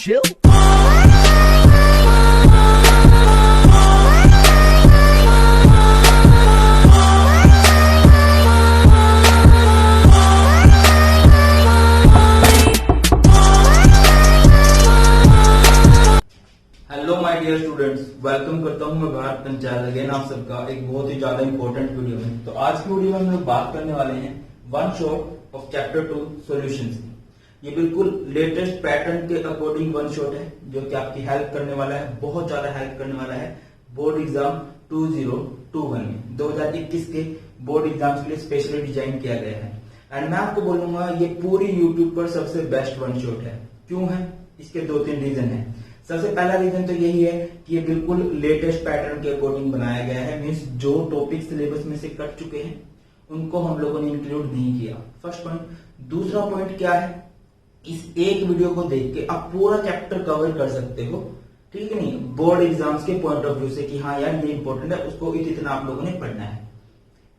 chill? Hello my dear students, welcome करता हूं मैं भारत पंचाल अगेन आप सबका एक बहुत ही ज्यादा इंपॉर्टेंट वीडियो में। तो आज की वीडियो में हम लोग बात करने वाले हैं one shot of chapter 2 solutions की। ये बिल्कुल लेटेस्ट पैटर्न के अकॉर्डिंग वन शॉट है जो कि आपकी हेल्प करने वाला है, बहुत ज्यादा हेल्प करने वाला है बोर्ड एग्जाम 2021 में। 2021 के बोर्ड एग्जाम्स के लिए स्पेशली डिजाइन किया गया है। एंड मैं आपको बोलूंगा ये पूरी यूट्यूब पर सबसे बेस्ट वन शॉट है। क्यों है? इसके 2-3 रीजन है। सबसे पहला रीजन तो यही है कि ये बिल्कुल लेटेस्ट पैटर्न के अकॉर्डिंग बनाया गया है। मींस जो टॉपिक सिलेबस में से कट चुके हैं उनको हम लोगों ने इंक्लूड नहीं किया, फर्स्ट पॉइंट। दूसरा पॉइंट क्या है, इस एक वीडियो को देख के आप पूरा चैप्टर कवर कर सकते हो, ठीक है नहीं, बोर्ड एग्जाम्स के पॉइंट ऑफ व्यू से कि हाँ यार ये इंपॉर्टेंट है, उसको इतना आप लोगों ने पढ़ना है।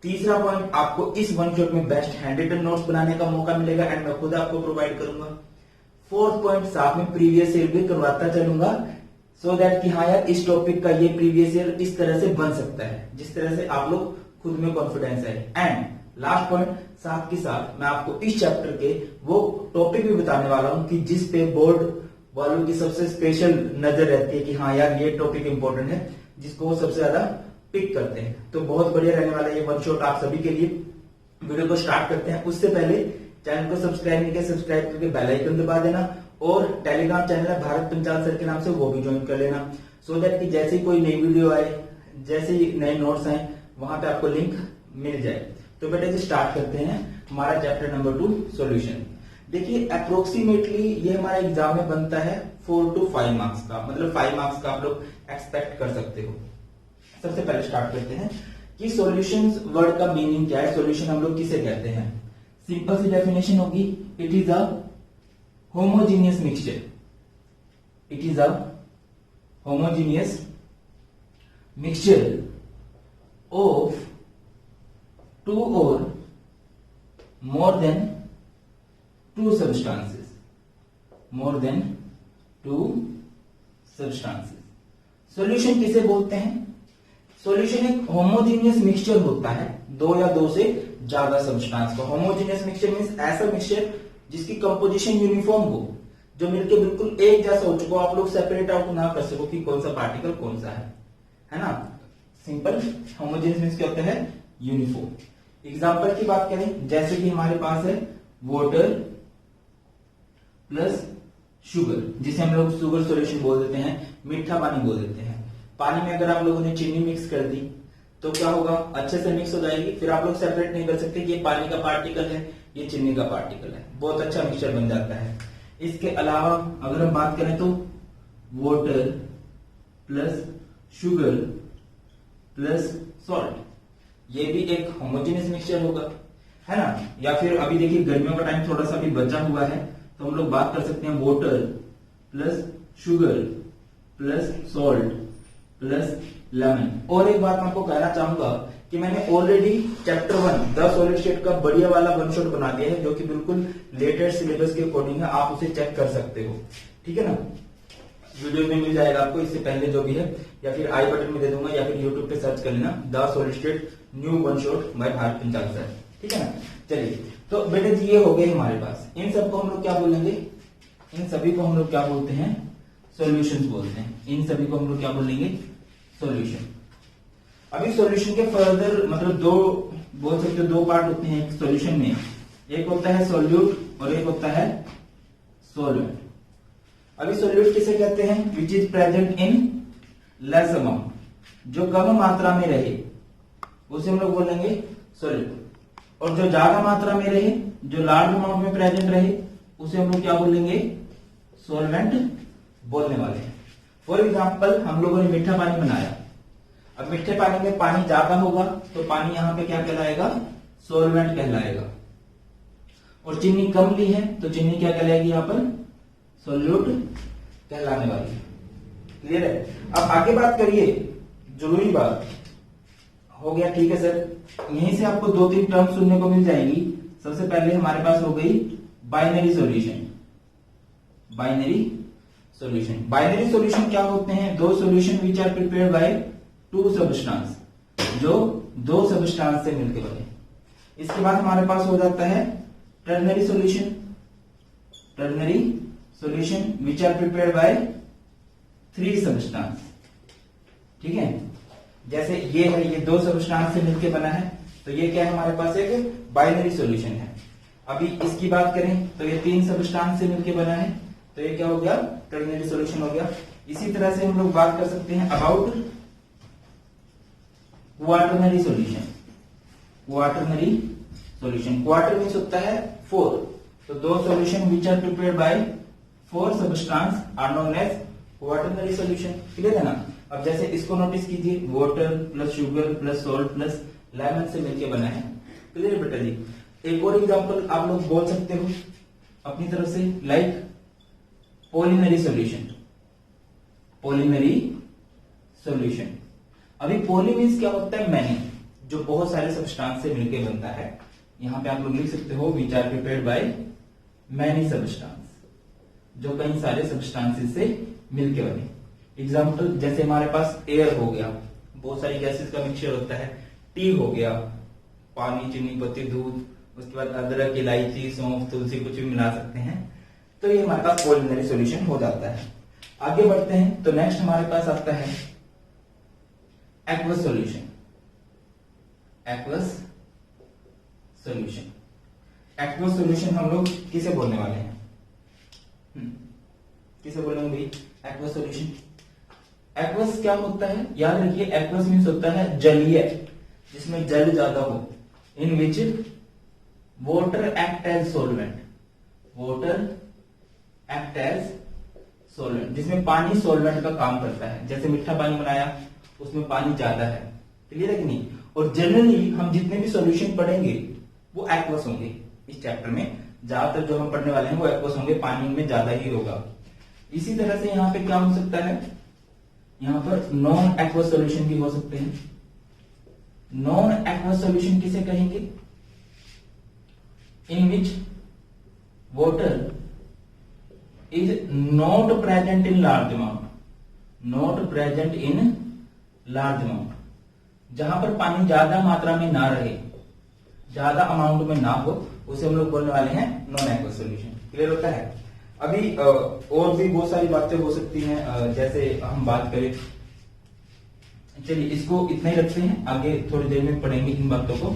तीसरा पॉइंट, आपको इस वन शॉट में बेस्ट हैंड रिटन नोट्स बनाने का मौका मिलेगा एंड मैं खुद आपको प्रोवाइड करूंगा। फोर्थ पॉइंट, साथ में प्रीवियस ईयर भी करवाता चलूंगा सो दैट कि हाँ यार इस टॉपिक का ये प्रीवियस ईयर इस तरह से बन सकता है जिस तरह से आप लोग खुद में कॉन्फिडेंस है। एंड लास्ट पॉइंट, साथ के साथ मैं आपको इस चैप्टर के वो टॉपिक भी बताने वाला हूं कि जिस पे बोर्ड वालों की सबसे स्पेशल नजर रहती है कि हाँ यार ये टॉपिक इंपॉर्टेंट है, जिसको वो सबसे ज्यादा पिक करते हैं। तो बहुत बढ़िया रहने वाला ये वन शॉट आप सभी के लिए। वीडियो को स्टार्ट करते हैं उससे पहले चैनल को सब्सक्राइब नहीं किया, सब्सक्राइब करके बेल आइकन दबा देना और टेलीग्राम चैनल है भारत पंचाल सर के नाम से, वो भी ज्वाइन कर लेना सो दैट कि जैसे कोई नई वीडियो आए, जैसे नए नोट्स आए, वहां पे आपको लिंक मिल जाए। तो बेटा जी स्टार्ट करते हैं हमारा चैप्टर नंबर 2 सॉल्यूशन। देखिए अप्रोक्सीमेटली ये हमारा एग्जाम में बनता है 4 to 5 मार्क्स का, मतलब 5 मार्क्स का आप लोग एक्सपेक्ट कर सकते हो। सबसे पहले स्टार्ट करते हैं कि सॉल्यूशंस वर्ड का मीनिंग क्या है, सॉल्यूशन हम लोग किसे कहते हैं। सिंपल सी डेफिनेशन होगी, it is a homogeneous mixture. It is a homogeneous mixture of 2 or more than 2 substances. more than 2 substances. Solution किसे बोलते हैं? सॉल्यूशन एक होमोजीनियस मिक्सचर होता है 2 या 2 से ज्यादा सब्सटेंस का। होमोजीनियस मिक्सचर मींस ऐसा मिक्सचर जिसकी कंपोजिशन यूनिफॉर्म हो, जो मिलके बिल्कुल एक जैसा हो चुका, आप लोग सेपरेट आउट ना कर सको कि कौन सा पार्टिकल कौन सा है ना। सिंपल होमोजीनियस मींस क्या होता है? यूनिफॉर्म। एग्जांपल की बात करें, जैसे कि हमारे पास है वाटर प्लस शुगर, जिसे हम लोग शुगर सॉल्यूशन बोल देते हैं, मीठा पानी बोल देते हैं। पानी में अगर आप लोगों ने चीनी मिक्स कर दी तो क्या होगा? अच्छे से मिक्स हो जाएगी, फिर आप लोग सेपरेट नहीं कर सकते कि ये पानी का पार्टिकल है, ये चीनी का पार्टिकल है। बहुत अच्छा मिक्सचर बन जाता है। इसके अलावा अगर हम बात करें तो water plus sugar plus salt, ये भी एक होमोजेनियस मिक्सचर होगा, है ना। या फिर अभी देखिए गर्मियों का टाइम थोड़ा सा भी बचा हुआ है तो हम लोग बात कर सकते हैं water plus sugar plus salt plus lemon. और एक बात मैं आपको कहना चाहूंगा कि मैंने already chapter 1 the solid state का बढ़िया वाला वन शॉट बना दिया है जो कि बिल्कुल लेटेस्ट सिलेबस के अकॉर्डिंग है, आप उसे चेक कर सकते हो, ठीक है ना। वीडियो में मिल जाएगा आपको इससे पहले जो भी है, या फिर आई बटन में दे दूंगा, या फिर यूट्यूब पे सर्च कर लेना the solid state new one shot by Bharat Panchal sir, ठीक है ना। चलिए तो बेटे जी ये हो गए हमारे पास। इन सबको हम लोग क्या बोलेंगे? इन सभी को हम लोग क्या बोलते हैं? सॉल्यूशंस बोलते हैं। इन सभी को हम लोग क्या बोलेंगे? सॉल्यूशन। अभी सॉल्यूशन के फर्दर मतलब 2 बोल सकते हो, 2 पार्ट होते हैं एक सॉल्यूशन में। एक होता है सॉल्यूट और एक होता है सॉल्वेंट। अभी सॉल्यूट किसे कहते हैं? Which is present in less amount, जो कम मात्रा में रहे उसे हम लोग बोलेंगे सॉल्यूट, और जो ज्यादा मात्रा में रहे, जो लार्ज अमाउंट में प्रेजेंट रहे, उसे हम लोग क्या बोलेंगे? सॉल्वेंट बोलने वाले हैं। फॉर एग्जाम्पल हम लोगों ने मीठा पानी बनाया। अब मीठे पानी में पानी ज्यादा होगा तो पानी यहाँ पे क्या कहलाएगा? सॉल्वेंट कहलाएगा। और चीनी कम ली है तो चीनी क्या कहलाएगी? यहाँ पर सॉल्यूट कहलाने वाली है। क्लियर है? अब आगे बात करिए, जरूरी बात हो गया, ठीक है सर। यहीं से आपको 2-3 टर्म सुनने को मिल जाएगी। सबसे पहले हमारे पास हो गई binary solution. Binary solution. Binary solution क्या होते हैं? Those solution which are prepared by two substance, जो दो सबस्टेंस से मिलकर बने। इसके बाद हमारे पास हो जाता है ternary solution. Ternary solution which are prepared by three substance. ठीक है, जैसे ये है, ये दो सबस्टेंस से मिलकर बना है, तो ये क्या है हमारे पास? एक बाइनरी सॉल्यूशन है। अभी इसकी बात करें तो ये तीन सबस्टेंस से मिलकर बना है, तो ये क्या हो गया? टर्नरी सॉल्यूशन हो गया। इसी तरह से हम लोग बात कर सकते हैं about quaternary solution. Quaternary solution, quarter means होता है फोर, तो those solution which are prepared by four substance are known as quaternary solution. Clear है ना? अब जैसे इसको नोटिस कीजिए, water plus sugar plus salt plus lemon से मिलकर बना है। क्लियर बेटा जी? एक और एग्जांपल आप लोग बोल सकते हो अपनी तरफ से, लाइक पॉलिमरी सॉल्यूशन। पॉलिमरी सॉल्यूशन, अभी पॉली मींस क्या होता है? मैनी, जो बहुत सारे सबस्टेंस से मिलकर बनता है। यहां पे आप लोग लिख सकते हो which are prepared by many substance, जो कई सारे सबस्टेंसेस से मिलकर बने। एग्जांपल जैसे हमारे पास एयर हो गया, बहुत सारी गैसेस का मिक्सचर होता है। टी हो गया, पानी, चीनी, पत्ती, दूध, उसके बाद अदरक, इलायची, सौंफ, तुलसी, कुछ भी मिला सकते हैं, तो ये हमारे पास पॉलिमरी सॉल्यूशन हो जाता है। आगे बढ़ते हैं तो नेक्स्ट हमारे पास आता है aqueous solution. Aqueous solution, aqueous solution हम लोग किसे बोलने वाले हैं? किसे बोलेंगे भाई? Aqueous solution. एक्वस क्या होता है? याद रखिए, एक्वस मीन्स होता है जलीय, जिसमें जल ज्यादा हो। In which water act as solvent. Water act as solvent, जिसमें पानी सोलवेंट का काम करता है। जैसे मीठा पानी बनाया, उसमें पानी ज्यादा है। क्लियर है कि नहीं? और जनरली हम जितने भी सॉल्यूशन पढ़ेंगे वो एक्वस होंगे। इस चैप्टर में ज्यादातर जो हम पढ़ने वाले हैं वो एक्वस होंगे, पानी में ज्यादा ही होगा। इसी तरह से यहाँ पे क्या हो सकता है? यहाँ पर नॉन एक्वस सॉल्यूशन भी हो सकते हैं। नॉन एक्वस सॉल्यूशन किसे कहेंगे? In which water is not present in large amount. Not present in large amount, जहां पर पानी ज्यादा मात्रा में ना रहे, ज्यादा अमाउंट में ना हो, उसे हम लोग बोलने वाले हैं नॉन एक्वस सॉल्यूशन। क्लियर होता है? अभी और भी बहुत सारी बातें हो सकती हैं, जैसे हम बात करें, चलिए इसको इतना ही रखते हैं, आगे थोड़ी देर में पढ़ेंगे इन बातों को।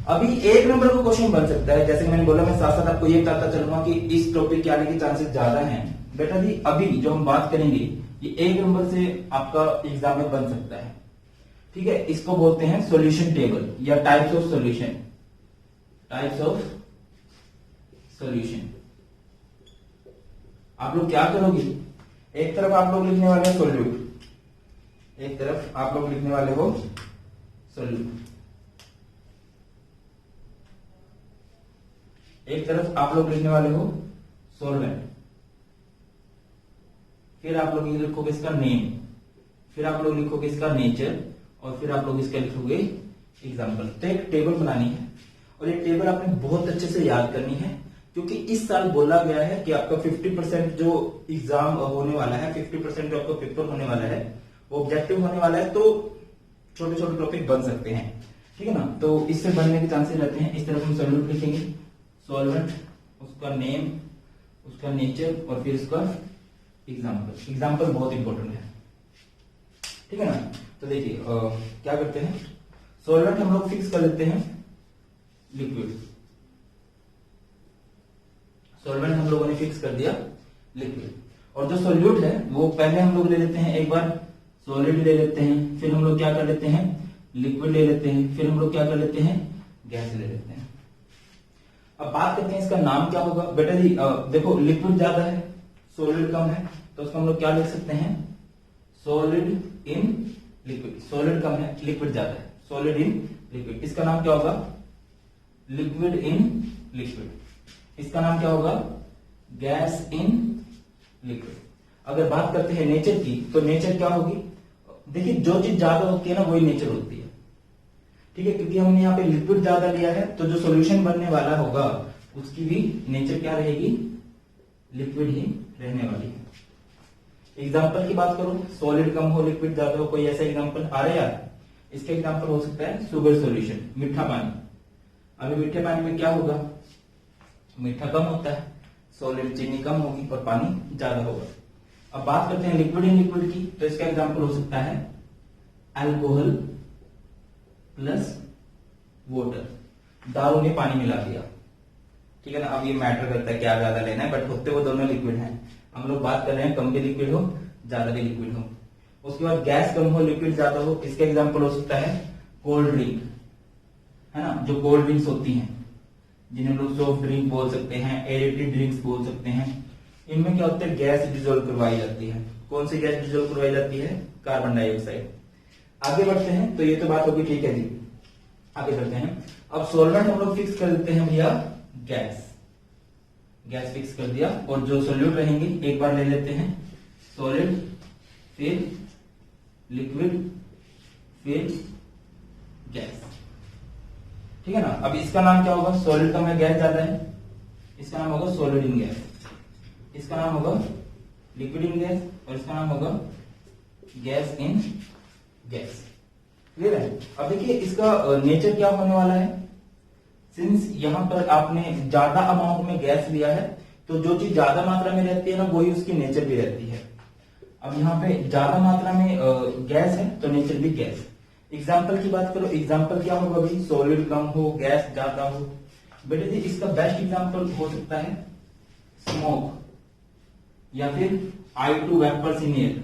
अभी एक नंबर का क्वेश्चन बन सकता है, जैसे मैंने बोला, मैं साथ साथ आपको ये बताता चलूंगा कि इस टॉपिक के आने के चांसेस ज्यादा हैं। बेटा जी अभी जो हम बात करेंगे ये एक नंबर से आपका एग्जाम में बन सकता है। ठीक है, इसको बोलते हैं सॉल्यूशन टेबल या types of solution. Types of solution. आप लोग क्या करोगे? एक तरफ आप लोग लिखने वाले हैं सोल्यूट, एक तरफ आप लोग लिखने वाले हो सोल्यूट, एक तरफ आप लोग लिखने वाले हो सोलवेंट, फिर आप लोग ये लिखोगे इसका नेम, फिर आप लोग लिखोगे इसका नेचर, और फिर आप लोग इसका लिखोगे एग्जाम्पल। तो एक टेबल बनानी है, और ये टेबल आपने बहुत अच्छे से याद करनी है, क्योंकि इस साल बोला गया है कि आपका 50% जो एग्जाम होने वाला है, 50% जो आपका पेपर होने वाला है वो ऑब्जेक्टिव होने वाला है, तो छोटे छोटे टॉपिक बन सकते हैं। ठीक है ना? तो इससे बनने के चांसेस रहते हैं। इस तरफ हम सोल्यूट लिखेंगे, सॉल्वेंट, उसका नेम, उसका नेचर, और फिर उसका एग्जाम्पल। एग्जाम्पल बहुत इंपॉर्टेंट है। ठीक है ना? तो देखिए क्या करते हैं, सॉल्वेंट हम लोग फिक्स कर लेते हैं लिक्विड। सॉल्वेंट हम लोगों ने फिक्स कर दिया लिक्विड, और जो सोल्यूट है वो पहले हम लोग ले लेते हैं, एक बार सॉलिड ले लेते हैं, फिर हम लोग क्या कर लेते हैं, लिक्विड ले लेते हैं, फिर हम लोग क्या कर लेते हैं, गैस ले लेते हैं। अब बात करते हैं इसका नाम क्या होगा। बेटा जी देखो, लिक्विड ज्यादा है, सॉलिड कम है, तो उसको हम लोग क्या लिख सकते हैं, सॉलिड इन लिक्विड। सॉलिड कम है, लिक्विड ज्यादा है, सॉलिड इन लिक्विड। इसका नाम क्या होगा, लिक्विड इन लिक्विड। इसका नाम क्या होगा, गैस इन लिक्विड। अगर बात करते हैं नेचर की, तो नेचर क्या होगी, देखिए जो चीज ज्यादा होती है ना वही नेचर होती है। ठीक है, क्योंकि हमने यहाँ पे लिक्विड ज्यादा लिया है, तो जो सॉल्यूशन बनने वाला होगा उसकी भी नेचर क्या रहेगी, लिक्विड ही रहने वाली है। एग्जाम्पल की बात करूं, सॉलिड कम हो लिक्विड ज्यादा हो, कोई ऐसा एग्जाम्पल आ रहा है यार? इसका एग्जाम्पल हो सकता है शुगर सॉल्यूशन, मीठा पानी। अभी मीठे पानी में क्या होगा, मीठा कम होता है, सॉलिड चीनी कम होगी और पानी ज्यादा होगा। अब बात करते हैं लिक्विड इन लिक्विड की, तो इसका एग्जाम्पल हो सकता है अल्कोहल प्लस वाटर, दारू में पानी मिला दिया, ठीक है ना। अब ये मैटर करता है क्या ज्यादा लेना है, बट होते वो दोनों लिक्विड हैं। हम लोग बात कर रहे हैं कम भी लिक्विड हो ज्यादा भी लिक्विड हो। उसके बाद गैस कम हो लिक्विड ज्यादा हो, इसका एग्जाम्पल हो सकता है कोल्ड ड्रिंक, है ना। जो कोल्ड ड्रिंक्स होती हैं, जिन्हें हम लोग सॉफ्ट ड्रिंक बोल सकते हैं, एरेटेड ड्रिंक्स बोल सकते हैं, इनमें क्या होता है, गैस डिजोल्व करवाई जाती है। कौन सी गैस डिजोल्व करवाई जाती है, कार्बन डाइऑक्साइड। आगे बढ़ते हैं, तो ये तो बात होगी, ठीक है जी। आगे बढ़ते हैं, अब सॉल्वेंट हम लोग फिक्स कर देते हैं भैया गैस, गैस फिक्स कर दिया, और जो सोल्यूट रहेंगे एक बार ले लेते हैं, सॉलिड फिर लिक्विड फिर गैस, ठीक है ना। अब इसका नाम क्या होगा, सॉलिड कम है गैस ज्यादा है, इसका नाम होगा सॉलिड इन गैस, इसका नाम होगा लिक्विड इन गैस, और इसका नाम होगा गैस इन गैस। क्लियर है। अब देखिए इसका नेचर क्या होने वाला है, सिंस यहां पर आपने ज्यादा अमाउंट में गैस लिया है, तो जो चीज ज्यादा मात्रा में रहती है ना, वही उसकी नेचर भी रहती है। अब यहाँ पे ज्यादा मात्रा में गैस है, तो नेचर भी गैस। एग्जाम्पल की बात करो, एग्जाम्पल क्या होगा भाई, सॉलिड कम हो गैस ज्यादा हो। बेटे जी इसका बेस्ट एग्जाम्पल हो सकता है स्मोक, या फिर I2 वेपर्स इन एयर,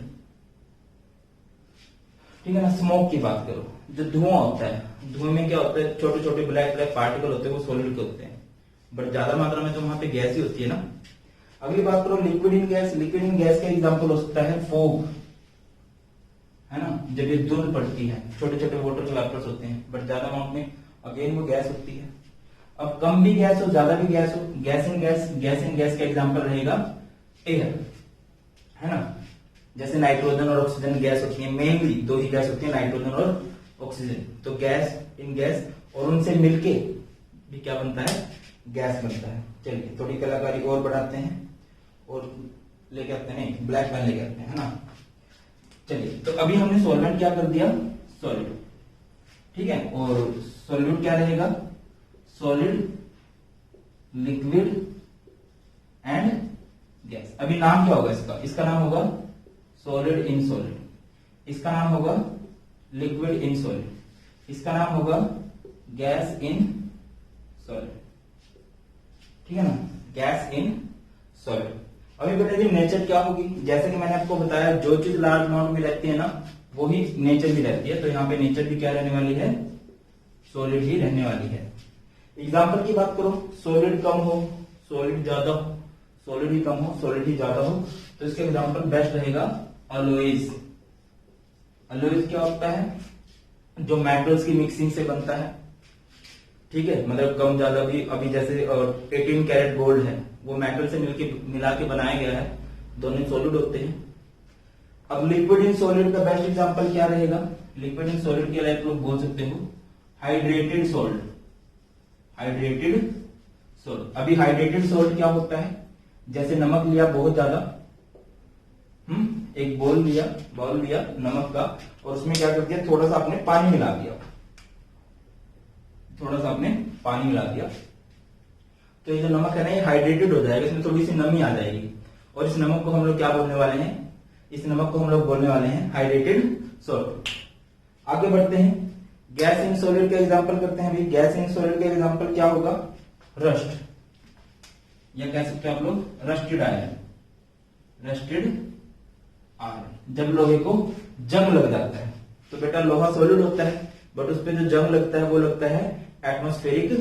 ठीक है ना। स्मोक की बात करो, जो धुआं होता है, धुएं में क्या होता है, छोटे छोटे ब्लैक ब्लैक पार्टिकल होते हैं, वो सॉलिड के होते हैं, बट ज्यादा मात्रा में तो वहां पे गैस ही होती है ना। अगली बात करो liquid in gas, liquid in gas का एग्जांपल हो सकता है फॉग, है ना। जब ये धुंध पड़ती है, छोटे छोटे वाटर के वेपर्स होते हैं, बट ज्यादा अमाउंट में अगेन वो गैस होती है। अब कम भी गैस हो ज्यादा भी गैस हो, gas in gas, gas in gas का एग्जाम्पल रहेगा एयर, है ना। जैसे नाइट्रोजन और ऑक्सीजन गैस होती है, मेनली दो ही गैस होती है, नाइट्रोजन और ऑक्सीजन। तो गैस इन गैस, और उनसे मिलके भी क्या बनता है, गैस बनता है। चलिए थोड़ी कलाकारी और बढ़ाते हैं और लेके आते हैं, ब्लैक पेन लेके आते हैं, है ना। चलिए तो अभी हमने सॉल्वेंट क्या कर दिया, सॉलिड, ठीक है। और सॉल्यूट क्या रहेगा, सॉलिड लिक्विड एंड गैस। अभी नाम क्या होगा इसका, इसका नाम होगा सॉलिड इन सॉलिड, इसका नाम होगा लिक्विड इन सॉलिड, इसका नाम होगा गैस इन सॉलिड, ठीक है ना, गैस इन सॉलिड। अभी बेटा जी नेचर क्या होगी, जैसे कि मैंने आपको बताया जो चीज लार्ज अमाउंट में रहती है ना, वो ही नेचर भी रहती है। तो यहाँ पे नेचर भी क्या रहने वाली है, सॉलिड ही रहने वाली है। एग्जाम्पल की बात करो, सॉलिड कम हो सॉलिड ज्यादा हो, सॉलिड ही कम हो सॉलिड ही ज्यादा हो, तो इसका एग्जाम्पल बेस्ट रहेगा अलोइज। अलोइज क्या होता है, जो मेटल्स की मिक्सिंग से बनता है, ठीक है। मतलब कम ज्यादा भी, अभी जैसे 18 कैरेट गोल्ड है, वो मेटल से मिला के बनाया गया है, दोनों सॉलिड होते हैं। अब लिक्विड इन सॉलिड का बेस्ट एग्जांपल क्या रहेगा, लिक्विड इन सॉलिड के लिए आप लोग बोल सकते हो हाइड्रेटेड सॉल्ट, हाइड्रेटेड सॉल्ट। अभी हाइड्रेटेड सॉल्ट क्या होता है, जैसे नमक लिया बहुत ज्यादा, एक बाउल लिया नमक का, और उसमें क्या कर दिया, थोड़ा सा आपने पानी मिला दिया, थोड़ा सा आपने पानी मिला दिया, तो ये जो नमक है ना, ये हाइड्रेटेड हो जाएगा, इसमें थोड़ी सी नमी आ जाएगी, और इस नमक को हम लोग क्या बोलने वाले हैं, इस नमक को हम लोग बोलने वाले हैं हाइड्रेटेड सॉल्ट। आगे बढ़ते हैं, गैस इन सॉलिड का एग्जांपल करते हैं। गैस इन सॉलिड का एग्जांपल क्या होगा, रस्ट, या कह सकते हैं आप लोग रस्टेड आयरन, रस्टेड आयरन। जब लोहे को जंग लग जाता है, तो बेटा लोहा सॉलिड होता है, बट उस पर जो जंग लगता है वो लगता है एटमॉस्फेरिक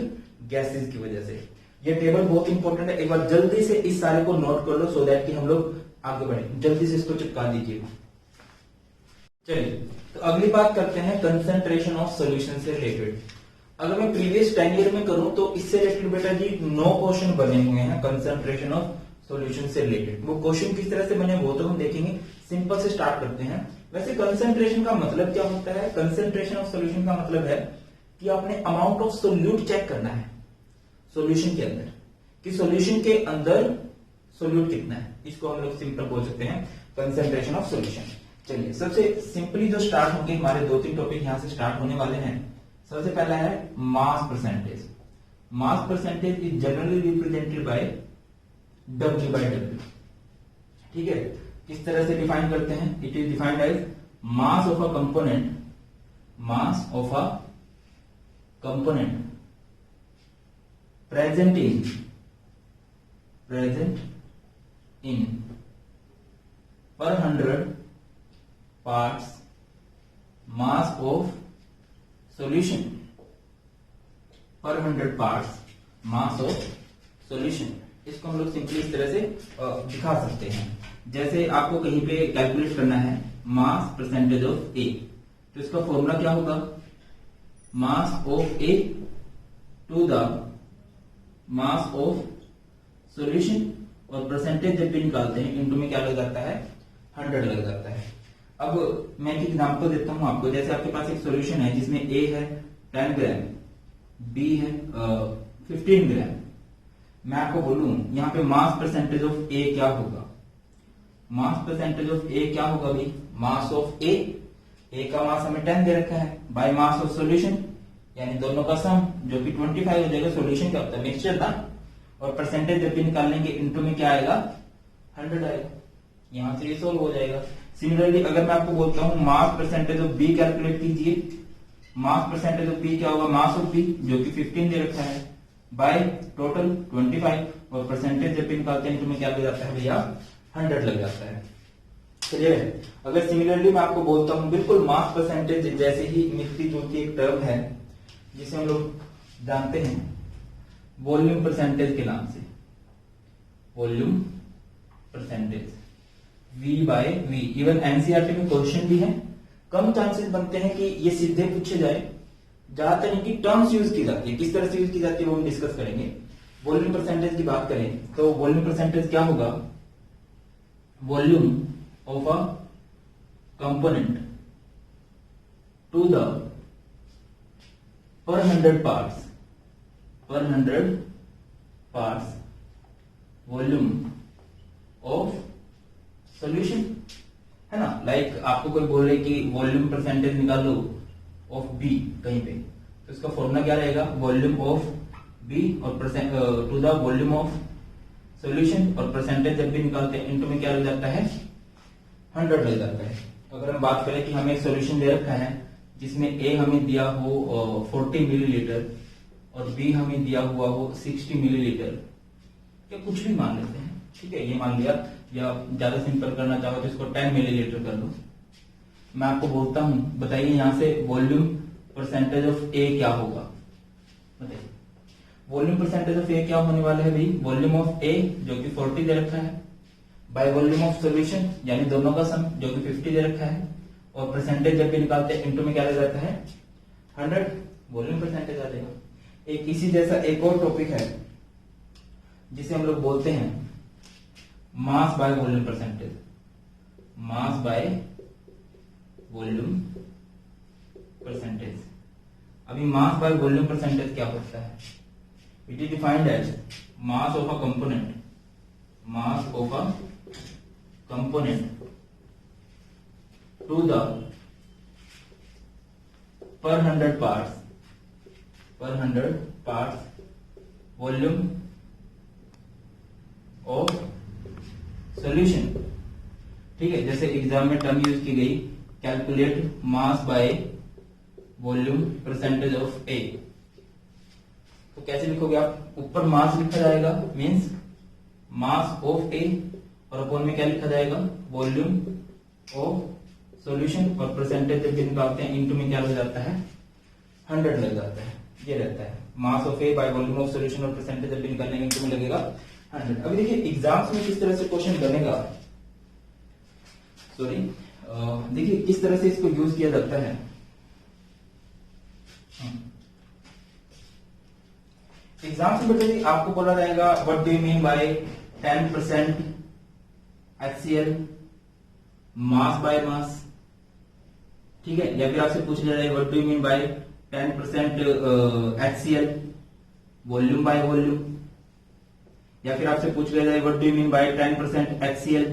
गैसेस की वजह से। ये टेबल बहुत इंपॉर्टेंट है, एक बार जल्दी से इस सारे को नोट कर लो, सो दैट कि हम लोग आगे बढ़े। जल्दी से इसको चिपका दीजिएगा। चलिए तो अगली बात करते हैं कंसंट्रेशन ऑफ सॉल्यूशन से रिलेटेड। अगर मैं प्रीवियस 10 ईयर में करूं तो इससे रिलेटेड बेटा जी 9 क्वेश्चन बने हुए हैं कंसंट्रेशन ऑफ सॉल्यूशन से रिलेटेड। वो क्वेश्चन किस तरह से बने वो तो हम देखेंगे। सिंपल से स्टार्ट करते हैं। वैसे कंसंट्रेशन का मतलब क्या होता है, कंसंट्रेशन ऑफ सॉल्यूशन का मतलब है कि आपने अमाउंट ऑफ सोल्यूट चेक करना है सॉल्यूशन के अंदर, कि सॉल्यूशन के अंदर सोल्यूट कितना है, इसको हम लोग सिंपल बोल सकते हैं कंसेंट्रेशन ऑफ सॉल्यूशन। चलिए सबसे सिंपली जो स्टार्ट होंगे, हमारे 2-3 टॉपिक यहां से स्टार्ट होने वाले हैं। सबसे पहला है mass percentage. Mass percentage is generally represented by W by W। ठीक है, किस तरह से डिफाइन करते हैं? It is defined as mass of a component, mass of a component present in per 100 parts mass of solution, per 100 parts mass of solution। इसको हम लोग सिंपली इस तरह से दिखा सकते हैं। जैसे आपको कहीं पे कैलकुलेट करना है मास परसेंटेज ऑफ ए, तो इसका फॉर्मूला क्या होगा? Mass of A to the mass of solution, और परसेंटेज जब भी निकालते हैं इनटू में क्या लग जाता है? 100 लग जाता है। अब मैं एक एग्जांपल देता हूं आपको। जैसे आपके पास एक सॉल्यूशन है जिसमें ए है 10 ग्राम, बी है 15 ग्राम। मैं आपको बोलूं यहाँ पे मास परसेंटेज ऑफ ए क्या होगा? मास परसेंटेज ऑफ ए क्या होगा भाई? मास ऑफ ए का मास हमें 10 दे रखा है, बाय मास ऑफ सॉल्यूशन, यानी दोनों का सम जो कि 25 हो जाएगा। सॉल्यूशन क्या होता है? मिक्सचर ना। और परसेंटेज जब भी निकालने इनटू में क्या आएगा? 100 आएगा। यहां से ये सोल्व हो जाएगा। सिमिलरली अगर मैं आपको बोलता हूं mass percentage of B calculate कीजिए, मास परसेंटेज ऑफ बी क्या होगा? मास ऑफ बी जो कि 15 दे रखा है, बाय टोटल 25, और परसेंटेज जब भी निकालते हैं इनटू में क्या लग जाता है भैया? 100 लग जाता है। चलिए अगर सिमिलरली मैं आपको बोलता हूं बिल्कुल मास परसेंटेज जैसे ही मिलती जुलती एक टर्म है जिसे हम लोग जानते हैं वॉल्यूम परसेंटेज के नाम से, volume percentage V by V। Even NCERT में क्वेश्चन भी है। कम चांसेस बनते हैं कि ये सीधे पूछे जाए, ज्यादातर इनकी टर्म्स यूज की जाती है। किस तरह से यूज की जाती है वो हम डिस्कस करेंगे। वॉल्यूम परसेंटेज की बात करें तो वॉल्यूम परसेंटेज क्या होगा? Volume of a component to the per 100 parts volume of solution, है ना। लाइक आपको कोई बोल रहे कि वॉल्यूम परसेंटेज निकालो ऑफ बी कहीं पे, तो इसका फॉर्मूला क्या रहेगा? वॉल्यूम ऑफ बी और to the volume of solution, और परसेंटेज जब भी निकालते हैं इनटू में क्या लग जाता है? 100 लग जाता है। अगर हम बात करें कि हमें एक सॉल्यूशन दे रखा है जिसमें ए हमें दिया हो 40 मिलीलीटर और बी हमें दिया हुआ हो 60 मिलीलीटर, या कुछ भी मान लेते हैं, ठीक है, ये मान लिया, या ज्यादा सिंपल करना चाहो तो इसको 10 मिलीलीटर कर लो। मैं आपको बोलता हूं, बताइए यहां से वॉल्यूम परसेंटेज ऑफ ए क्या होगा? बताइए वॉल्यूम परसेंटेज ऑफ ए क्या होने वाला है भाई? वॉल्यूम ऑफ ए जो कि 40 दे रखा है, बाय वॉल्यूम ऑफ सॉल्यूशन यानी दोनों का सम जो कि 50 दे रखा है, और परसेंटेज जब भी निकालते हैं इनटू में क्या लग जाता है? 100। वॉल्यूम परसेंटेज आ जाएगा। एक इसी जैसा एक और टॉपिक है जिसे हम लोग बोलते हैं mass by volume percentage. Mass by volume percentage. अभी मास बाय वॉल्यूम परसेंटेज क्या होता है? It is defined as mass of a component, mass of a component to the per 100 parts volume of solution। ठीक है, जैसे exam में term use की गई calculate mass by volume percentage of A, तो कैसे लिखोगे आप? ऊपर मास लिखा जाएगा मींस मास ऑफ ए, और अपॉन में क्या लिखा जाएगा? वॉल्यूम ऑफ सॉल्यूशन, और परसेंटेज जब भी निकालते हैं इनटू में क्या लग जाता है? 100 लग जाता है। ये रहता है मास of A by volume of solution, और परसेंटेज जब भी निकालने इनटू में लगेगा 100। अभी देखिए एग्जाम्स में किस तरह से क्वेश्चन बनेगा, सॉरी देखिए किस तरह से इसको यूज किया जाता है। एग्जाम से बेटे आपको बोला जाएगा what do you mean by 10% HCl mass by mass, ठीक है, या फिर आपसे पूछ लिया जाए what do you mean by 10% HCl volume by volume, या फिर आपसे पूछ लिया जाए what do you mean by 10% HCl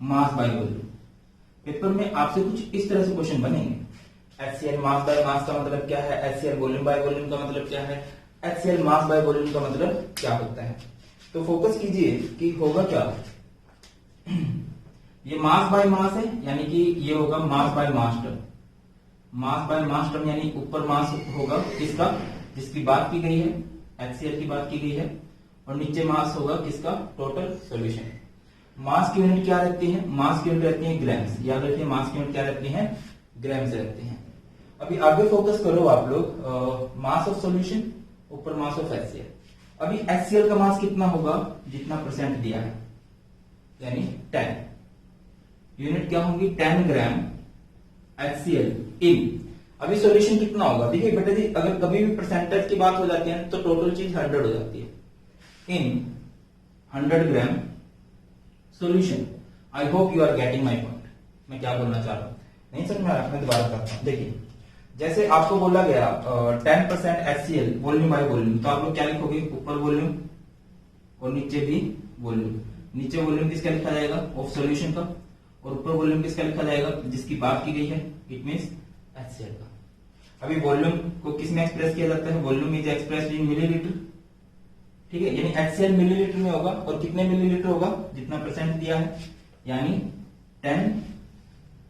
mass by volume. Paper में आपसे कुछ इस तरह से क्वेश्चन बनेंगे। HCl मास बाय मास का मतलब क्या है, HCl वॉल्यूम बाय वॉल्यूम का मतलब क्या है, HCl मास बाय वॉल्यूम का मतलब क्या होता है। तो फोकस कीजिए कि होगा क्या। ये मास बाय मास है, यानी कि ये होगा mass by mass term. Mass by mass term यानी ऊपर मास होगा किसका, जिसकी बात की गई है, HCl की बात की गई है, और नीचे मास होगा किसका, टोटल सॉल्यूशन। मास की यूनिट क्या रहती है, मास की यूनिट रहती है ग्राम्स। याद रखिए मास की यूनिट क्या रहती है, ग्राम्स रहती है। अभी आगे फोकस करो आप लोग, मास ऑफ सॉल्यूशन ऊपर मास ऑफ HCl। अभी HCl का मास कितना होगा, जितना परसेंट दिया है, यानी 10। यूनिट क्या होगी, 10 ग्राम HCl इन। अभी सॉल्यूशन कितना होगा, देखिए बेटा जी, अगर कभी भी परसेंटेज की बात हो जाती है तो टोटल चीज 100 हो जाती है। In 100 gram solution. I hope you are getting my point, मैं क्या बोलना चाह रहा हूं, नहीं समझ में आ रहा, मैं दोबारा करता हूं। देखिए जैसे आपको बोला गया 10% HCl वॉल्यूम बाय वॉल्यूम, तो आप लोग क्या लिखोगे, ऊपर वॉल्यूम और नीचे भी वॉल्यूम। नीचे वॉल्यूम किसका लिखा जाएगा, ऑफ सॉल्यूशन का, और ऊपर वॉल्यूम किसका लिखा जाएगा, जिसकी बात की गई है, इट मींस HCl का। अभी वॉल्यूम को किस में एक्सप्रेस किया जाता है, volume is expressed in millilitre, ठीक है, यानी HCl मिलीलीटर में होगा, और कितने मिलीलीटर होगा, जितना परसेंट दिया है, यानी 10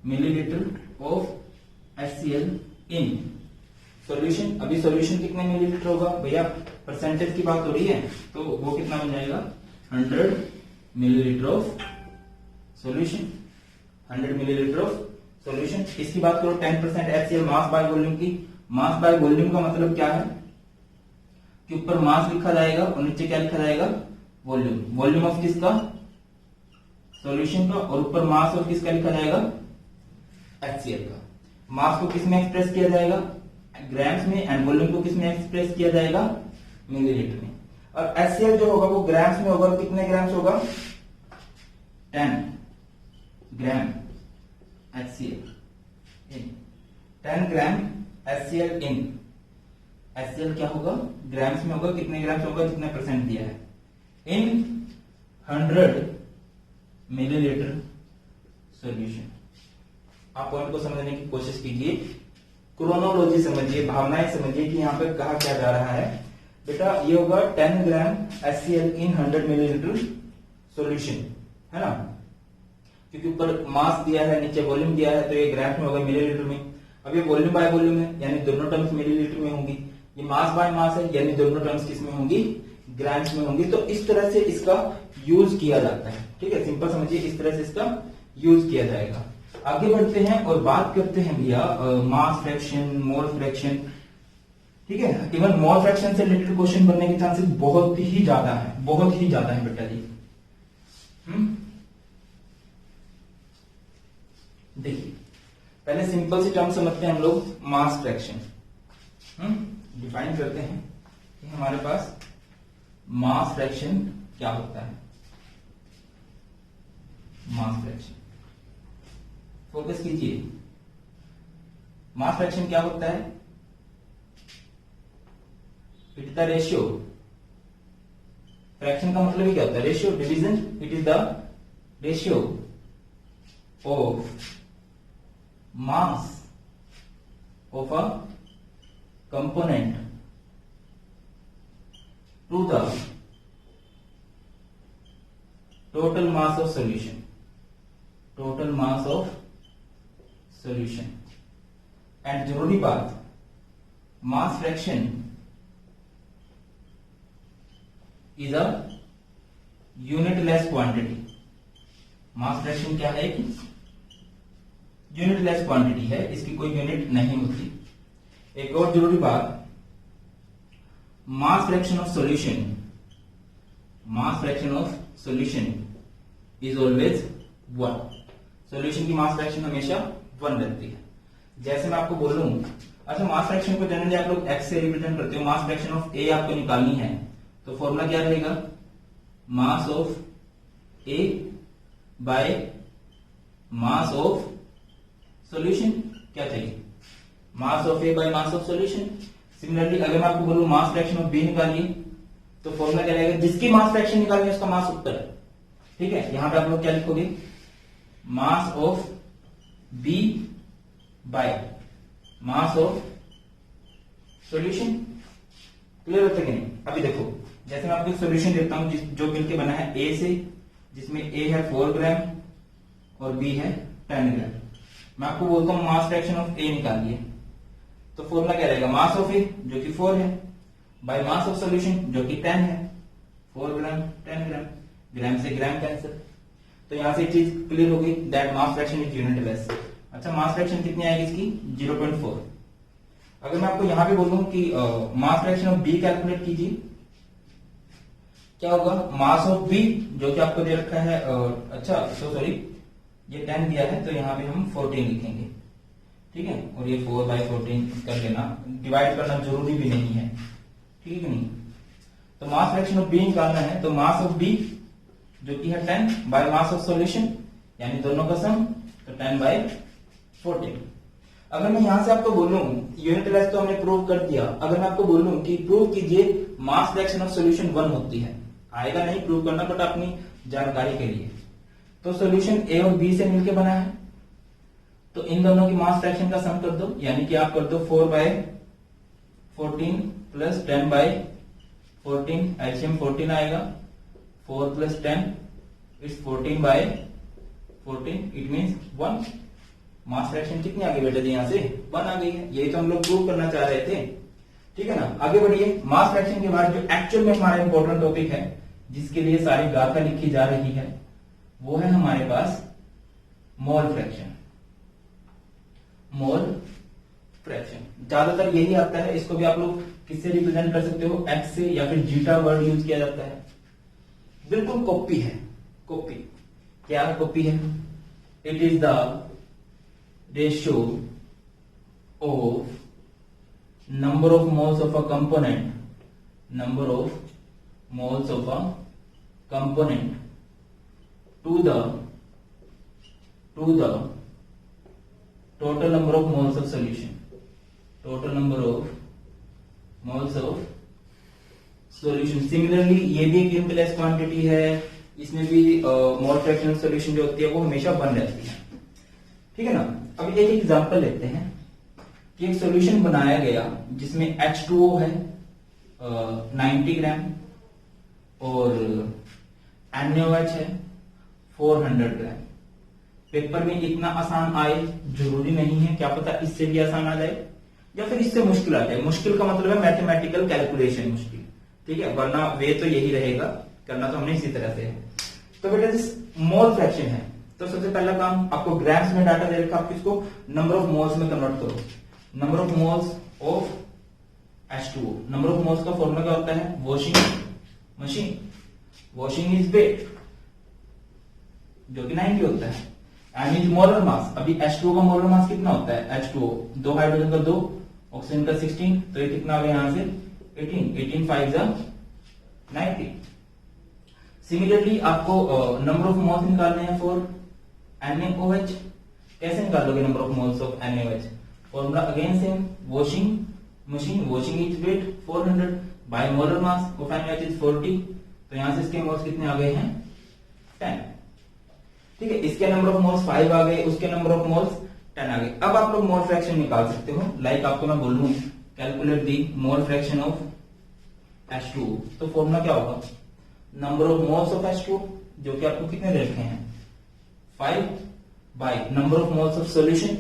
millilitre of HCl in solution. अभी सॉल्यूशन कितने मिलीलीटर होगा भैया, परसेंटेज की बात हो रही है, तो वो कितना बन जाएगा, 100 millilitre of solution. 100 millilitre of solution. इसकी बात करो 10% HCl मास बाय वॉल्यूम की। मास बाय वॉल्यूम का मतलब क्या है कि ऊपर मास लिखा जाएगा और नीचे क्या लिखा जाएगा, वॉल्यूम। वॉल्यूम ऑफ किसका, सॉल्यूशन का, और ऊपर मास ऑफ किसका लिखा जाएगा, HCl का। मास को किस में एक्सप्रेस किया जाएगा, ग्राम्स में, एंड वॉल्यूम को किस में एक्सप्रेस किया जाएगा, मिलीलीटर में। और HCl जो होगा वो ग्राम्स में होगा, कितने ग्राम्स होगा, 10 ग्राम HCl इन। 10 ग्राम HCl इन। HCl क्या होगा, ग्राम्स में होगा, कितने ग्राम्स होगा, जितने परसेंट दिया है, इन 100 मिलीलीटर सॉल्यूशन। आप पॉइंट को समझने की कोशिश कीजिए, क्रोनोलॉजी समझिए, भावनाएं समझिए कि यहाँ पे कहा क्या जा रहा है। बेटा ये होगा 10 ग्राम HCl इन 100 मिलीलीटर सॉल्यूशन, है ना, क्योंकि ऊपर मास दिया है, नीचे वॉल्यूम दिया है, तो ये ग्राम में होगा, मिलीलीटर में। अब ये वॉल्यूम बाय वॉल्यूम है, यानी दोनों टर्म्स मिलीलीटर में होंगी। ये मास बाय मास है, यानी दोनों टर्म्स किस में होंगी, ग्राम्स में होंगी। तो इस तरह से इसका यूज किया जाता है, ठीक है, सिंपल समझिए, इस तरह से इसका यूज किया जाएगा। आगे बढ़ते हैं और बात करते हैं भैया मास फ्रैक्शन, मोल फ्रैक्शन, ठीक है। इवन मोल फ्रैक्शन से रिलेटेड क्वेश्चन बनने के चांसेस बहुत ही ज्यादा है, बहुत ही ज्यादा है बेटा जी। देखिए पहले सिंपल सी टर्म समझते हैं हम लोग, मास फ्रैक्शन। डिफाइन करते हैं कि हमारे पास मास फ्रैक्शन क्या होता है। मास फ्रैक्शन, फोकस कीजिए, मास फ्रैक्शन क्या होता है, it is the ratio. Fraction का मतलब ही क्या होता है, ratio, division. It is the ratio of mass of a component to the total mass of solution. Total mass of solution. And जरूरी बात, mass fraction is a unitless quantity. Mass fraction क्या है, यूनिटलेस क्वांटिटी है, इसकी कोई unit नहीं होती। एक और जरूरी बात, mass fraction of solution, mass fraction of solution is always 1। Solution की मास फ्रैक्शन हमेशा 1 रहती है। जैसे मैं आपको बोलूं, अच्छा मास फ्रैक्शन को जनरली आप लोग x से रिप्रेजेंट करते हो, मास फ्रैक्शन ऑफ A आपको निकालनी है, तो फॉर्मूला क्या रहेगा, mass of A bye mass of solution. क्या चाहिए, mass of A bye mass of solution. Similarly अगर मैं आपको बोलूं मास फ्रैक्शन ऑफ B निकालिए, तो फॉर्मूला क्या रहेगा, जिसकी मास फ्रैक्शन निकालनी है उसका मास उत्तर। ठीक है, यहां पे आप लोग क्या लिखोगे, mass of B by mass of solution. Clear होता है कि नहीं? अभी देखो, जैसे मैं आपको सॉल्यूशन देता हूं जो मिलके बना है ए से, जिसमें ए है 4 ग्राम और बी है 10 ग्राम। मैं आपको बोलता हूं मास फ्रैक्शन ऑफ ए निकालिए, तो फॉर्मूला क्या रहेगा, मास ऑफ ए जो कि 4 है बाय मास ऑफ सॉल्यूशन जो कि 10 है। 4 ग्राम 10 ग्राम, ग्राम से ग्राम कैंसिल, तो यहां से एक चीज क्लियर हो गई, that mass fraction is unitless. अच्छा, मास फ्रैक्शन कितनी आएगी इसकी, 0.4। अगर मैं आपको यहां पे बोलूं कि मास फ्रैक्शन ऑफ बी कैलकुलेट कीजिए, क्या होगा, मास ऑफ बी जो कि आपको दे रखा है, अच्छा सॉरी ये 10 दिया है तो यहाँ पे हम 14 लिखेंगे। ठीक है, और ये 4/14 कर लेना, डिवाइड करना जरूरी भी नहीं है। ठीक है कि नहीं? तो मास फ्रैक्शन ऑफ बी निकालना है, तो मास ऑफ बी जो कि है 10 बाय मास ऑफ सॉल्यूशन, यानी दोनों का सम, तो 10/14। अगर मैं यहां से आपको बोलूं यूनिटलेस तो हमने प्रूव कर दिया, अगर मैं आपको बोलूं कि प्रूव कीजिए मास फ्रैक्शन ऑफ सॉल्यूशन 1 होती है, आएगा नहीं प्रूव करना, बट अपनी जानकारी के लिए, तो सॉल्यूशन ए और बी से मिलकर बना है, तो इन दोनों की मास फ्रैक्शन का सम कर दो, यानी कि आप कर दो 4/14 प्लस 10/14, एलसीएम 14 आएगा, 4 plus 10 it's 14/14, it means 1। Mass fraction कितनी आ गई बेटा जी, यहां से 1 आ गई है, यही तो हम लोग प्रूव करना चाह रहे थे। ठीक है ना, आगे बढ़िए। मास फ्रैक्शन के बाद जो एक्चुअल में हमारा इंपॉर्टेंट टॉपिक है, जिसके लिए सारी गाथा लिखी जा रही है, वो है हमारे पास मोल फ्रैक्शन। मोल फ्रैक्शन ज्यादातर यही आता है, इसको भी आप लोग किससे रिप्रेजेंट कर सकते हो, एक्स से, या फिर जीटा वर्ड यूज किया जाता है। बिल्कुल कॉपी है, कॉपी। क्या कॉपी है, it is the ratio of number of moles of a component, number of moles of a component to the total number of moles of solution, total number of moles of solution। Similarly ये भी एक unitless quantity है, इसमें भी mole fraction solution जो होती है वो हमेशा 1 रहती है। ठीक है ना। अब एक एग्जांपल लेते हैं कि एक सॉल्यूशन बनाया गया जिसमें H2O है 90 ग्राम और NaOH है 400 ग्राम। पेपर में इतना आसान आए जरूरी नहीं है, क्या पता इससे भी आसान आ जाए या फिर इससे मुश्किल आ जाए। मुश्किल का मतलब है मैथमेटिकल कैलकुलेशन मुश्किल, ठीक है, वरना वे तो यही रहेगा, करना तो हमने इसी तरह से है। तो बेटा जिस मोल फ्रैक्शन है, तो सबसे पहला काम आपको ग्राम्स में डाटा दे रखा, आप किसको नंबर ऑफ मोल्स में कन्वर्ट करो। Number of moles of H2O, number of moles का फॉर्मूला क्या होता है, washing machine, washing is weight जो कि 90 होता है, एम इज मोलर मास। अभी H2O का मोलर मास कितना होता है, H2O 2 हाइड्रोजन का 2, ऑक्सीजन का 16, तो ये कितना आ गया यहां से 18 5 90। सिमिलरली आपको नंबर ऑफ मोल्स निकालने हैं फॉर NaOH। कैसे निकालोगे number of moles of NaOH, formula again same, washing machine, washing is weight 400 by molar mass of NaOH is 40, तो यहां से इसके मोल्स कितने आ गए हैं 10। ठीक है, इसके नंबर ऑफ मोल्स 5 आ गए, उसके नंबर ऑफ मोल्स 10 आ गए। अब आप लोग मोल फ्रैक्शन निकाल सकते हो, लाइक आपको मैं बोल दूं calculate the mole fraction of H2O, तो फॉर्मूला क्या होगा, number of moles of H2O जो कि आपको कितने दे रखे हैं 5 by number of moles of solution,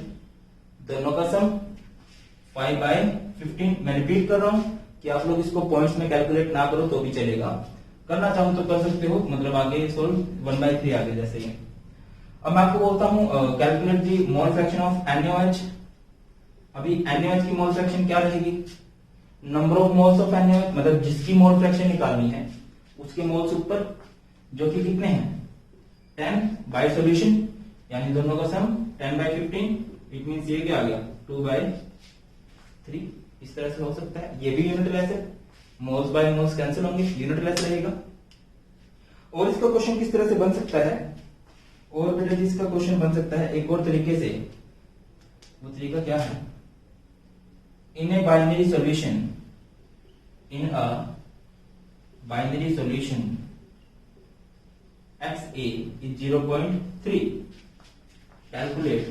दोनों का सम 5 बाय 15। मैं रिपीट कर रहा हूं कि आप लोग इसको पॉइंट्स में कैलकुलेट ना करो तो भी चलेगा, करना चाहो तो कर सकते हो, मतलब आगे सोल्व 1/3 आगे जैसे ही। अब मैं आपको बोलता हूं calculate the mole fraction of NaOH। अभी NaOH की मोल फ्रैक्शन क्या रहेगी, number of moles of NaOH, मतलब जिसकी मोल फ्रैक्शन निकालनी है उसके मोल्स ऊपर जो कि कितने हैं 10 बाय सॉल्यूशन, यानी दोनों का सम 10 बाय 15, इट मींस ये क्या आ गया 2/3। इस तरह से हो सकता है, ये भी यूनिटलेस है, मोल्स बाय मोल्स कैंसिल होंगे, यूनिटलेस रहेगा। और इसका क्वेश्चन किस तरह से बन सकता है, और बेटा जी इसका क्वेश्चन बन सकता है एक और तरीके से। वो तरीका क्या है, in a binary solution, in a binary solution XA is 0.3, calculate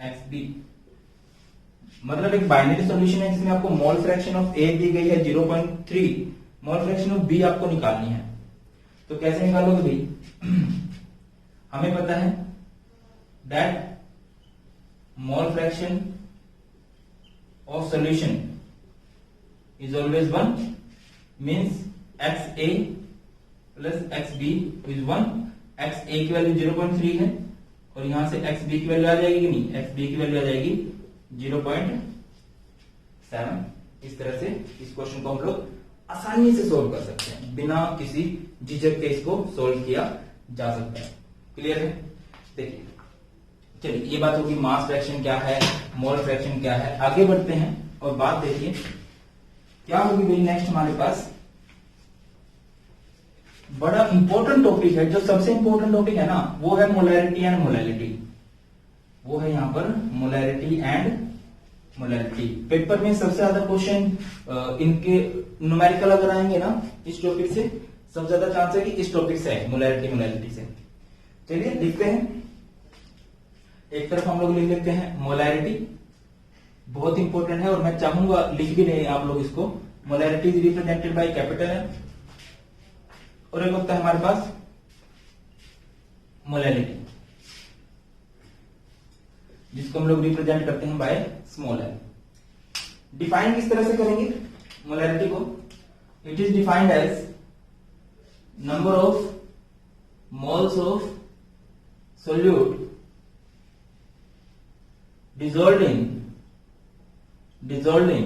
XB। मतलब एक बाइनरी सॉल्यूशन है जिसमें आपको मोल फ्रैक्शन ऑफ A दी गई है 0.3, मोल फ्रैक्शन ऑफ B आपको निकालनी है। तो कैसे निकालोगे भाई? हमें पता है that mole fraction of solution is always 1, means XA plus XB is 1। XA की वैल्यू 0.3 है और यहां से XB की वैल्यू आ जाएगी कि नहीं? XB की वैल्यू आ जाएगी 0.7। इस तरह से इस क्वेश्चन को हम लोग आसानी से सोल्व कर सकते हैं, बिना किसी झिझक के इसको सोल्व किया जा सकता है। क्लियर है? देखिए, चलिए ये बात होगी मास फ्रैक्शन क्या है, मोल फ्रैक्शन क्या है। आगे बढ़ते हैं और बात देखिए क्या होगी भाई। नेक्स्ट हमारे पास बड़ा इंपॉर्टेंट टॉपिक है, जो सबसे इंपॉर्टेंट टॉपिक है ना, वो है मोलैरिटी एंड मोलैलिटी। वो है यहां पर मोलैरिटी एंड मोलैलिटी। पेपर में सबसे ज्यादा क्वेश्चन इनके न्यूमेरिकल अगर आएंगे ना इस टॉपिक से, सबसे ज्यादा चांस है कि इस टॉपिक से है, मोलैरिटी से। चलिए लिखते हैं। एक तरफ हम लोग लिख लेते हैं मोलैरिटी, बहुत इंपॉर्टेंट है और मैं चाहूंगा लिख भी नहीं आप लोग इसको। Molarity is represented by capital M, और एक होता है हमारे पास मोलैलिटी, जिसको हम लोग रिप्रेजेंट करते हैं बाय स्मॉल m। डिफाइन किस तरह से करेंगे मोलैलिटी को? It is defined as number of moles of solute dissolved in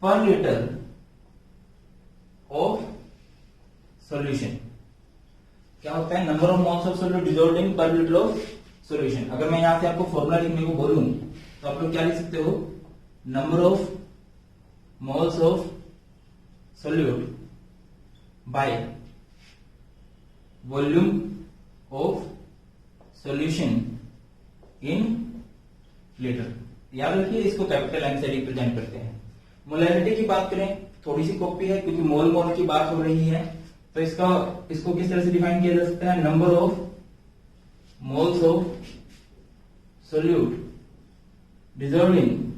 per liter of solution। क्या होता है? Number of moles of solute dissolved in per litre of solution. अगर मैं यहां से आपको फॉर्मूला लिखने को बोलूं तो आप लोग क्या लिख सकते हो? Number of moles of solute by volume of solution in litre. याद रखिए, इसको कैपिटल M से रिप्रेजेंट करते हैं। मोलैलिटी की बात करें, थोड़ी सी कॉपी है क्योंकि मोल मोल की बात हो रही है, तो इसको किस तरह से डिफाइन किया जा सकता है? Number of moles of solute dissolved in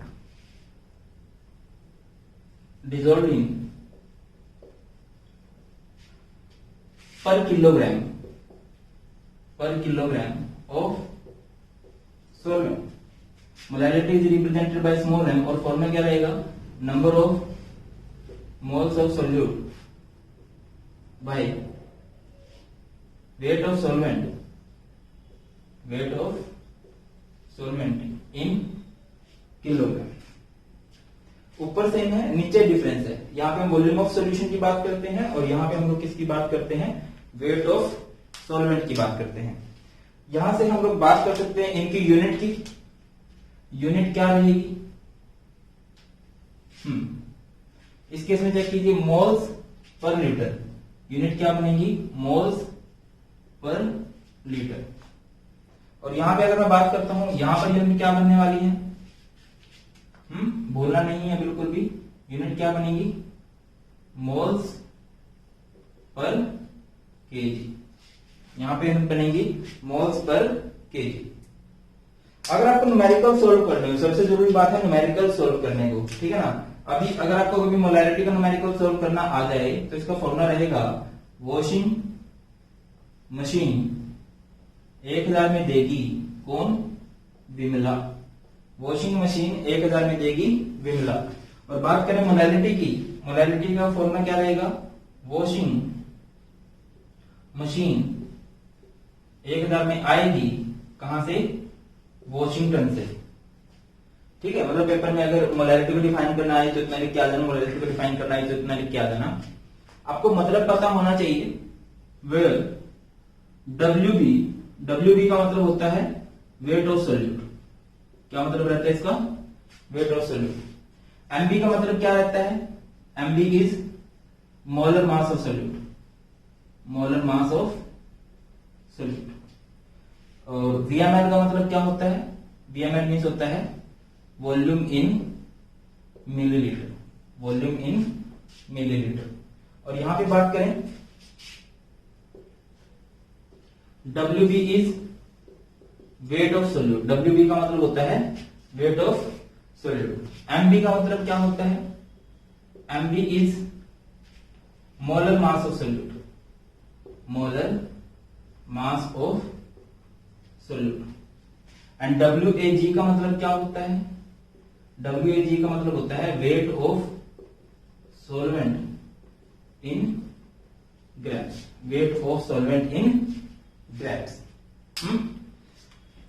per kilogram of solvent. Molality is represented by small m, और फॉर्मूला क्या रहेगा? Number of moles of solute by weight of solvent in kilogram. ऊपर सेम है, नीचे डिफरेंस है। यहाँ पे हम वॉल्यूम ऑफ सॉल्यूशन की बात करते हैं और यहाँ पे हम लोग किसकी बात करते हैं? वेट ऑफ सॉल्वेंट की बात करते हैं। यहां से हम लोग बात कर सकते हैं इनकी यूनिट की। यूनिट क्या रहेगी? इस केस में चेक कीजिए, मोल्स पर लीटर। यूनिट क्या बनेगी? Moles per litre. और यहां पे अगर मैं बात करता हूं, यहां पर यूनिट क्या बनने वाली है? बोलना नहीं है बिल्कुल भी। यूनिट क्या बनेगी? Moles per KG. यहां पे यूनिट बनेगी मोल्स पर केजी। अगर आपको न्यूमेरिकल सोल्व करने हो, सबसे जरूरी बात है न्यूमेरिकल सोल्व करने को, ठीक है ना। अभी अगर आपको कभी मोलैरिटी का न्यूमेरिकल सोल्व करना आ जाए तो इसका फॉर्मूला रहेगा वॉशिंग मशीन 1000 में देगी कौन? विमला। वॉशिंग मशीन 1000 में देगी विमला। और बात करें मोलैलिटी की, मोलैलिटी का फॉर्मूला क्या रहेगा? वॉशिंग मशीन 1000 में आएगी कहां से? वॉशिंगटन से। ठीक है, मतलब पेपर में अगर मोलैरिटी को डिफाइन करना है तो इतना लिख के आ जाना, मोलैरिटी को डिफाइन करना है तो इतना लिख के आ जाना। आपको मतलब पता होना चाहिए। वेल WB का मतलब होता है वेट ऑफ सोल्यूट। क्या मतलब रहता है इसका? Weight of solute. MB का मतलब क्या रहता है? MB is molar mass of solute. Molar mass of solute. और VML का मतलब क्या होता है? VML मीन्स होता है वॉल्यूम इन मिलीलीटर। वॉल्यूम इन मिलीलीटर। और यहां पे बात करें WB is weight of solute. WB का मतलब होता है वेट ऑफ सोल्यूट। MB का मतलब क्या होता है? MB is molar mass of solute. Molar mass of solute. And WAG का मतलब क्या होता है? WAG का मतलब होता है weight of solvent in grams. Weight of solvent in grams.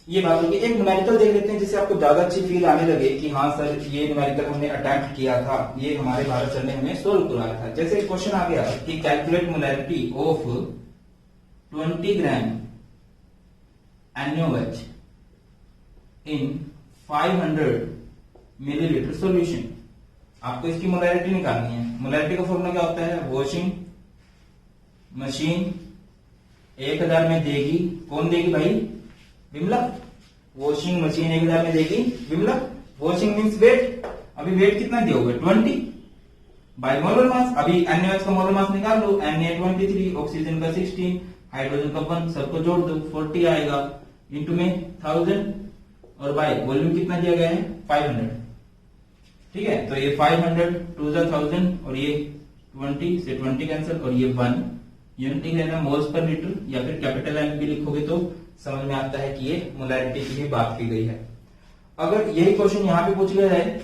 ये बात होगी। एक न्यूमेरिकल देख लेते हैं जिससे आपको ज्यादा अच्छी फील आने लगे कि हाँ सर ये न्यूमेरिकल हमने अटेम्प्ट किया था, ये हमारे भारत सर ने हमें सोल्व करवाया था। जैसे क्वेश्चन आ गया कि calculate molarity of 20 gram NaOH in 500 millilitre solution. आपको इसकी मोलैरिटी निकालनी है। मोलैरिटी का फॉर्मूला क्या होता है? वॉशिंग मशीन 1000 में देगी, कौन देगी भाई? विमला। वॉशिंग मशीन 1000 में देगी विमला। Washing means weight. अभी वेट कितना दिया हुआ है? 20 बाय मोलर मास। अभी NaOH का मोलर मास निकाल लो। Na 23, ऑक्सीजन का 16, हाइड्रोजन का 1, सबको जोड़ दो 40 आएगा, इंटू में 1000 और बाय वॉल्यूम कितना दिया गया है? 500। ठीक है, तो ये 500 टू 1000 और ये 20 से 20 कैंसिल और ये 1 यूनिट लेना मोल्स पर लीटर, या फिर कैपिटल M भी लिखोगे तो समझ में आता है कि ये मोलैरिटी की ही बात की गई है। अगर यही क्वेश्चन यहाँ पे पूछ गया है,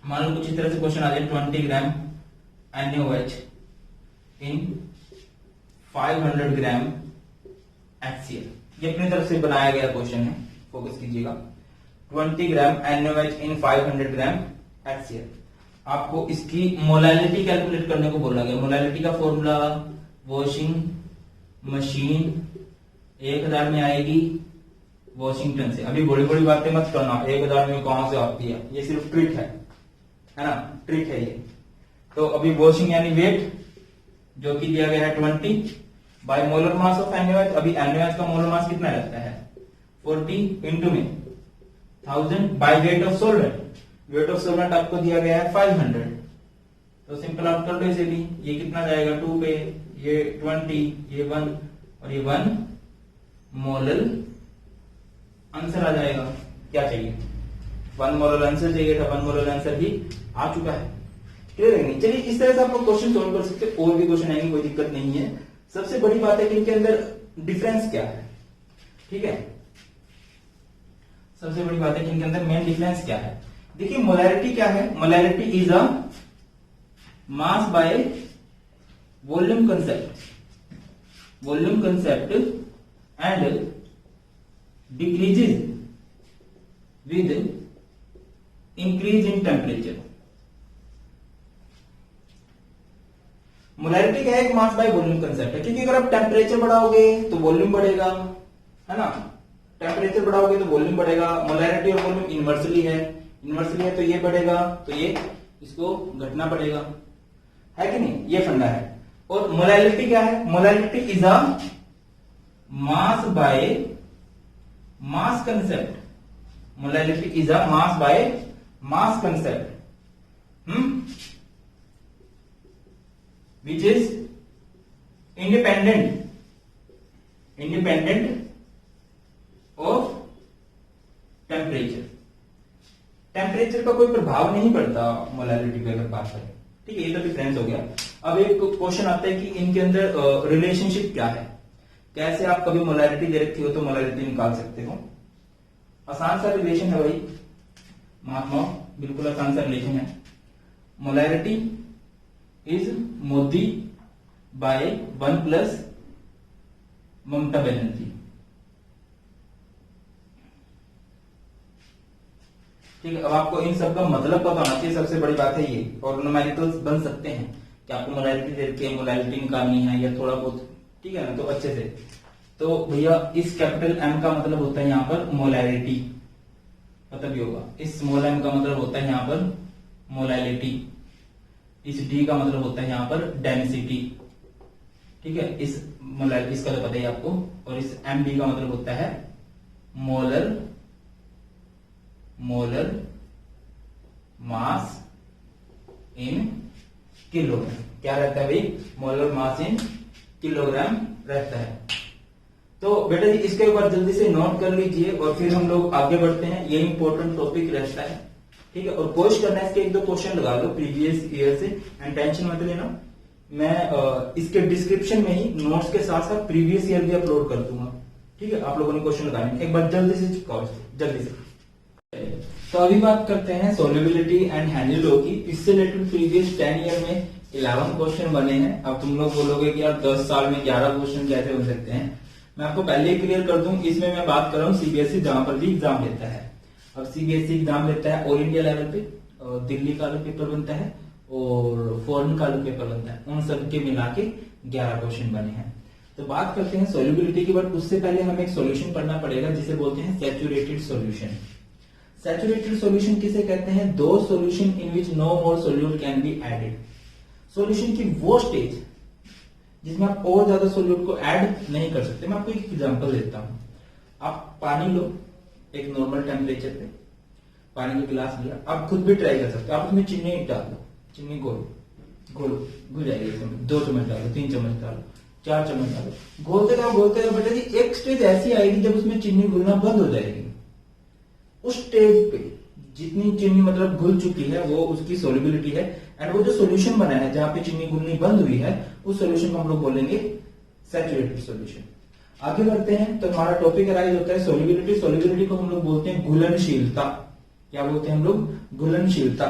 मान लो कुछ इस तरह से क्वेश्चन आ जाए 20 ग्राम NaOH इन 500 ग्राम HCl। ये अपनी तरफ से बनाया गया क्वेश्चन है, फोकस कीजिएगा। 20 ग्राम NaOH इन 500 ग्राम HCl। आपको इसकी मोलैरिटी कैलकुलेट करने को बोला गया। मोलैरिटी का फॉर्मूला वॉशिंग मशीन 1000 में आएगी वॉशिंगटन से। अभी बड़ी बड़ी बातें मत करना, 1000 में कहां से आती है, ये सिर्फ ट्रिक है ना, ट्रिक है ये। तो अभी वॉशिंग यानी वेट जो कि दिया गया है 20 bye molar mass of NaOH। अभी NaOH का मोलर मास कितना रहता है? 40 इंटू में 1000 bye weight of solvent. Weight of solvent आपको दिया गया है 500, तो सिंपल आप कर लो इसे भी। ये कितना जाएगा 2 पे, ये 20, ये 1 और ये 1 मोलर आंसर आ जाएगा। क्या चाहिए? 1 मोलर आंसर चाहिए था, 1 मोलर आंसर भी आ चुका है। क्लियर है नहीं? चलिए इस तरह से आप लोग क्वेश्चन सोल्व कर सकते हैं, और भी क्वेश्चन आएंगे, कोई दिक्कत नहीं है। सबसे बड़ी बात है कि इनके अंदर डिफरेंस क्या है। ठीक है, सबसे बड़ी बात है कि इनके अंदर मेन डिफरेंस क्या है। देखिए मोलैरिटी क्या है? Molarity is a mass by volume concept. Volume concept and decreases with increase in temperature. Molarity क्या है? एक मास बाय वॉल्यूम कंसेप्ट है, क्योंकि अगर आप टेम्परेचर बढ़ाओगे तो वॉल्यूम बढ़ेगा, है ना। टेम्परेचर बढ़ाओगे तो वॉल्यूम बढ़ेगा। मोलैरिटी और वॉल्यूम इनवर्सली है, इनवर्सली है तो ये बढ़ेगा, तो ये इसको घटना पड़ेगा, है कि नहीं? ये फंडा है। और मोलैरिटी क्या है? Molarity is a mass by mass concept. Molarity is a mass by mass concept which is independent of temperature। Temperature का कोई प्रभाव नहीं पड़ता मोलैरिटी पे अगर बात करें। ठीक है, ये तो डिफरेंस हो गया। अब एक क्वेश्चन आता है कि इनके अंदर रिलेशनशिप क्या है, कैसे आप कभी मोलैरिटी दे रखी हो तो मोलैरिटी निकाल सकते हो। आसान सा रिलेशन है भाई महात्मा, बिल्कुल आसान सा रिलेशन है। Molarity is Modi by 1 plus Mamata Banerjee. ठीक है, अब आपको इन सब का मतलब पता होना चाहिए, सबसे बड़ी बात है ये। और न्यूमेरिकल्स बन सकते हैं कि आपको मोलैरिटी दे के मोलैरिटी निकालनी है या थोड़ा बहुत, ठीक है ना, तो अच्छे से। तो भैया इस कैपिटल M का मतलब होता है यहाँ पर मोलैरिटी, पता भी होगा। इस स्मॉल m का मतलब होता है यहाँ पर मोलैलिटी। इस D का मतलब होता है यहाँ पर डेंसिटी। ठीक है, इसका तो पता ही आपको। और इस MB का मतलब होता है मोलर मास इन किलोग्राम। क्या रहता है भाई? मोलर मास इन किलोग्राम रहता है। तो बेटा जी इसके ऊपर जल्दी से नोट कर लीजिए और फिर हम लोग आगे बढ़ते हैं। ये इंपॉर्टेंट टॉपिक रहता है, ठीक है। और कोशिश करना है इसके 1-2 क्वेश्चन लगा लो प्रीवियस ईयर से, एंड टेंशन मत लेना। मैं इसके डिस्क्रिप्शन में ही नोट्स के साथ साथ प्रीवियस ईयर भी अपलोड कर दूंगा, ठीक है। आप लोगों ने क्वेश्चन लगाने, एक बार जल्दी से चिपकाओ, जल्दी से। तो अभी बात करते हैं सोल्यूबिलिटी एंड हेनरी लॉ की। इससे रिलेटेड प्रीवियस 10 ईयर में 11 क्वेश्चन बने हैं। अब तुम लोग बोलोगे कि यार 10 साल में 11 क्वेश्चन कैसे बन सकते हैं। मैं आपको पहले ही क्लियर कर दूं, इसमें मैं बात कर रहा हूँ सीबीएसई जहां पर भी एग्जाम लेता है। अब सीबीएसई एग्जाम लेता है ऑल इंडिया लेवल पे, दिल्ली का अलग पेपर बनता है और फॉरेन का अलग पेपर बनता है, उन सब के मिला के 11 क्वेश्चन बने हैं। तो बात करते हैं सोल्यूबिलिटी की, बट उससे पहले हमें एक सॉल्यूशन पढ़ना पड़ेगा जिसे बोलते हैं सैचुरेटेड सॉल्यूशन। सैचुरेटेड सॉल्यूशन किसे कहते हैं? Those solution in which no more solute can be added. Solution की वो स्टेज जिसमें आप और ज्यादा सोल्यूट को ऐड नहीं कर सकते। मैं आपको एक एग्जांपल देता हूं। आप पानी लो एक नॉर्मल टेम्परेचर पे, पानी का गिलास लिया, आप खुद भी ट्राई कर सकते हो। आप उसमें चीनी डाल दो, चीनी घोलो, घुल जाएगी इसमें। 2 चम्मच डालो, 3 चम्मच डालो, 4 चम्मच डालो, घोलते रहो बेटा जी। एक स्टेज ऐसी आएगी जब उसमें चीनी घुलना बंद हो जाएगी। उस स्टेज पे जितनी चीनी मतलब घुल चुकी है वो उसकी सोल्यूबिलिटी है, एंड वो जो सॉल्यूशन बना है जहां पे चीनी घुलनी बंद हुई है उस सॉल्यूशन को हम लोग बोलेंगे सैचुरेटेड सॉल्यूशन। आगे बढ़ते हैं तो हमारा टॉपिक अराइज होता है सोल्यूबिलिटी। सोल्यूबिलिटी को हम लोग बोलते हैं घुलनशीलता। क्या बोलते हैं हम लोग? घुलनशीलता।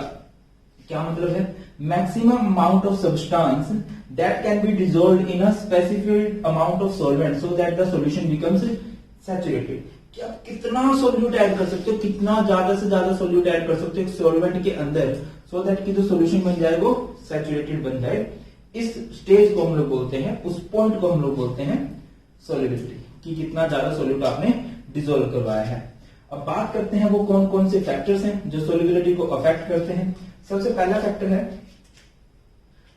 क्या मतलब है? Maximum amount of substance that can be dissolved in a specific amount of solvent so that the solution becomes saturated. कि आप कितना सोल्यूट ऐड कर सकते हो, कितना ज्यादा से ज्यादा सोल्यूट ऐड कर सकते हो एक सॉल्वेंट के अंदर, सो दैट कि जो सोल्यूशन बन जाए वो सैचुरेटेड बन जाए। इस स्टेज को हम लोग बोलते हैं, उस पॉइंट को हम लोग बोलते हैं सोल्यूबिलिटी, कि कितना ज्यादा सोल्यूट आपने डिसॉल्व करवाया है। अब बात करते हैं वो कौन कौन से फैक्टर्स हैं जो सोल्यूबिलिटी को अफेक्ट करते हैं। सबसे पहला फैक्टर है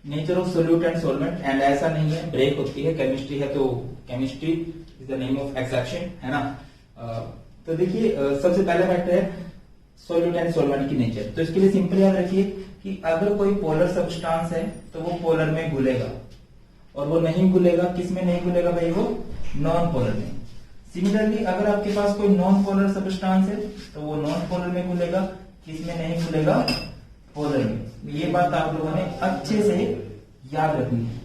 nature of solute and solvent. And ऐसा नहीं है, ब्रेक होती है, केमिस्ट्री है तो chemistry is the name of exception, है ना। तो देखिए सबसे पहला फैक्टर है सोल्यूट एंड सॉल्वेंट की नेचर। तो इसके लिए सिंपल याद रखिए कि अगर कोई पोलर सब्सटेंस है तो वो पोलर में घुलेगा, और वो नहीं घुलेगा, किस में नहीं घुलेगा भाई? वो नॉन पोलर में। सिमिलरली अगर आपके पास कोई नॉन पोलर सब्सटेंस है तो वो नॉन पोलर में घुलेगा, किस में नहीं घुलेगा? पोलर में। ये बात आप लोगों ने अच्छे से याद रखनी है,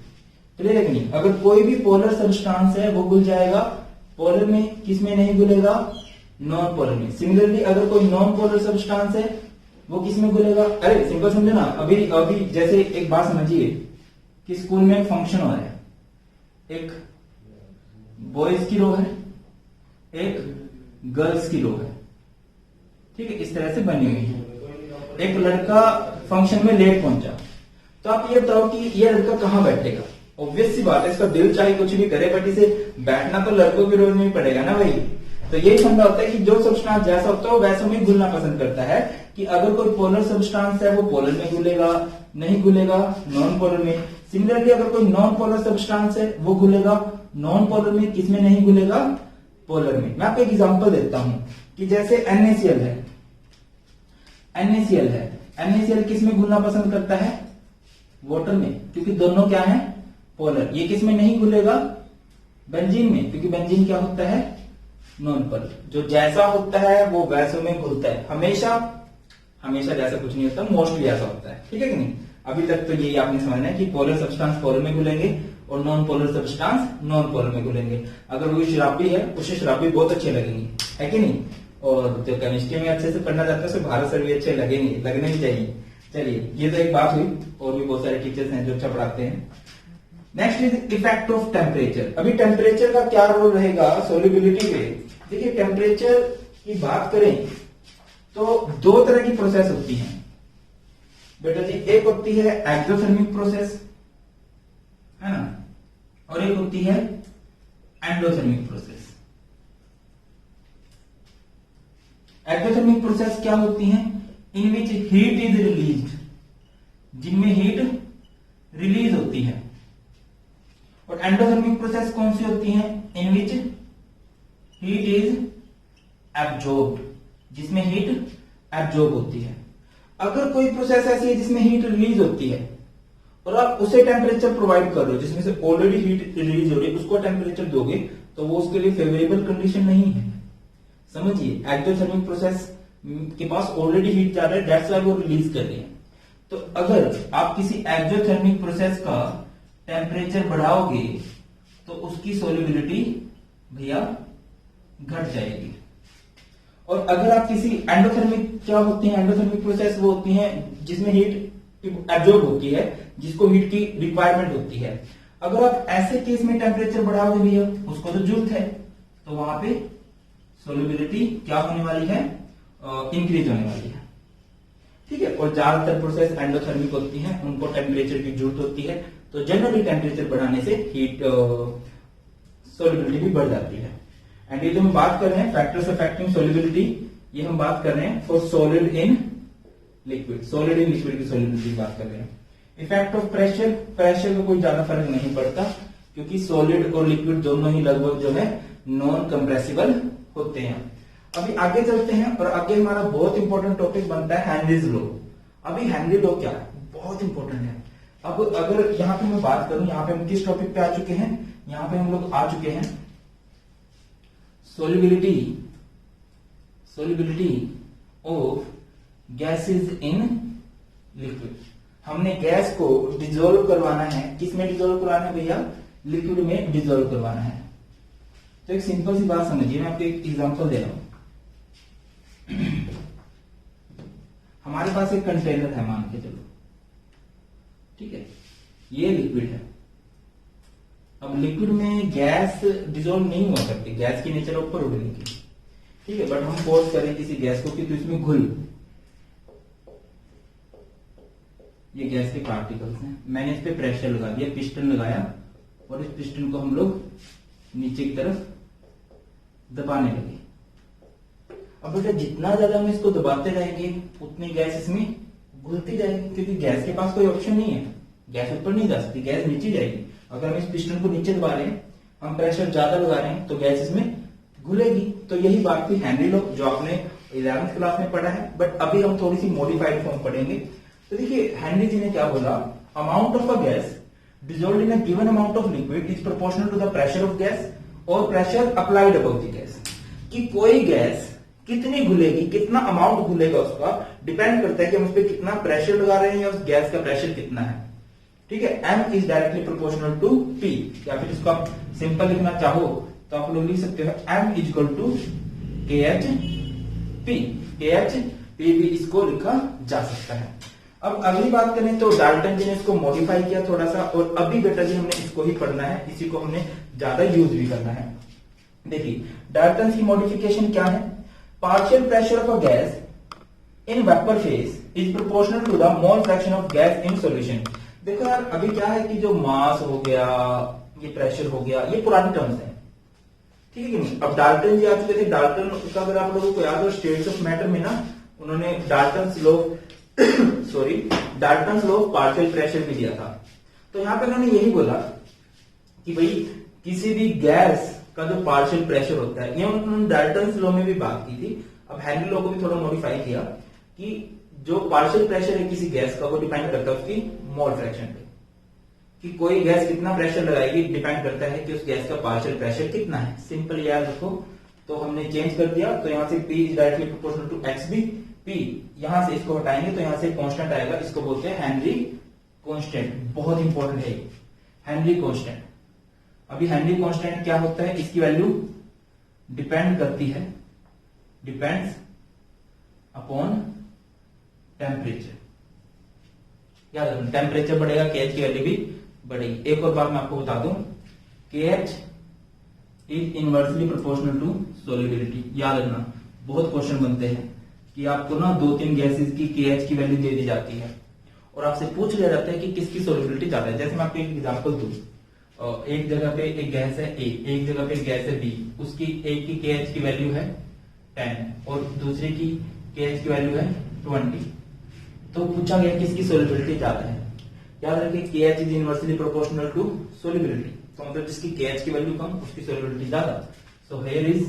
क्लियर है कि नहीं? अगर कोई भी पोलर सब्सटेंस है वो घुल जाएगा पोलर में, किस में नहीं घुलेगा? नॉन पोलर में। सिमिलरली अगर कोई नॉन पोलर सब्सटेंस है वो किस में घुलेगा? अरे सिंपल समझे ना। अभी जैसे एक बात समझिए कि स्कूल में एक फंक्शन हो रहा है, एक बॉयज की रो है, एक गर्ल्स की रो है, ठीक है, इस तरह से बनी हुई है। एक लड़का फंक्शन में लेट पहुंचा, तो आप ये बताओ कि ये लड़का कहां बैठेगा? ऑब्वियस सी बात है, इसका दिल चाहे कुछ भी करे बट इसे बैठना तो लड़कों की रोज में ही पड़ेगा ना भाई। तो यही फंडा होता है कि जो सब्सटेंस जैसा होता है वो वैसे में घुलना पसंद करता है, कि अगर कोई पोलर सब्सटेंस है वो पोलर में घुलेगा, नहीं घुलेगा नॉन पोलर में। सिमिलरली अगर कोई नॉन पोलर सब्सटेंस है वो घुलेगा नॉन पोलर में, किसमें नहीं घुलेगा? पोलर में। मैं आपको एक एग्जांपल देता हूं कि जैसे NaCl है, NaCl किस में घुलना पसंद करता है? वाटर में, क्योंकि दोनों क्या है? पोलर। ये किस में नहीं घुलेगा? बेंजीन में, क्योंकि बेंजीन क्या होता है? Non polar. जो जैसा होता है वो वैसे में घुलता है, हमेशा जैसा कुछ नहीं होता, मोस्टली ऐसा होता है, ठीक है कि नहीं? अभी तक तो यही आपने समझना है कि पोलर सब्सटेंस पोलर में घुलेंगे और non polar substance non polar में घुलेंगे। अगर वो शराबी है उसे शराबी बहुत अच्छे लगेंगे, है कि नहीं? और जो केमिस्ट्री में अच्छे से पढ़ना चाहते हैं उसे भारत सर भी अच्छे लगेंगे, लगने ही चाहिए। चलिए, ये तो एक बात हुई, और भी बहुत सारे टीचर्स हैं जो अच्छा पढ़ाते हैं। Next is effect of temperature. अभी टेम्परेचर का क्या रोल रहेगा सोल्यूबिलिटी पे? देखिए, टेम्परेचर की बात करें तो 2 तरह की प्रोसेस होती हैं बेटा जी। एक होती है एक्सोथर्मिक प्रोसेस, है ना, और एक होती है एंडोथर्मिक प्रोसेस। एक्सोथर्मिक प्रोसेस क्या होती हैं? इन विच हीट इज रिलीज्ड, जिनमें हीट रिलीज होती है। और एंडोथर्मिक प्रोसेस कौन सी होती है? इन विच हीट इज एब्जॉर्ब्ड, जिसमें हीट एब्जॉर्ब होती है। अगर कोई प्रोसेस ऐसी है जिसमें हीट रिलीज होती है और आप उसे टेम्परेचर प्रोवाइड कर रहे हो जिसमें से ऑलरेडी हीट रिलीज हो रही है, उसको टेम्परेचर दोगे तो वो उसके लिए फेवरेबल कंडीशन नहीं है। समझिए, एक्टोथर्मिक प्रोसेस के पास ऑलरेडी हीट जा रहा है, दैट्स व्हाई वो रिलीज कर रही है। तो अगर आप किसी एक्सोथर्मिक प्रोसेस का टेम्परेचर बढ़ाओगे तो उसकी सोल्युबिलिटी भैया घट जाएगी। और अगर आप किसी एंडोथर्मिक, क्या होती है एंडोथर्मिक प्रोसेस, वो होती हैं जिसमें हीट एब्जॉर्ब होती है, जिसको हीट की रिक्वायरमेंट होती है। अगर आप ऐसे केस में टेम्परेचर बढ़ाओगे भैया, उसको तो जरूरत है, तो वहां पे सोल्युबिलिटी क्या होने वाली है, इंक्रीज होने वाली है। ठीक है, और ज्यादातर प्रोसेस एंडोथर्मिक होती हैं, उनको टेम्परेचर की जरूरत होती है, तो जनरली टेम्परेचर बढ़ाने से हीट सोल्युबिलिटी भी बढ़ जाती है। एंड ये जो हम बात कर रहे हैं फैक्टर्स अफेक्टिंग सोल्युबिलिटी, ये हम बात कर रहे हैं for solid in liquid, solid in liquid की सोल्युबिलिटी की बात कर रहे हैं। इफेक्ट ऑफ प्रेशर, प्रेशर का कोई ज्यादा फर्क नहीं पड़ता क्योंकि सॉलिड और लिक्विड दोनों ही लगभग जो है नॉन कंप्रेसिबल होते हैं। अभी आगे चलते हैं और आगे हमारा बहुत इंपॉर्टेंट टॉपिक बनता है हेनरीज लॉ। अभी हेनरी लॉ क्या है, बहुत इंपॉर्टेंट है। अब अगर यहाँ पे मैं बात करूं, यहाँ पे हम किस टॉपिक पे आ चुके हैं, यहाँ पे हम लोग आ चुके हैं solubility of gases in liquid. हमने गैस को डिसॉल्व करवाना है, किस में डिसॉल्व करवाना है भैया, लिक्विड में डिसॉल्व करवाना है। तो एक सिंपल सी बात समझिए, मैं आपको एक एग्जांपल दे रहा हूं। हमारे पास एक कंटेनर है, मान के चलो, ठीक है, ये लिक्विड है। अब लिक्विड में गैस डिसॉल्व नहीं हो सकती, गैस की नेचर ऊपर उड़ने की, ठीक है, बट हम फोर्स करें किसी गैस को कि तो इसमें घुल, ये गैस के पार्टिकल्स हैं, मैंने इस पे प्रेशर लगा दिया, पिस्टन लगाया और इस पिस्टन को हम लोग नीचे की तरफ दबाने लगे। अब बेटा जितना ज्यादा हम इसको दबाते रहेंगे उतनी गैस इसमें घुलती जाएगी, क्योंकि गैस के पास कोई ऑप्शन नहीं है, गैस ऊपर नहीं जा सकती, गैस नीचे जाएगी। अगर हम इस पिस्टन को नीचे दबा रहे हैं, हम प्रेशर ज्यादा लगा रहे हैं, तो गैस इसमें घुलेगी। तो यही बात थी हेनरी लॉ, जो आपने 11th क्लास में पढ़ा है, बट अभी हम थोड़ी सी मॉडिफाइड फॉर्म पढ़ेंगे। तो देखिए हेनरी जी ने क्या बोला, amount of a gas dissolved in a given amount of liquid is proportional to the pressure of gas और pressure applied above the gas। कि कोई गैस कितनी घुलेगी, कितना अमाउंट घुलेगा, उसका डिपेंड करता है कि हम उस पर कितना प्रेशर लगा रहे हैं या उस गैस का प्रेशर कितना है। ठीक है, M is directly proportional to P, या फिर इसको आप सिंपल लिखना चाहो तो आप लोग लिख सकते हो M is equal to KHP, KHP भी इसको लिखा जा सकता है। अब अगली बात करें तो डाल्टन जी ने इसको मॉडिफाई किया थोड़ा सा, और अभी बेटा जी हमने इसको ही पढ़ना है, इसी को हमने ज्यादा यूज भी करना है। देखिए डाल्टन की मॉडिफिकेशन क्या है, partial pressure of a gas in vapour phase is proportional to the mole fraction of gas in solution. देखो यार अभी क्या है कि जो मास हो गया, ये प्रेशर हो गया, ये पुरानी टर्म्स है, ठीक है कि नहीं। अब डाल्टन जी आ चुके थे, डाल्टन का अगर आप लोगों को याद हो स्टेट्स ऑफ मैटर में ना, उन्होंने Dalton law Dalton law of partial pressure भी दिया था। तो यहां पे उन्होंने यही बोला कि भाई किसी भी गैस का जो पार्शियल प्रेशर होता है, ये उन्होंने डाल्टन लॉ में भी बात की थी। अब हेनरी लॉ को भी थोड़ा मॉडिफाई किया कि जो पार्शियल प्रेशर है किसी गैस का, वो डिपेंड करता है उसकी मोल फ्रैक्शन पे, कि कोई गैस कितना प्रेशर लगाएगी डिपेंड करता है कि उस गैस का पार्शियल प्रेशर कितना है। सिंपल याद रखो। तो हमने चेंज कर दिया, तो यहां से P is directly proportional to XB। P यहां से इसको हटाएंगे तो यहां से कांस्टेंट आएगा, इसको बोलते हैं हेनरी कांस्टेंट। बहुत इंपॉर्टेंट है हेनरी कांस्टेंट। अभी हेनरी कांस्टेंट क्या होता है, इसकी वैल्यू डिपेंड करती है, डिपेंड्स अपॉन टेम्परेचर। याद रखना टेम्परेचर बढ़ेगा KH की वैल्यू भी बढ़ेगी। एक और बात मैं आपको बता दूं, KH is inversely proportional to solubility. याद रखना बहुत क्वेश्चन बनते हैं कि आपको ना 2-3 गैसेस की KH की वैल्यू दे दी जाती है और आपसे पूछ लिया जाता है कि किसकी सोल्युबिलिटी ज्यादा है। जैसे मैं आपको एक एग्जांपल दूं, एक जगह पे एक गैस है A, एक जगह पे गैस है B, उसकी एक की KH की वैल्यू है 10 और दूसरे की KH की वैल्यू है 20। तो पूछा गया किसकी सोल्युबिलिटी ज्यादा है। याद रखिए KH is inversely proportional to solubility, तो मतलब जिसकी KH की वैल्यू कम उसकी सोल्युबिलिटी ज्यादा। सो हियर इज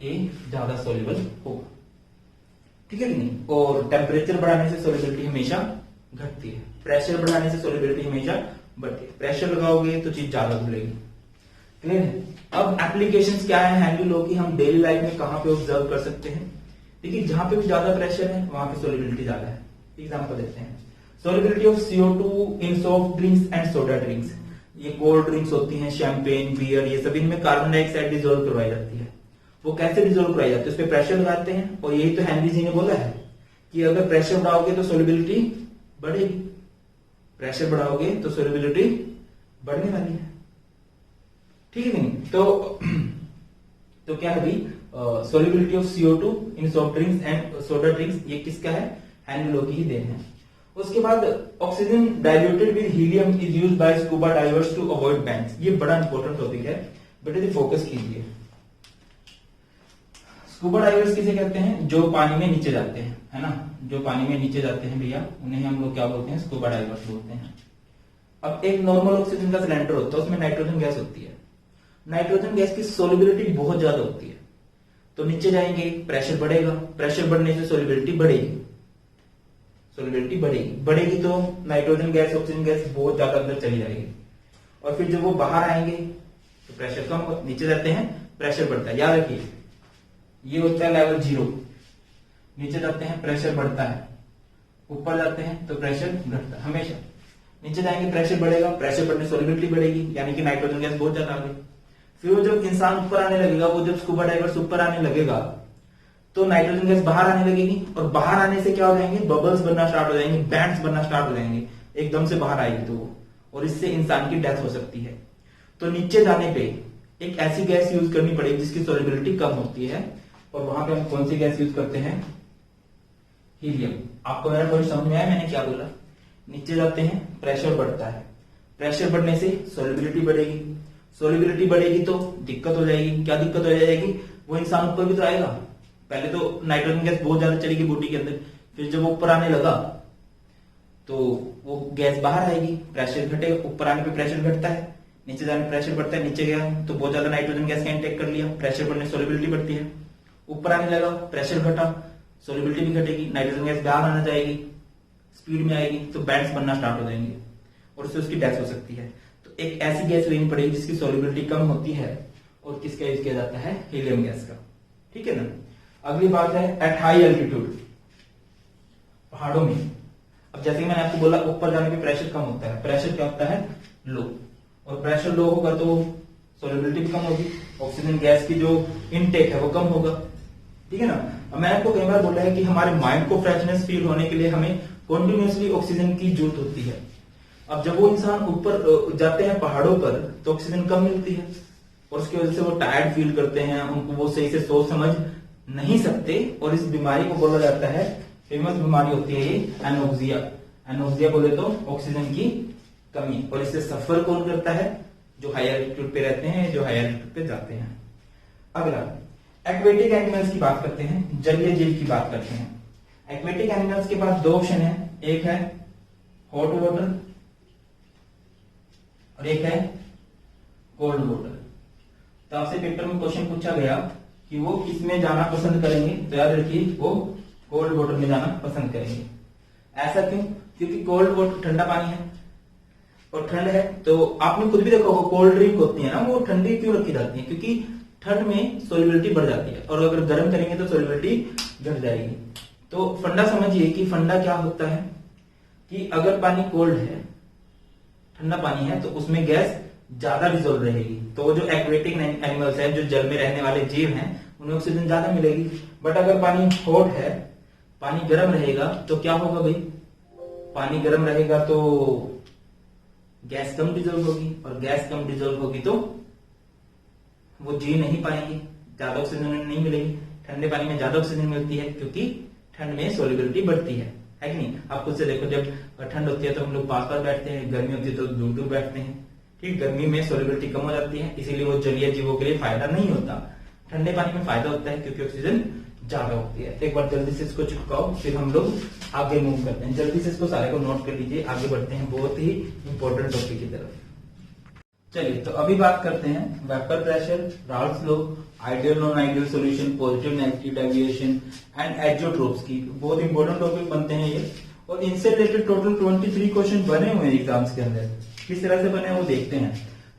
A ज्यादा सोल्युबल होगा, ठीक है कि नहीं। और टेम्परेचर बढ़ाने से सोल्युबिलिटी हमेशा घटती है। प्रेशर बढ़ाने से सोलिबिलिटी हमेशा बढ़ती है। प्रेशर लगाओगे तो चीज ज्यादा घुलेगी। क्लियर है? अब एप्लीकेशंस क्या है हेनरी लॉ की, हम डेली लाइफ में कहां पे ऑब्जर्व कर सकते हैं? देखिए, जहां पे भी ज्यादा प्रेशर है वहां पे सोलिबिलिटी ज्यादा है। एग्जांपल देते हैं, solubility of CO2 in soft drinks and soda drinks. ये कोल्ड ड्रिंक्स होती हैं, शैंपेन, बियर, ये सभी इनमें कार्बन डाइऑक्साइड डिसॉल्व करवाई जाती है। वो कैसे डिसॉल्व कराई जाती है? उस पर प्रेशर लगाते हैं, और यही तो हेनरी जी ने बोला है कि अगर प्रेशर बढ़ाओगे तो सोलिबिलिटी बढ़ेगी, प्रेशर बढ़ाओगे तो सोलिबिलिटी बढ़ने वाली है। ठीक है नहीं? तो क्या है भाई, solubility of CO2 in soft drinks and soda drinks, ये किसका है? हेनरी लॉ की ही देन है। उसके बाद oxygen diluted with helium is used by scuba divers to avoid bends. ये बड़ा इंपॉर्टेंट टॉपिक है, बेटे ये फोकस कीजिए। स्कूबा डाइवर्स किसे कहते हैं? जो पानी में नीचे जाते हैं, है ना, जो पानी में नीचे जाते हैं भैया, उन्हें हम लोग क्या बोलते हैं? स्कूबा डाइवर्स बोलते हैं। अब एक नॉर्मल ऑक्सीजन का सिलेंडर होता है, उसमें नाइट्रोजन गैस होती है। नाइट्रोजन गैस की सोलिबिलिटी बहुत ज्यादा होती है, तो नीचे जाएंगे प्रेशर बढ़ेगा, प्रेशर बढ़ने से सोलिबिलिटी बढ़ेगी, सोलिबिलिटी बढ़ेगी तो नाइट्रोजन गैस, ऑक्सीजन गैस बहुत ज्यादा अंदर चली जाएगी, और फिर जब वो बाहर आएंगे तो प्रेशर कम होगा। नीचे जाते हैं प्रेशर बढ़ता है, याद रखिए ये होता है लेवल 0। नीचे जाते हैं प्रेशर बढ़ता है, ऊपर जाते हैं तो प्रेशर घटता है। हमेशा नीचे जाएंगे प्रेशर बढ़ेगा, प्रेशर बढ़ने सोलिबिलिटी बढ़ेगी, यानी कि नाइट्रोजन गैस बहुत ज्यादा आ गई। फिर वो जब इंसान ऊपर आने लगेगा, वो जब स्कूबा डाइवर्स ऊपर आने लगेगा तो नाइट्रोजन गैस बाहर आने लगेगी, और बाहर आने से क्या हो जाएंगे? बबल्स बनना स्टार्ट हो जाएंगे, बैंड्स बनना स्टार्ट हो जाएंगे, एकदम से बाहर आएगी तो वो, और इससे इंसान की डेथ हो सकती है। तो नीचे जाने पे एक ऐसी गैस यूज करनी पड़ेगी जिसकी सोलिबिलिटी कम होती है, और वहां पे हम कौन सी गैस यूज करते हैं? हीलियम। आपको मेरा कोई समझ में आया मैंने क्या बोला? नीचे जाते हैं प्रेशर बढ़ता है, प्रेशर बढ़ने से सोलिबिलिटी बढ़ेगी, सोलिबिलिटी बढ़ेगी तो दिक्कत हो जाएगी। क्या दिक्कत हो जाएगी? वो इंसान ऊपर भी तो आएगा। पहले तो नाइट्रोजन गैस बहुत ज्यादा चलेगी बॉडी के अंदर, फिर जब वो ऊपर आने लगा तो वो गैस बाहर आएगी, प्रेशर घटेगा, ऊपर आने पे प्रेशर घटता है, नीचे जाने प्रेशर बढ़ता है, नीचे गया तो बहुत ज्यादा नाइट्रोजन गैस का इंटेक कर लिया, प्रेशर बढ़ने सोलिबिलिटी बढ़ती है, ऊपर आने लगा प्रेशर घटा, सोलिबिलिटी भी घटेगी, नाइट्रोजन गैस बाहर आना जाएगी, स्पीड में आएगी तो बैंड्स बनना स्टार्ट हो जाएंगे, और उससे उसकी डेथ हो सकती है। तो एक ऐसी गैस लेनी पड़ेगी जिसकी सोलिबिलिटी कम होती है, और किसका यूज किया जाता है? हीलियम गैस का। ठीक है ना? अगली बात है एट हाई एल्टीट्यूड, पहाड़ों में। अब जैसे कि मैंने आपको बोला ऊपर जाने पे प्रेशर कम होता है, प्रेशर क्या होता है? लो, और प्रेशर लो होगा तो सोलिबिलिटी भी कम होगी, ऑक्सीजन गैस की जो इनटेक है वो कम होगा। ठीक है ना? अब मैंने आपको कई बार बोला है कि हमारे माइंड को फ्रेशनेस फील होने के लिए हमें कॉन्टिन्यूसली ऑक्सीजन की जरूरत होती है। अब जब वो इंसान ऊपर जाते हैं पहाड़ों पर तो ऑक्सीजन कम मिलती है, और उसकी वजह से वो टायर्ड फील करते हैं, उनको वो सही से सोच समझ नहीं सकते, और इस बीमारी को बोला जाता है, फेमस बीमारी होती है ये एनोक्सिया। एनोक्सिया बोले तो ऑक्सीजन की कमी, और इससे सफर कौन करता है? जो हायर एल्टीट्यूड पे रहते हैं, जो हायर एल्टीट्यूड पे जाते हैं। अगला एक्वेटिक एनिमल्स की बात करते हैं, जलीय जीव की बात करते हैं। एक्वेटिक एनिमल्स के पास 2 ऑप्शन है, एक है हॉट वाटर और एक है कोल्ड वाटर। तो आपसे पेपर में क्वेश्चन पूछा गया कि वो किसमें जाना पसंद करेंगे, तो याद रखिए वो कोल्ड वाटर में जाना पसंद करेंगे। ऐसा क्यों? क्योंकि कोल्ड वाटर ठंडा पानी है, और ठंड है तो आपने खुद भी देखा होगा कोल्ड ड्रिंक होती है ना, वो ठंडी क्यों रखी जाती है? क्योंकि ठंड में सोलिबिलिटी बढ़ जाती है, और अगर गर्म करेंगे तो सोलिबिलिटी घट जाएगी। तो फंडा समझिए कि फंडा क्या होता है कि अगर पानी कोल्ड है, ठंडा पानी है, तो उसमें गैस ज्यादा डिसॉल्व रहेगी, तो वो जो एक्वेटिक एनिमल्स है, जो जल में रहने वाले जीव हैं, उन्हें ऑक्सीजन ज्यादा मिलेगी। बट अगर पानी हॉट है, पानी गर्म रहेगा, तो क्या होगा भाई? पानी गर्म रहेगा तो गैस कम डिसॉल्व होगी, और गैस कम डिसॉल्व होगी तो वो जी नहीं पाएंगे, ज्यादा ऑक्सीजन उन्हें नहीं मिलेगी। ठंडे पानी में ज्यादा ऑक्सीजन मिलती है क्योंकि ठंड में सोलिबिलिटी बढ़ती है कि नहीं? आप खुद से देखो, जब ठंड होती है तो हम लोग पास पास बैठते हैं, गर्मी होती है तो दूर दूर बैठते हैं। ठीक, गर्मी में सोलिबिलिटी कम हो जाती है, इसीलिए वो जलीय जीवों के लिए फायदा नहीं होता। ठंडे पानी में फायदा होता है क्योंकि ऑक्सीजन ज्यादा होती है। एक बार जल्दी से इसको चिपकाओ, फिर हम लोग आगे मूव करते हैं। जल्दी से इसको सारे को नोट कर लीजिए, आगे बढ़ते हैं बहुत ही इंपॉर्टेंट टॉपिक की तरफ। चलिए, तो अभी बात करते हैं vapour pressure, Raoult's law, ideal non ideal solution, positive negative deviation and azeotropes की। बहुत इंपॉर्टेंट टॉपिक बनते हैं ये, और इनसे रिलेटेड टोटल 23 क्वेश्चन बने हुए हैं एग्जाम्स के अंदर। किस तरह से बने हैं वो देखते हैं।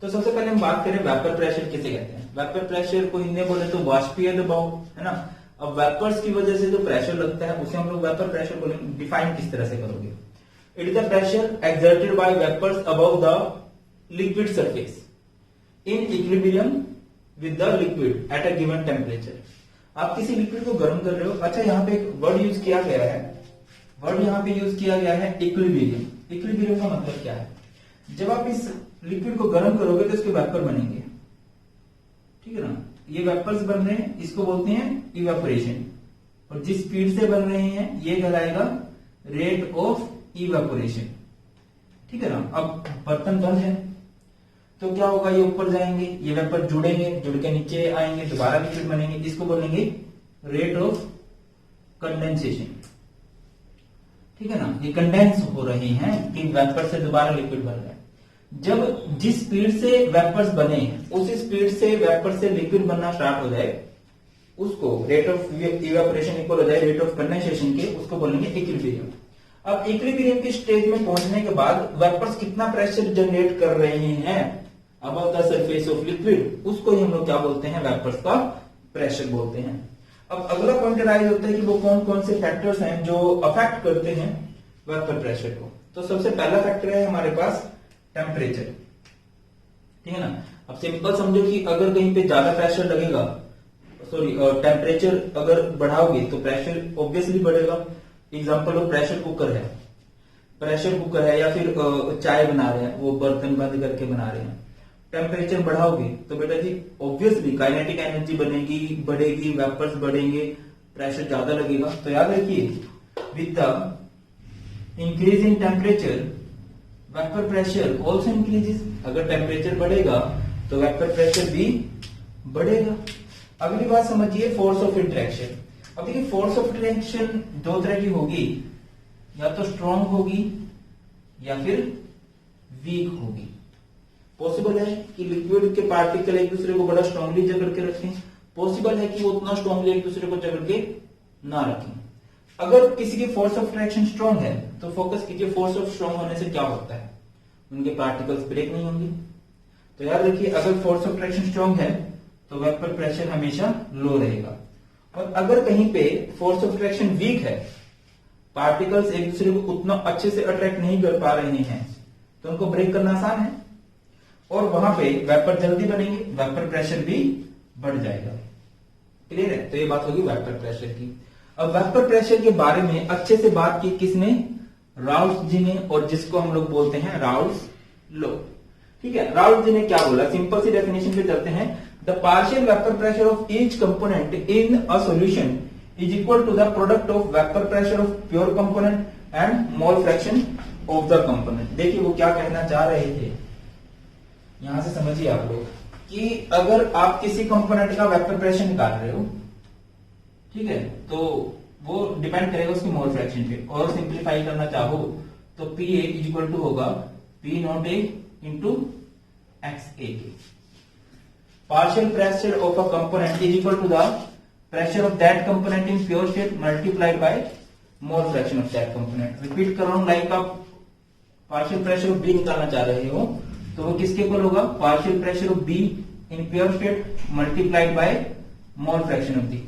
तो सबसे पहले हम बात करें वेपर प्रेशर किसे कहते हैं। वेपर प्रेशर को हिंदी में बोले तो वाष्पीय दबाव, है ना। अब वेपर्स की वजह से जो प्रेशर लगता है उसे हम लोग वेपर प्रेशर बोलेंगे। डिफाइन किस तरह से करोगे, it is the pressure exerted by vapours above the liquid surface in equilibrium with the liquid at a given temperature. आप किसी लिक्विड को गर्म कर रहे हो। अच्छा, यहाँ पे एक वर्ड यूज किया गया है, वर्ड यहाँ पे यूज किया गया है इक्विलिब्रियम। इक्विलिब्रियम का मतलब क्या है, जब आप इस लिक्विड को गर्म करोगे तो इसके वेपर बनेंगे, ठीक है ना। ये वेपर्स बन रहे हैं, इसको बोलते हैं इवेपोरेशन। और जिस स्पीड से बन रहे हैं ये कहलाएगा रेट ऑफ इवेपोरेशन, ठीक है ना। अब बर्तन बंद है तो क्या होगा, ये ऊपर जाएंगे, ये वेपर जुड़ेंगे, जुड़ के नीचे आएंगे, दोबारा लिक्विड बनेंगे, इसको बोलेंगे रेट ऑफ कंडेंसेशन, ठीक है ना। ये कंडेंस हो रहे हैं कि वेपर से दोबारा लिक्विड बन रहा है। जब जिस स्पीड से वेपर्स बने उसी स्पीड से वेपर से लिक्विड बनना स्टार्ट हो जाए उसको रेट ऑफ इवेपोरेशन इक्वल हो जाए रेट ऑफ कंडेंसेशन के, उसको बोलेंगे इक्विलिब्रियम। अब इक्विलिब्रियम की स्टेज में पहुंचने के बाद वेपर्स कितना प्रेशर जनरेट कर रहे हैं above the surface of liquid, उसको ही हम लोग क्या बोलते हैं, वेपर्स का प्रेशर बोलते हैं। अब अगला पॉइंट राइज होता है कि वो कौन कौन से फैक्टर्स हैं जो अफेक्ट करते हैं वेपर प्रेशर को। तो सबसे पहला फैक्टर है हमारे पास टेम्परेचर, ठीक है ना। अब सिंपल समझो कि अगर कहीं पे ज्यादा प्रेशर लगेगा, टेम्परेचर अगर बढ़ाओगे तो प्रेशर ऑब्वियसली बढ़ेगा। एग्जांपल ऑफ प्रेशर कुकर है, प्रेशर कुकर है या फिर चाय बना रहे हैं, वो बर्तन बंद करके बना रहे हैं, टेम्परेचर बढ़ाओगे तो बेटा जी ऑब्वियसली काइनेटिक एनर्जी बनेगी, बढ़ेगी, वेपर्स बढ़ेंगे, प्रेशर ज्यादा लगेगा। तो याद रखिए with the increase in temperature vapour pressure also increases. अगर टेम्परेचर बढ़ेगा तो वेपर प्रेशर भी बढ़ेगा। अगली बात समझिए फोर्स ऑफ इंटरेक्शन। अब देखिए फोर्स ऑफ इंटरेक्शन दो तरह की होगी, या तो स्ट्रॉन्ग होगी या फिर वीक होगी। पॉसिबल है कि लिक्विड के पार्टिकल एक दूसरे को बड़ा स्ट्रांगली जकड़ के रखें, पॉसिबल है कि वो उतना स्ट्रांगली एक दूसरे को जकड़ के ना रखें। अगर किसी की फोर्स ऑफ अट्रैक्शन स्ट्रांग है तो फोकस कीजिए फोर्स ऑफ स्ट्रांग होने से क्या होता है, उनके पार्टिकल्स ब्रेक नहीं होंगे। तो याद रखिए अगर फोर्स ऑफ अट्रैक्शन स्ट्रांग है तो वेपर प्रेशर हमेशा लो रहेगा। और अगर कहीं पे फोर्स ऑफ अट्रैक्शन वीक है, पार्टिकल्स एक दूसरे को उतना अच्छे से अट्रैक्ट नहीं कर पा रहे हैं, तो उनको ब्रेक करना आसान है और वहां पे वेपर जल्दी बनेंगे, वेपर प्रेशर भी बढ़ जाएगा। क्लियर है। तो ये बात होगी वेपर प्रेशर की। अब वेपर प्रेशर के बारे में अच्छे से बात की किसने, राउल्स जी ने, और जिसको हम लोग बोलते हैं राउल्स लॉ। ठीक है, राउल्स जी ने क्या बोला, सिंपल सी डेफिनेशन पे चलते हैं। The partial vapour pressure of each component in a solution is equal to the product of vapour pressure of pure component and mole fraction of the component. देखिए वो क्या कहना चाह रहे थे, यहां से समझिए आप लोग कि अगर आप किसी कंपोनेंट का वेपर प्रेशर निकाल रहे हो, ठीक है, तो वो डिपेंड करेगा उसकी मोल फ्रैक्शन पे। और सिंप्लीफाई करना चाहो तो P A is equal to होगा P not A into X A के। Partial pressure of a component is equal to the pressure of that component in pure state multiplied by mole fraction of that component. Repeat कर रहा हूं, like आप partial pressure of B निकालना चाह रहे हो तो वो किसके इक्वल होगा, partial pressure of be in pure state multiplied by mole fraction of the.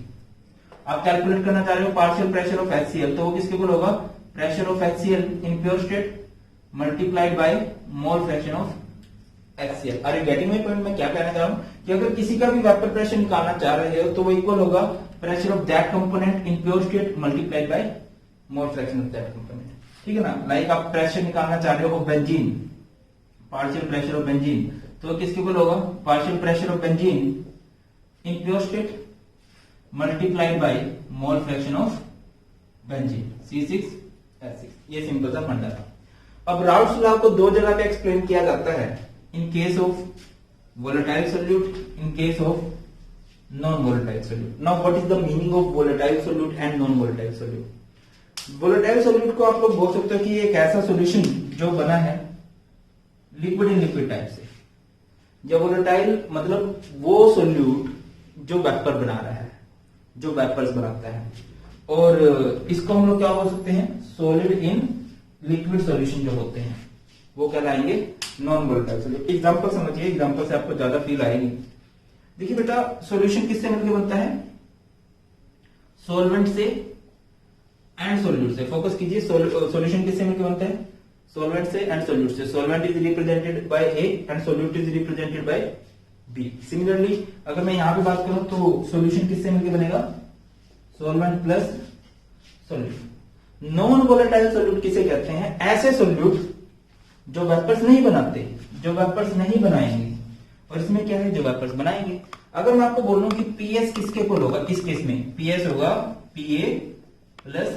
आप कैलकुलेट करना चाह रहे हो पार्शियल प्रेशर ऑफ HCl तो वो किसके इक्वल होगा, pressure of HCl in pure state multiplied by mole fraction of HCl। अरे गेटिंग माय पॉइंट, मैं क्या कहना चाह रहा हूं कि अगर किसी का भी वेपर प्रेशर निकालना चाह रहे हो तो वो इक्वल होगा pressure of that component in pure state multiplied by mole fraction of that component. ठीक है ना। लाइक आप प्रेशर निकालना चाह रहे हो benzene, partial pressure of benzene तो किसके इक्वल होगा, partial pressure of benzene in pure state multiplied by mole fraction of benzene C6H6। ये सिंपल सा फंडा था। अब राउल्स लॉ को दो जगह पे एक्सप्लेन किया जाता है, in case of volatile solute, in case of non volatile solute. Now what is the meaning of volatile solute and non volatile solute. Volatile solute को आप लोग बोल सकते हो कि एक ऐसा सोल्यूशन जो बना है लिक्विड इन लिक्विड टाइप से। जब वोलेटाइल मतलब वो सोल्यूट जो वेपर बना रहा है, जो वेपर्स बनाता है, और इसको हम लोग क्या बोल सकते हैं, सॉलिड इन लिक्विड सॉल्यूशन जो होते हैं वो कहलाएंगे नॉन वोलेटाइल सॉल्यूट। एग्जांपल समझिए, एग्जांपल से आपको ज्यादा फील आएगी। देखिए बेटा, सॉल्यूशन किससे मिलकर बनता है, सॉल्वेंट से एंड सोल्यूट से। फोकस कीजिए, सॉल्यूशन किससे मिलकर बनता है, सॉल्वेंट से एंड सोल्यूट से। Solvent is represented by A and solute is represented by B. Similarly अगर मैं यहां पे बात करूं तो सॉल्यूशन किससे मिलकर बनेगा, solvent plus solute. Non volatile solute किसे कहते हैं, ऐसे सोल्यूट जो वेपर्स नहीं बनाते, जो वेपर्स नहीं बनाएंगे। और इसमें क्या है, जो वेपर्स बनाएंगे। अगर मैं आपको बोलूं कि पीएस किसके इक्वल होगा, इस केस में पीएस होगा पीए प्लस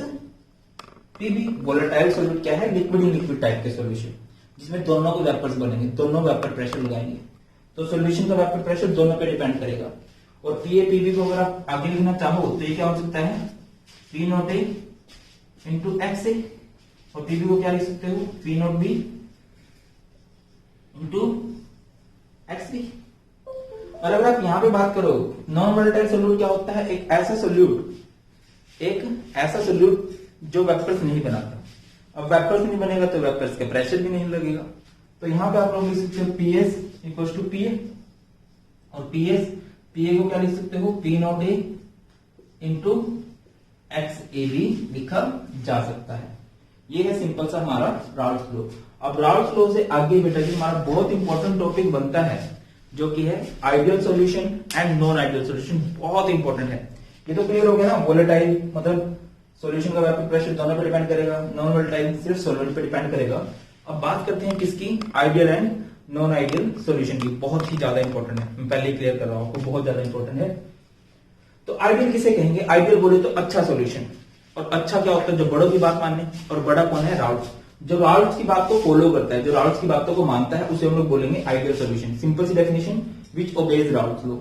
पीबी। वोलेटाइल सोल्यूट क्या है, लिक्विड इन लिक्विड टाइप के सोल्यूशन जिसमें दोनों को वेपर्स बनेंगे, दोनों वेपर प्रेशर लगाएंगे। तो सोल्यूशन का वेपर प्रेशर दोनों पे डिपेंड करेगा। और पीए पीबी को अगर आप आगे लिखना चाहो तो ये क्या हो सकता है, P not A into X A, और पीबी को क्या लिख सकते हो, P not B into X B. और अगर आप यहां पे बात करो, नॉन वोलेटाइल सोल्यूट क्या होता है, एक ऐसा सोल्यूट जो वेपर्स नहीं बनाता। अब वेपर्स नहीं बनेगा तो वेपर्स का प्रेशर भी नहीं लगेगा। तो यहां पे आप लोग लिख सकते हो पीएस इक्वल टू पीए, और पीए को क्या लिख सकते हो, P not A into X A B लिखा जा सकता है। ये है सिंपल सा हमारा राल्स लॉ। अब राल्स लॉ से आगे बेटा जी हमारा बहुत इंपॉर्टेंट टॉपिक बनता है जो कि है ideal solution and non ideal solution. बहुत इंपॉर्टेंट है। ये तो क्लियर हो गया ना, वोलेटाइल मतलब सॉल्यूशन का वेपर प्रेशर दोनों पे डिपेंड करेगा, नॉन वोलेटाइल सिर्फ सॉल्वेंट पे डिपेंड करेगा। अब बात करते हैं किसकी, ideal and non ideal solution की। बहुत ही ज्यादा इंपॉर्टेंट है, मैं पहले ही क्लियर कर रहा हूं आपको, बहुत ज्यादा इंपॉर्टेंट है। तो आइडियल किसे कहेंगे, आइडियल बोले तो अच्छा सॉल्यूशन। और अच्छा क्या होता है, जो बड़ों की बात मानने। और बड़ा कौन है, राल्स। जो राल्स की बात को फॉलो करता है, जो राल्स की बातों को मानता है, उसे हम लोग बोलेंगे आइडियल सॉल्यूशन। सिंपल सी definition, which obeys Raoult's law.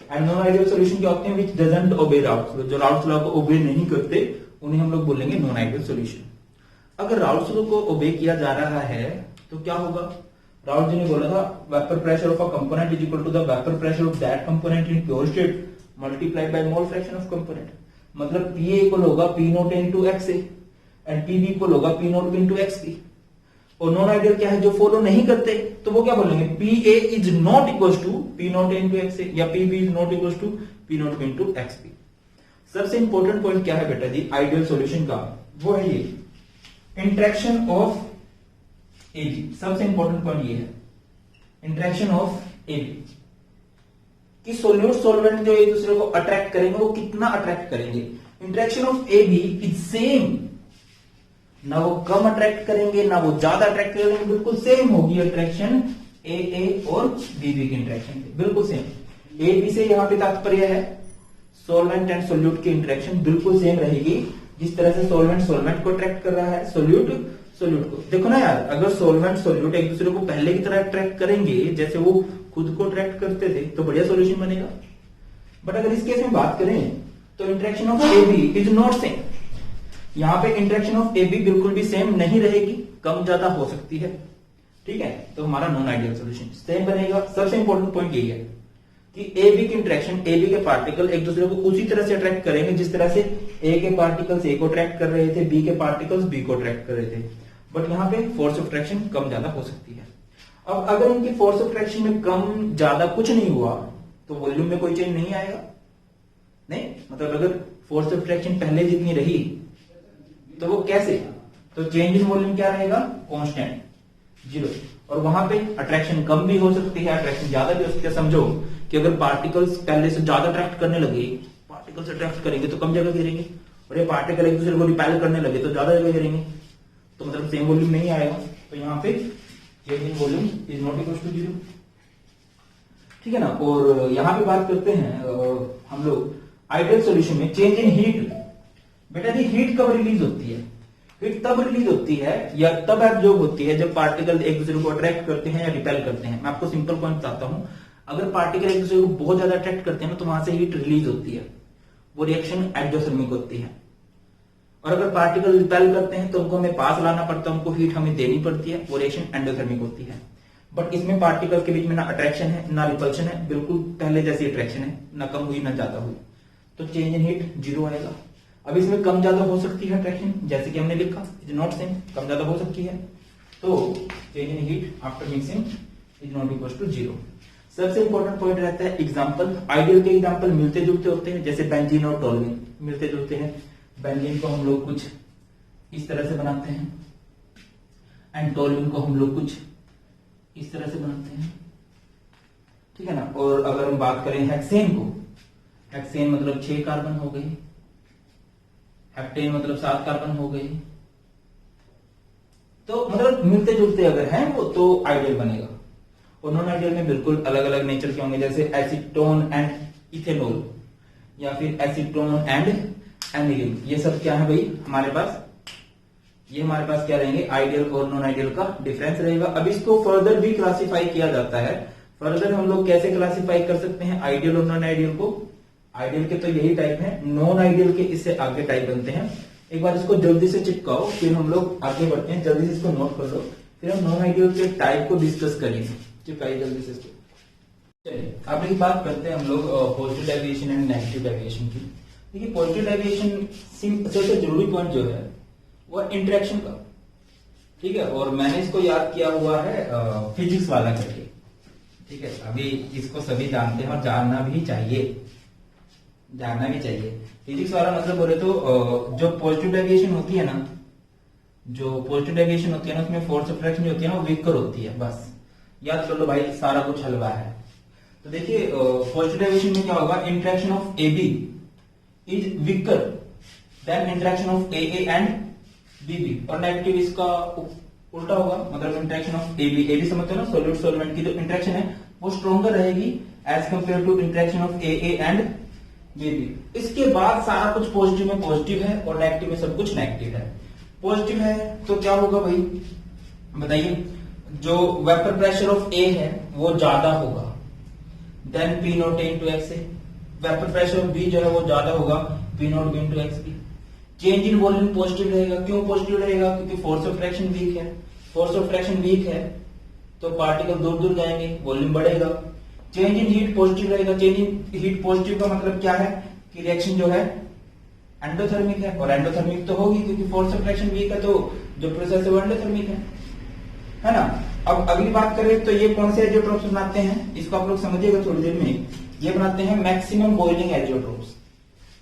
And non ideal solution क्या होते हैं, विच डजंट ओबे राल्स लॉ। जो राल्स लॉ को ओबे नहीं करते उन्हें हम लोग बोलेंगे नॉन आइडियल सॉल्यूशन। अगर राल्स लॉ को ओबे किया जा रहा है तो क्या होगा, राउल जी ने बोला था vapour pressure of a component is equal to the vapour pressure of that component in pure state multiplied by mole fraction of component. मतलब पीए इक्वल होगा P not into X A and P B equal होगा P not into X B. और non ideal क्या है, जो follow नहीं करते तो वो क्या बोलेंगे, P A is not equal to P not into X A या P B is not equal to P not into X B. सबसे इंपॉर्टेंट पॉइंट क्या है बेटा जी आइडियल सॉल्यूशन का, वो है ये इंटरेक्शन ऑफ ए बी। सबसे इंपॉर्टेंट पॉइंट ये है इंटरेक्शन ऑफ ए बी, कि सोल्यूट सॉल्वेंट जो एक दूसरे को अट्रैक्ट करेंगे वो कितना अट्रैक्ट करेंगे। Interaction of A B is same, ना वो कम अट्रैक्ट करेंगे ना वो ज्यादा अट्रैक्ट करेंगे, बिल्कुल सेम होगी अट्रैक्शन ए और बी की इंटरेक्शन बिल्कुल सेम। ए बी से यहां पे तात्पर्य है सॉल्वेंट एंड सोल्यूट की इंटरेक्शन बिल्कुल सेम रहेगी। जिस तरह से सॉल्वेंट सॉल्वेंट को अट्रैक्ट कर रहा है, सोल्यूट सोल्यूट को। देखो ना यार, अगर सॉल्वेंट सोल्यूट एक दूसरे को पहले की तरह अट्रैक्ट करेंगे जैसे वो खुद को अट्रैक्ट करते थे तो बढ़िया सॉल्यूशन बनेगा। बट अगर इस केस में बात करें तो interaction of A B is not same. यहां पे इंटरेक्शन ऑफ ए बी बिल्कुल भी सेम नहीं रहेगी, कम ज्यादा हो सकती है। ठीक है, तो हमारा नॉन आइडियल सॉल्यूशन सेम बनेगा। सबसे इंपॉर्टेंट पॉइंट यही है कि ए बी की इंटरेक्शन, ए बी के पार्टिकल एक दूसरे को उसी तरह से अट्रैक्ट करेंगे जिस तरह से ए के पार्टिकल्स ए को अट्रैक्ट कर रहे थे, बी के पार्टिकल्स बी को अट्रैक्ट कर रहे थे। बट यहाँ पे फोर्स ऑफ अट्रैक्शन कम ज्यादा हो सकती है। अब अगर इनकी फोर्स ऑफ अट्रैक्शन में कम ज्यादा कुछ नहीं हुआ तो वॉल्यूम में कोई चेंज नहीं आएगा। नहीं मतलब अगर फोर्स ऑफ अट्रैक्शन पहले जितनी रही तो वो कैसे, तो चेंज इन वॉल्यूम क्या रहेगा, कांस्टेंट, जीरो। और वहां पे अट्रैक्शन कम भी हो सकती है, अट्रैक्शन ज्यादा भी हो सकती है। समझो कि अगर पार्टिकल्स पहले से ज्यादा अट्रैक्ट करने लगे, पार्टिकल्स अट्रैक्ट करेंगे तो कम जगह गिरेंगे, और ये पार्टिकल एक दूसरे को रिपेल करने लगे तो ज्यादा जगह गिरेंगे, तो मतलब सेम वॉल्यूम नहीं आएगा। तो यहाँ पे change in volume is not equal to zero. ठीक है ना। और यहाँ पे बात करते हैं हम लोग आइडियल सॉल्यूशन में चेंज इन हीट। बेटा जी हीट कब रिलीज होती है, हीट तब रिलीज होती है या तब एब्जॉर्ब होती है जब पार्टिकल एक दूसरे को अट्रैक्ट करते हैं या रिपेल करते हैं। मैं आपको सिंपल पॉइंट बताता हूं, अगर पार्टिकल एक दूसरे को बहुत ज्यादा अट्रैक्ट करते हैं ना तो वहां से हीट रिलीज होती है, वो रिएक्शन एक्सोथर्मिक होती है। और अगर पार्टिकल रिपेल करते हैं तो उनको हमें पास लाना पड़ता है, उनको हीट हमें देनी पड़ती है, वो रिएक्शन एंडोथर्मिक होती है। बट इसमें पार्टिकल के बीच में ना अट्रैक्शन है ना रिपल्शन है, बिल्कुल पहले जैसी अट्रैक्शन है, ना कम हुई ना ज्यादा हुई, तो चेंज इन हीट जीरो आएगा। अब इसमें कम ज्यादा हो सकती है अट्रैक्शन, जैसे कि हमने लिखा इज नॉट सेम, कम ज्यादा हो सकती है। तो change in heat after mixing is not equal to 0। सबसे इंपॉर्टेंट पॉइंट रहता है एग्जांपल। आइडियल के एग्जांपल मिलते जुलते होते हैं, जैसे बेंजीन और टोल्यूइन मिलते जुलते हैं। बेंजीन को हम लोग कुछ इस तरह से बनाते हैं एंड टोल्यूइन को हम लोग कुछ इस तरह से बनाते हैं, ठीक है ना। और अगर हम बात करें हेक्सेन को, हेक्सेन मतलब 6 कार्बन हो गए, हेप्टेन मतलब 7 कार्बन हो गए। तो मतलब मिलते जुलते अगर हैं वो तो आइडियल बनेगा। और नॉन आइडियल में बिल्कुल अलग अलग नेचर के होंगे, जैसे एसीटोन एंड इथेनॉल या फिर एसीटोन एंड एनिलीन। ये सब क्या है भाई हमारे पास, ये हमारे पास क्या रहेंगे, आइडियल और नॉन आइडियल का डिफरेंस रहेगा। अब इसको फर्दर भी क्लासिफाई किया जाता है। फर्दर हम लोग कैसे क्लासिफाई कर सकते हैं आइडियल और नॉन आइडियल को। आइडियल के तो यही टाइप है, नॉन आइडियल के इससे आगे टाइप बनते हैं। एक बार इसको जल्दी से चिपकाओ, फिर हम लोग आगे बढ़ते हैं। जल्दी से इसको नोट कर लो, फिर हम नॉन आइडियल के टाइप को डिस्कस करेंगे। चिपकाइए जल्दी से इसको। चलिए अब एक बात करते हैं हम लोग positive deviation and negative deviation की। देखिए पॉजिटिव डेविएशन सबसे जरूरी पॉइंट जो है वो इंटरेक्शन का, ठीक है। और मैंने इसको याद किया हुआ है फिजिक्स वाला करके, ठीक है। अभी इसको सभी जानते हैं और जानना भी चाहिए, जानना भी चाहिए। फिजिक्स वाला मतलब बोले तो जो पॉजिटिव डेविएशन होती है ना, जो पॉजिटिव डेविएशन होती है ना, उसमें फोर्स ऑफ अट्रैक्शन जो होती है ना वो वीकर होती है। बस याद कर लो भाई, सारा कुछ हलवा है। तो देखिए पॉजिटिव डेविएशन में क्या होगा, interaction of A B is weaker than interaction of A and B B. और नेगेटिव इसका उल्टा होगा, मतलब इंटरेक्शन ऑफ ए बी समझते हो ना, सॉलिड सॉल्वेंट की जो इंटरेक्शन है वो स्ट्रॉन्गर रहेगी as compare to interaction of A and B B. इसके बाद सारा कुछ पॉजिटिव में पॉजिटिव है और नेगेटिव में सब कुछ नेगेटिव है। पॉजिटिव है तो क्या होगा भाई बताइए, जो वेपर प्रेशर ऑफ ए है वो ज्यादा होगा than P not A into X A. Vapour pressure of B जो है वो ज्यादा होगा P not B into X B. Change in volume positive रहेगा। क्यों पॉजिटिव रहेगा, क्योंकि फोर्स ऑफ फ्रैक्शन वीक है। फोर्स ऑफ फ्रैक्शन वीक है तो पार्टिकल दूर दूर जाएंगे, वॉल्यूम बढ़ेगा। चेंज इन हीट पॉजिटिव रहेगा। चेंज इन हीट पॉजिटिव का मतलब क्या है कि रिएक्शन जो है एंडोथर्मिक है, और एंडोथर्मिक तो होगी क्योंकि फोर्स ऑफ फ्रैक्शन वीक है, तो जो प्रोसेस है वो एंडोथर्मिक है ना। अब अगली बात करें तो ये कौन से एजियोट्रोप्स बनाते हैं, इसको आप लोग समझिएगा थोड़ी देर में। ये बनाते हैं मैक्सिमम बॉइलिंग एजियोट्रोप्स,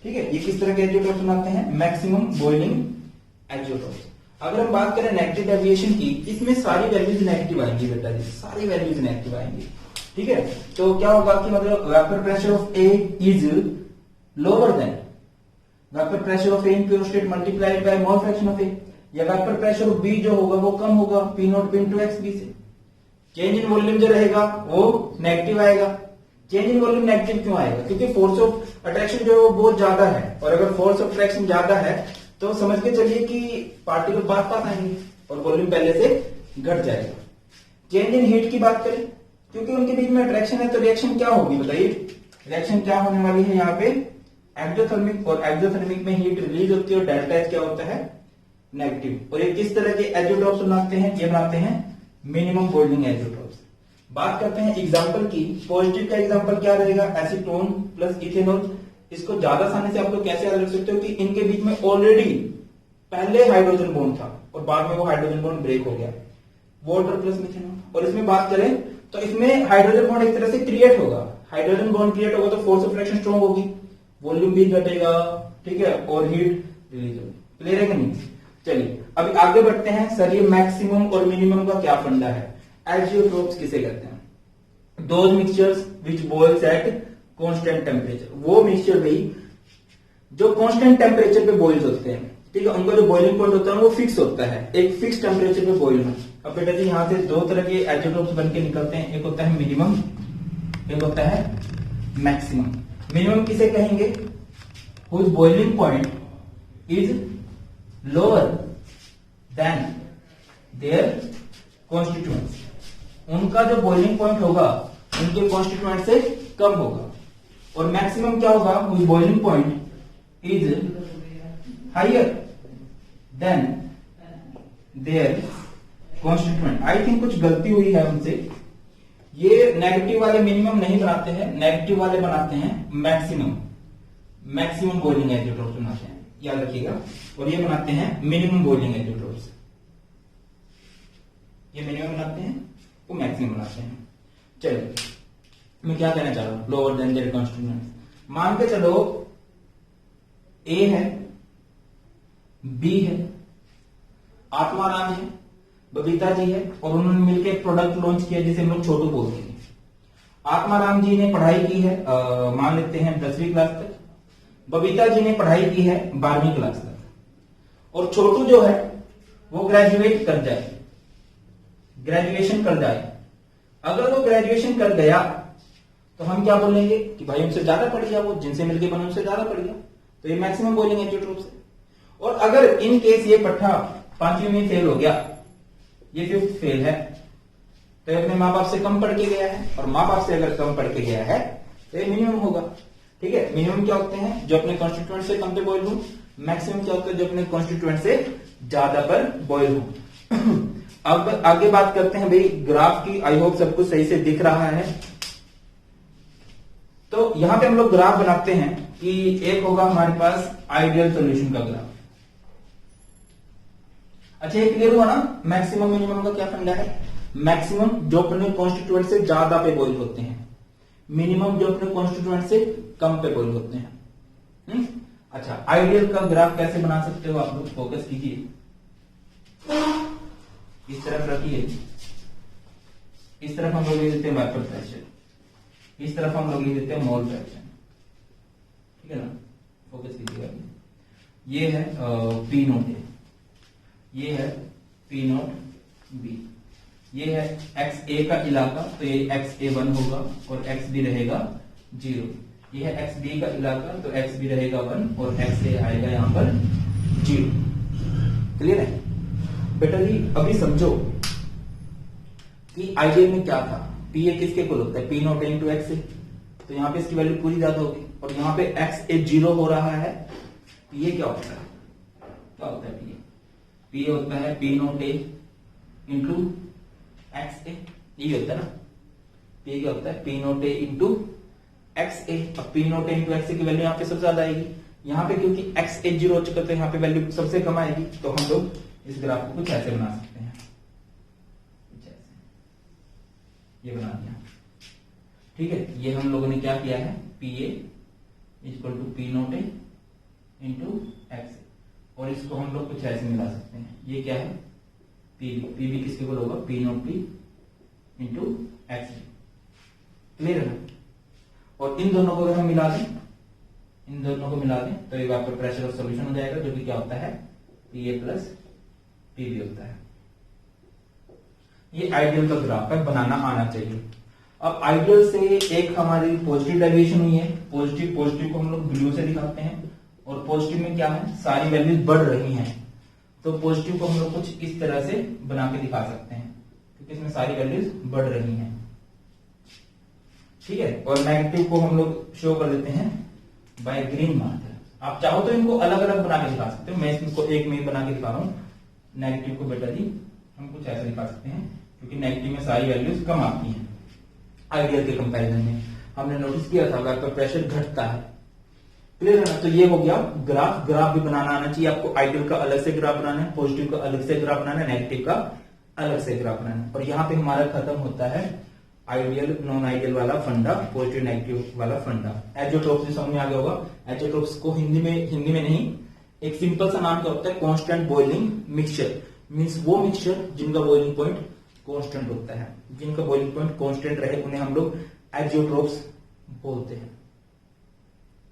ठीक है। ये किस तरह के एजियोट्रोप्स बनाते हैं, मैक्सिमम बॉइलिंग एजियोट्रोप्स। अगर हम बात करें नेगेटिव डेविएशन की, इसमें सारी वैल्यूज नेगेटिव आएंगी बेटा जी, सारी वैल्यूज नेगेटिव आएंगी, ठीक है। तो क्या होगा कि मतलब vapour pressure of A is lower than vapour pressure of A in pure state multiplied by mole fraction of A, या वेपर प्रेशर ऑफ बी जो होगा वो कम होगा P not B into X B से। चेंज इन वॉल्यूम जो रहेगा वो नेगेटिव आएगा। चेंज इन वॉल्यूम नेगेटिव क्यों आएगा, क्योंकि फोर्स ऑफ अट्रैक्शन जो है वो बहुत ज्यादा है, और अगर फोर्स ऑफ अट्रैक्शन ज्यादा है तो समझ के चलिए कि पार्टिकल पास आएंगे और वॉल्यूम पहले से घट जाएगा। चेंज इन हीट की बात करें, क्योंकि उनके बीच में अट्रैक्शन है तो रिएक्शन क्या होगी बताइए, रिएक्शन क्या होने वाली है यहाँ पे एक्सोथर्मिक, और एक्सोथर्मिक में हीट रिलीज होती है और डेल्टा एच क्या होता है नेगेटिव। और ये किस तरह के एजियोट्रोप्स बनाते हैं, ये बनाते हैं मिनिमम बॉइलिंग एजियोट्रोप्स। बात करते हैं एग्जांपल की। पॉजिटिव का एग्जांपल क्या रहेगा, एसीटोन प्लस इथेनॉल। इसको ज्यादा आसानी से आप लोग कैसे याद रख सकते हो कि इनके बीच में ऑलरेडी पहले हाइड्रोजन बॉन्ड था और बाद में वो हाइड्रोजन बॉन्ड ब्रेक हो गया, वाटर प्लस मिथेनॉल। और इसमें बात करें तो इसमें हाइड्रोजन बॉन्ड एक तरह से क्रिएट होगा, हाइड्रोजन बॉन्ड क्रिएट होगा तो फोर्स ऑफ फ्रैक्शन स्ट्रॉन्ग होगी, वॉल्यूम भी घटेगा, ठीक है, और हीट रिलीज होगी। क्लियर है कि नहीं। चलिए अभी आगे बढ़ते हैं। सर ये मैक्सिमम और मिनिमम का क्या फंडा है, एजियोट्रोप्स किसे कहते हैं, those mixtures which boils at constant temperature. वो मिक्सचर भाई जो कांस्टेंट टेम्परेचर पे बॉइल्स होते हैं, ठीक है, उनका जो बॉइलिंग पॉइंट होता है वो फिक्स होता है, एक फिक्स टेम्परेचर पे बॉइल हो। अब बेटा जी यहाँ से दो तरह के एजियोट्रोप्स बन के निकलते हैं, एक होता है मिनिमम, एक होता है मैक्सिमम। मिनिमम किसे कहेंगे, whose boiling point is lower than their constituents. उनका जो बॉइलिंग पॉइंट होगा उनके कॉन्स्टिट्यूएंट से कम होगा। और मैक्सिमम क्या होगा, whose boiling point is higher than their constituent. I think कुछ गलती हुई है उनसे, ये नेगेटिव वाले मिनिमम नहीं बनाते हैं, नेगेटिव वाले बनाते हैं मैक्सिमम, मैक्सिमम बॉइलिंग एजियोट्रोप्स बनाते हैं। याद रखिएगा। और ये बनाते हैं मिनिमम बॉइलिंग एजियोट्रोप्स। ये मिनिमम बनाते हैं, वो मैक्सिमम बनाते हैं। चलिए मैं क्या कहना चाह रहा हूं, लोअर देन देयर कॉन्स्टिट्यूएंट्स। मान के चलो ए है, बी है, आत्माराम है, बबीता जी है, और उन्होंने मिलकर एक प्रोडक्ट लॉन्च किया जिसे हम लोग छोटू बोलते हैं। आत्माराम जी ने पढ़ाई की है मान लेते हैं 10वीं क्लास तक, बबीता जी ने पढ़ाई की है 12वीं क्लास तक, और छोटू जो है वो ग्रेजुएट कर जाए, ग्रेजुएशन कर जाए। अगर वो ग्रेजुएशन कर गया तो हम क्या बोलेंगे कि भाई उनसे ज्यादा पढ़ गया, वो जिनसे मिलके बना उनसे ज्यादा पढ़ गया, तो ये मैक्सिमम बोलिंग एजियोट्रोप्स है। और अगर इन केस ये पट्टा 5वीं में फेल हो गया, ये 5th फेल है, तो ये अपने माँ बाप से कम पढ़ के गया है, और माँ बाप से अगर कम पढ़ के गया है तो ये मिनिमम होगा। ठीक है, मिनिमम क्या होते हैं, जो अपने कॉन्स्टिट्यूएंट से कम पे बॉयल हो। मैक्सिमम क्या होता है, जो अपने कॉन्स्टिट्यूएंट से ज्यादा पर बॉयल हो। अब आगे बात करते हैं भाई ग्राफ की। आई होप सब कुछ सही से दिख रहा है। तो यहां पे हम लोग ग्राफ बनाते हैं कि एक होगा हमारे पास आइडियल सॉल्यूशन का ग्राफ। अच्छा ये क्लियर हुआ ना, मैक्सिमम मिनिमम का क्या फंडा है। मैक्सिमम जो अपने कॉन्स्टिट्यूएंट से ज्यादा पे बॉइल होते हैं, मिनिमम जो अपने कॉन्स्टिट्यूएंट से कम पे बॉइल होते हैं। अच्छा आइडियल का ग्राफ कैसे बना सकते हो आप लोग, फोकस कीजिए, इस तरफ रखिए, इस तरफ हम लोग ये देते हैं वेपर प्रेशर, इस तरफ हम लोग ये देते हैं मोल फ्रैक्शन। ठीक है ना, फोकस कीजिएगा। ये है पी नोट ए, ये है पी नोट बी, ये है एक्स ए का इलाका, तो ये एक्स ए 1 होगा और एक्स बी रहेगा 0। ये है एक्स बी का इलाका, तो एक्स बी रहेगा 1 और एक्स ए आएगा यहां पर 0। क्लियर है बेटा जी। अभी समझो कि आइडियल में क्या था, पी ए किसके इक्वल होता है, पी नॉट इंटू एक्स ए, तो यहाँ पे इसकी वैल्यू पूरी ज्यादा होगी, और यहाँ पे एक्स ए 0 हो रहा है। पी ए क्या होता है, क्या होता है पी ए, पी ए होता है P not A into X A, ये होता है ना। पी क्या होता है, P not A into X A. अब P not A into X A की वैल्यू यहाँ पे सबसे ज्यादा आएगी, यहाँ पे क्योंकि एक्स ए 0 हो चुका तो यहाँ पे वैल्यू सबसे कम आएगी। तो हम लोग इस ग्राफ को कुछ ऐसे बना सकते हैं, कुछ ऐसे, ये बना दिया। ठीक है, ये हम लोगों ने क्या किया है, P A equal to P not A into X A, और इसको हम लोग कुछ ऐसे मिला सकते हैं। ये क्या है, पीबी किसके इक्वल होगा, P naught P into X B. Clear है ना। और इन दोनों को अगर हम मिला दें, इन दोनों को मिला दें तो एक आपका प्रेशर ऑफ सॉल्यूशन हो जाएगा, जो कि क्या होता है, पी ए प्लस पीबी होता है। ये आइडियल का ग्राफ है, बनाना आना चाहिए। अब आइडियल से एक हमारी पॉजिटिव डेविएशन हुई है, पॉजिटिव को हम लोग ब्लू से दिखाते हैं, और पॉजिटिव में क्या है, सारी वैल्यूज बढ़ रही हैं, तो पॉजिटिव को हम लोग कुछ इस तरह से बना के दिखा सकते हैं, क्योंकि इसमें सारी वैल्यूज बढ़ रही हैं। ठीक है, और नेगेटिव को हम लोग शो कर देते हैं बाय ग्रीन मार्कर। आप चाहो तो इनको अलग अलग बना के दिखा सकते हो, मैं इसको एक में ही बना के दिखा रहा हूं। नेगेटिव को बेटा जी हम कुछ ऐसे दिखा सकते हैं, क्योंकि नेगेटिव में सारी वैल्यूज कम आती हैं आइडियल के कंपैरिजन में। हमने नोटिस किया था अगर आपका प्रेशर घटता है। क्लियर है ना। तो ये हो गया ग्राफ। ग्राफ भी बनाना आना चाहिए आपको। आइडियल का अलग से ग्राफ बनाना है, पॉजिटिव का अलग से ग्राफ बनाना है, नेगेटिव का अलग से ग्राफ बनाना है। और यहाँ पे हमारा खत्म होता है आइडियल नॉन आइडियल वाला फंडा, पॉजिटिव नेगेटिव वाला फंडा। एजियोट्रोप्स भी समझ में आ गया होगा। एजियोट्रोप्स को हिंदी में नहीं, एक सिंपल सा नाम क्या होता है, कांस्टेंट बॉइलिंग मिक्सचर। मींस वो मिक्सचर जिनका बॉइलिंग पॉइंट कांस्टेंट होता है, जिनका बॉइलिंग पॉइंट कांस्टेंट रहे उन्हें हम लोग एजियोट्रोप्स बोलते हैं।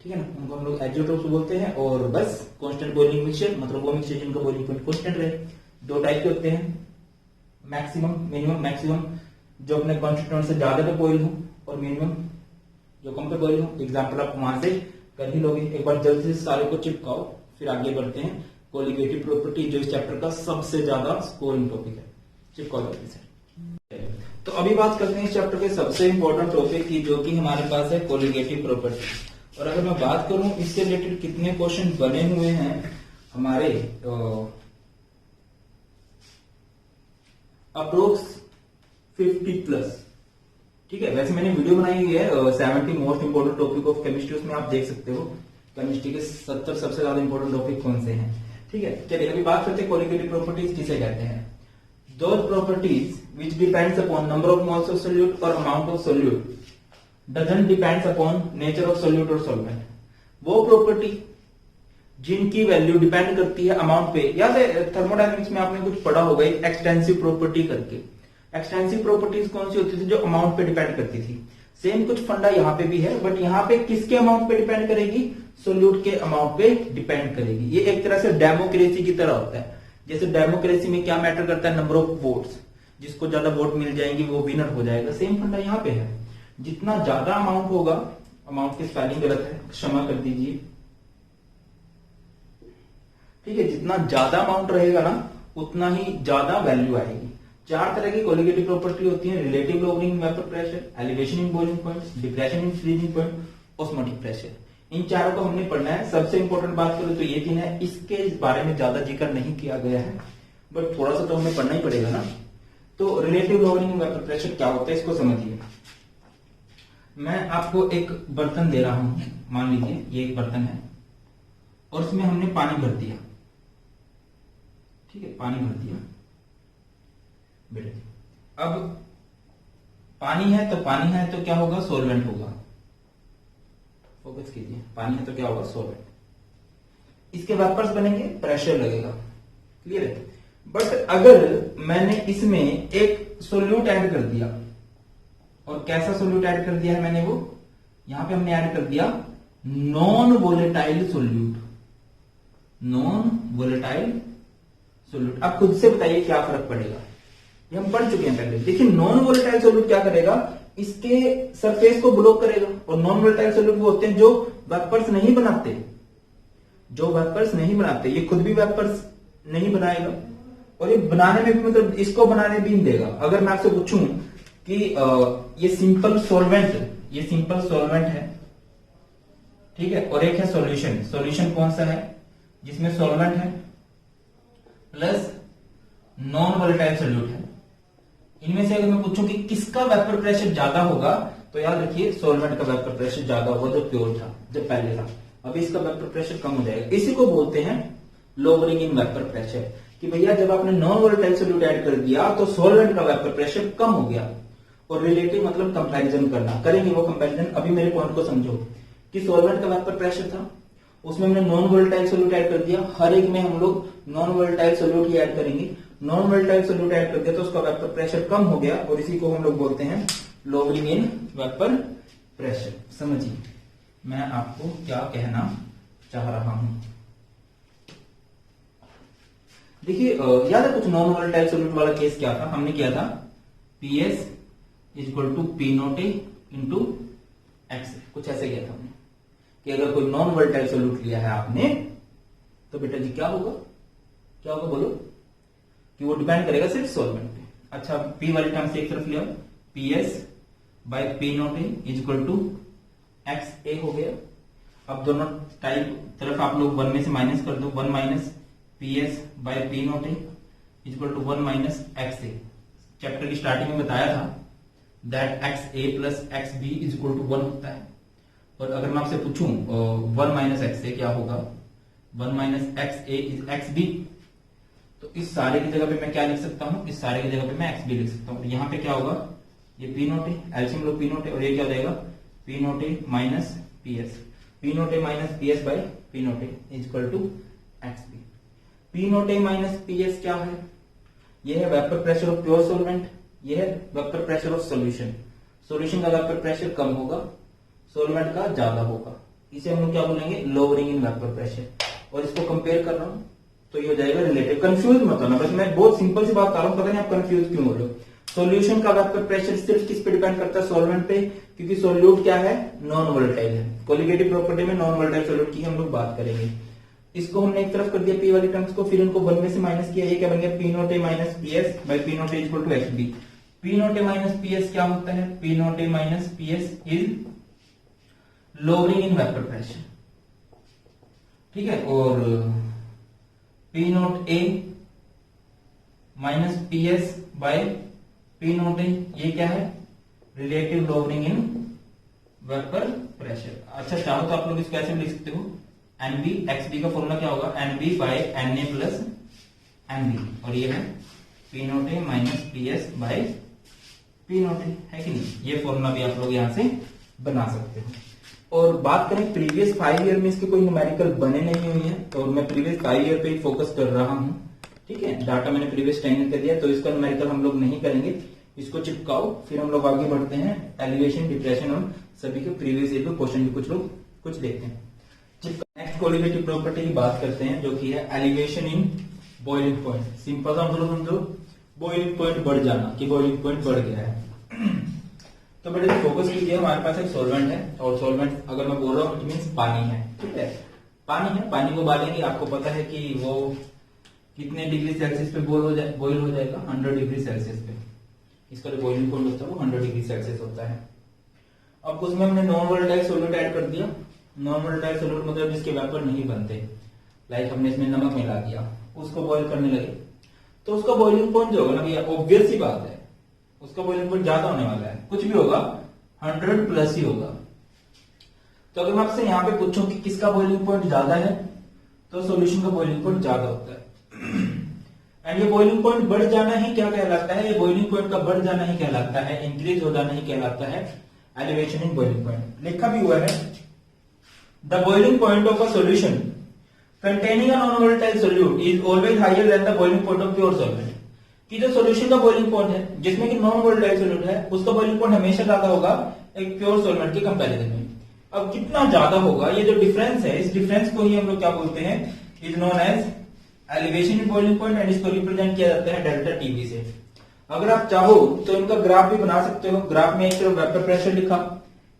ठीक है ना, उनको हम लोग एजियोट्रोप्स बोलते हैं। और बस कांस्टेंट बॉइलिंग मिक्सचर मतलब वो मिक्सचर जिनका बॉइलिंग पॉइंट कांस्टेंट रहे। दो टाइप के होते हैं, मैक्सिमम मिनिमम। मैक्सिमम जो अपने कॉन्स्टिट्यूएंट से ज्यादा पे बॉइल हो, और मिनिमम जो कम पे बॉइल हो। एग्जाम्पल आप वहां से कर ही लोगे। एक बार जल्दी से सारे को चिपकाओ, फिर आगे बढ़ते हैं। कोलिगेटिव प्रॉपर्टी जो इस चैप्टर का सबसे ज्यादा स्कोरिंग टॉपिक है, चिपकाओ जल्दी से। तो अभी बात करते हैं इस चैप्टर के सबसे इंपॉर्टेंट टॉपिक की, जो कि हमारे पास है कोलिगेटिव प्रॉपर्टी। और अगर मैं बात करूं इससे रिलेटेड कितने क्वेश्चन बने हुए हैं हमारे, अप्रोक्स 50 प्लस। ठीक है, वैसे मैंने वीडियो बनाई हुई है 70 most important topic of chemistry, उसमें आप देख सकते हो। केमिस्ट्री के 70 सबसे ज्यादा इंपॉर्टेंट टॉपिक कौन से हैं। ठीक है, चलिए अभी बात करते हैं कोलिगेटिव प्रॉपर्टीज किसे कहते हैं। Those properties which depends upon number of moles of solute और amount of solute doesn't depends upon nature of solute और सॉल्वेंट। वो प्रॉपर्टी जिनकी वैल्यू डिपेंड करती है अमाउंट पे। याद है थर्मोडायनेमिक्स में आपने कुछ पढ़ा होगा एक एक्सटेंसिव प्रॉपर्टी करके। एक्सटेंसिव प्रॉपर्टीज कौन सी होती थी, जो अमाउंट पे डिपेंड करती थी। सेम कुछ फंडा यहाँ पे भी है, बट यहाँ पे किसके अमाउंट पे डिपेंड करेगी, सोल्यूट के अमाउंट पे डिपेंड करेगी। ये एक तरह से डेमोक्रेसी की तरह होता है। जैसे डेमोक्रेसी में क्या मैटर करता है, नंबर ऑफ वोट्स, जिसको ज्यादा वोट मिल जाएंगे वो विनर हो जाएगा। सेम फंडा यहाँ पे है, जितना ज्यादा अमाउंट होगा, अमाउंट की स्पेलिंग गलत है, क्षमा कर दीजिए। ठीक है, जितना ज्यादा अमाउंट रहेगा ना उतना ही ज्यादा वैल्यू आएगी। 4 तरह की कोलिगेटिव प्रॉपर्टी होती है, relative lowering in vapour pressure, elevation in boiling point, depression in freezing point, osmotic pressure. इन चारों को हमने पढ़ना है। सबसे इंपॉर्टेंट बात करें तो ये 3 है, इसके बारे में ज्यादा जिक्र नहीं किया गया है, बट थोड़ा सा तो हमें पढ़ना ही पड़ेगा ना। तो relative lowering in vapour pressure क्या होता है इसको समझिए। मैं आपको एक बर्तन दे रहा हूं, मान लीजिए ये एक बर्तन है और इसमें हमने पानी भर दिया। ठीक है, पानी भर दिया बेटे। अब पानी है तो क्या होगा, सॉल्वेंट होगा। फोकस कीजिए, पानी है तो क्या होगा, सॉल्वेंट। इसके वेपर्स बनेंगे, प्रेशर लगेगा, क्लियर है। बट अगर मैंने इसमें एक सोल्यूट ऐड कर दिया, और कैसा सोल्यूट ऐड कर दिया है मैंने, वो यहां पे हमने ऐड कर दिया non volatile solute. Non volatile solute. अब खुद से बताइए क्या फर्क पड़ेगा, ये हम पढ़ चुके हैं पहले। देखिए नॉन वोलेटाइल सोल्यूट क्या करेगा, इसके सरफेस को ब्लॉक करेगा। और नॉन वोलेटाइल सोल्यूट वो होते हैं जो वेपर्स नहीं बनाते, जो वेपर्स नहीं बनाते। ये खुद भी वेपर्स नहीं बनाएगा, और ये बनाने में भी, मतलब इसको बनाने भी नहीं देगा। अगर मैं आपसे पूछूं कि ये सिंपल सॉल्वेंट है, ठीक है, और एक है सॉल्यूशन। सॉल्यूशन कौन सा है, जिसमें सॉल्वेंट है प्लस नॉन वोलेटाइल सोल्यूट है। इनमें से अगर मैं पूछूं कि किसका वेपर प्रेशर ज्यादा होगा, तो याद रखिए सॉल्वेंट का वेपर प्रेशर ज्यादा होगा, जो प्योर था, जो पहले था। अभी इसका वेपर प्रेशर कम हो जाएगा। इसी को बोलते हैं लोअरिंग इन वेपर प्रेशर, कि भैया जब आपने नॉन वोलेटाइल सोल्यूट ऐड कर दिया तो सॉल्वेंट का वेपर प्रेशर कम हो गया। और रिलेटिव मतलब कंपैरिजन करना, करेंगे वो कंपैरिजन। अभी मेरे पॉइंट को समझो कि सॉल्वेंट का वेपर प्रेशर था, उसमें हमने नॉन वोलेटाइल सोल्यूट ऐड कर दिया। हर एक में हम लोग नॉन वोलेटाइल सोल्यूट ही ऐड करेंगे। नॉन वोलेटाइल सोल्यूट ऐड कर दिया तो उसका वेपर प्रेशर कम हो गया, और इसी को हम लोग बोलते हैं लोअरिंग इन वेपर प्रेशर। समझिए मैं आपको क्या कहना चाह रहा हूं। देखिए याद है कुछ नॉन वोलेटाइल सोल्यूट वाला केस क्या था, हमने किया था PS equal to P naught A into X. कुछ ऐसे किया था हमने कि अगर कोई नॉन वोलेटाइल सोल्यूट लिया है आपने, तो बेटा जी क्या होगा बोलो, कि वो डिपेंड करेगा सिर्फ सॉल्वेंट पे। अच्छा, P वाली टर्म से एक तरफ लिया, PS by P naught A equal to XA हो गया। अब दोनों तरफ आप लोग 1 में से माइनस कर दो, 1 minus PS by P naught A equal to 1 minus XA। Chapter की स्टार्टिंग में बताया था that XA plus XB equal to 1 होता है। और अगर मैं आपसे पूछूं 1 माइनस XA क्या होगा, 1 माइनस XA इज XB, तो इस सारे की जगह पे मैं क्या लिख सकता हूं, इस सारे की जगह पे मैं XB लिख सकता हूं। यहाँ पे क्या होगा, ये P नोट A, एलसीएम लो P नोट A, और ये क्या हो जाएगा P naught A minus PS। P naught A minus PS by P naught A equal to XB। P naught A minus PS क्या है, ये है vapour pressure of pure solvent, ये है vapour pressure of solution. Solution का vapour pressure कम होगा, solvent का ज्यादा होगा। इसे हम लोग क्या बोलेंगे, लोअरिंग इन वेपर प्रेशर। और इसको कंपेयर कर रहा हूं तो ये हो जाएगा रिलेटिव। कंफ्यूज मत होना, बस मैं बहुत सिंपल सी बात कर रहा हूं, पता नहीं आप कंफ्यूज क्यों हो रहे हो। सॉल्यूशन का वेपर प्रेशर सिर्फ किस पे डिपेंड करता है, सॉल्वेंट पे, क्योंकि सोल्यूट क्या है, नॉन वोलेटाइल है। कोलिगेटिव प्रॉपर्टी में नॉन वोलेटाइल सोल्यूट की हम लोग बात करेंगे। इसको हमने एक तरफ कर दिया P वाली टर्म्स को, फिर इनको 1 में से माइनस किया, ये क्या बन गया P naught A minus PS by P naught A equal to XB। P naught A minus PS क्या होता है, P naught A minus PS is lowering in vapour pressure, ठीक है। और P naught A minus PS by P naught A ये क्या है, relative lowering in vapour pressure. अच्छा चाहो तो आप लोग इसको ऐसे भी लिख सकते हो एनबी, एक्सबी का फॉर्मूला क्या होगा, NB by NA plus NB, और ये है P not A minus P S by P not A, है कि नहीं। ये फॉर्मूला भी आप लोग यहां से बना सकते हो। और बात करें प्रीवियस 5 ईयर में इसके कोई न्यूमेरिकल बने नहीं हुए हैं, तो मैं प्रीवियस 5 ईयर पे ही फोकस कर रहा हूं, ठीक है। डाटा मैंने प्रीवियस 10 ईयर का दिया, तो इसका न्यूमेरिकल हम लोग नहीं करेंगे, इसको चिपकाओ, फिर हम लोग आगे बढ़ते हैं एलिवेशन, डिप्रेशन और सभी के प्रीवियस ईयर के क्वेश्चन भी कुछ देखते हैं। नेक्स्ट कोलिगेटिव प्रॉपर्टी की बात करते हैं, जो कि है elevation in boiling point. Simple सा मतलब समझो, बॉइलिंग पॉइंट बढ़ जाना, कि बॉइलिंग पॉइंट बढ़ गया है। तो बेटे फोकस कीजिए, हमारे पास एक सॉल्वेंट है, और सॉल्वेंट अगर मैं बोल रहा हूँ इट मीन्स पानी है, ठीक है। पानी है, पानी को उबालेंगे, आपको पता है कि वो कितने डिग्री सेल्सियस पे बॉइल हो जाएगा, 100 डिग्री सेल्सियस पे। इसका जो बॉइलिंग पॉइंट होता है वो 100 डिग्री सेल्सियस होता है। अब उसमें हमने नॉन वोलेटाइल सॉल्यूट ऐड कर दिया। नॉन वोलेटाइल सॉल्यूट मतलब जिसके वेपर नहीं बनते, लाइक हमने इसमें नमक मिला दिया, उसको बॉइल करने लगे, तो उसका बॉइलिंग पॉइंट जो होगा ना भैया, ऑब्वियस सी बात है, उसका बॉइलिंग पॉइंट ज्यादा होने वाला है, कुछ भी होगा 100 प्लस ही होगा। तो अगर मैं आपसे यहाँ पे पूछूं कि किसका बॉइलिंग पॉइंट ज्यादा है, तो सॉल्यूशन का बॉइलिंग पॉइंट ज्यादा होता है। एंड ये बॉइलिंग पॉइंट बढ़ जाना ही क्या कहलाता है, ये बॉइलिंग पॉइंट का बढ़ जाना ही कहलाता है, इंक्रीज हो जाना ही कहलाता है एलिवेशन इन बॉइलिंग पॉइंट। लिखा भी हुआ है, the boiling point of a solution containing a non volatile solute is always higher than the boiling point of pure solvent. कि जो सॉल्यूशन का बॉइलिंग पॉइंट है, जिसमें कि नॉन वोलेटाइल सॉल्यूट है, उसका बॉइलिंग पॉइंट हमेशा ज्यादा होगा एक प्योर सॉल्वेंट के कंपैरिजन में। अब कितना ज्यादा होगा, ये जो डिफरेंस है, इस डिफरेंस को ही हम लोग क्या बोलते हैं, is known as elevation in boiling point, and इसको रिप्रेजेंट किया जाता है डेल्टा टीबी से। अगर आप चाहो तो इनका ग्राफ भी बना सकते हो। ग्राफ में एक तरफ वेपर प्रेशर लिखा,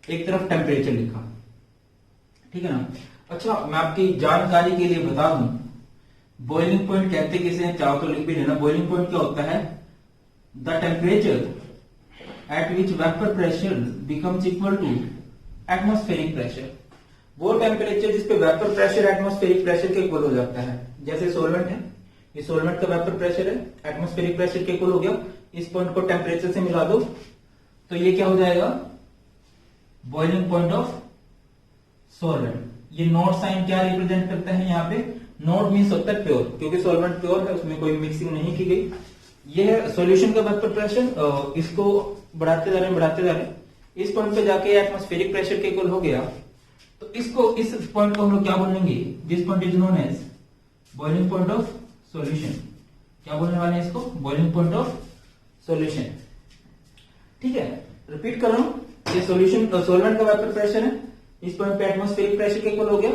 एक तरफ टेम्परेचर लिखा, ठीक है ना। अच्छा, मैं आपकी जानकारी के लिए बता दूं, बॉइलिंग पॉइंट कहते किसे हैं, चाहो तो लिख भी लेना। बॉइलिंग पॉइंट क्या होता है, the temperature at which vapour pressure becomes equal to atmospheric pressure. वो टेम्परेचर जिसपे वेपर प्रेशर एटमॉस्फेरिक प्रेशर के इक्वल हो जाता है। जैसे सोलवेंट है, ये सोलवेंट का वेपर प्रेशर है, एटमॉस्फेरिक प्रेशर के इक्वल हो गया, इस पॉइंट को टेम्परेचर से मिला दो, तो ये क्या हो जाएगा, बॉइलिंग पॉइंट ऑफ सोलवेंट। ये नोट साइन क्या रिप्रेजेंट करता है, यहाँ पे नोट मीन्स होता है प्योर, क्योंकि सॉल्वेंट प्योर है, उसमें कोई मिक्सिंग नहीं की गई। ये है सॉल्यूशन का वेपर प्रेशर, इसको बढ़ाते जा रहे हैं, इस पॉइंट पे जाके एटमॉस्फेरिक प्रेशर के इक्वल हो गया, तो इसको, इस पॉइंट को हम लोग क्या बोलेंगे, this point is known as boiling point of solution. क्या बोलने वाले हैं इसको, बॉइलिंग पॉइंट ऑफ सॉल्यूशन, ठीक है। रिपीट कर रहा हूं, ये सॉल्यूशन सॉल्वेंट का वेपर प्रेशर है, इस पॉइंट पे एटमॉस्फेरिक प्रेशर के इक्वल हो गया,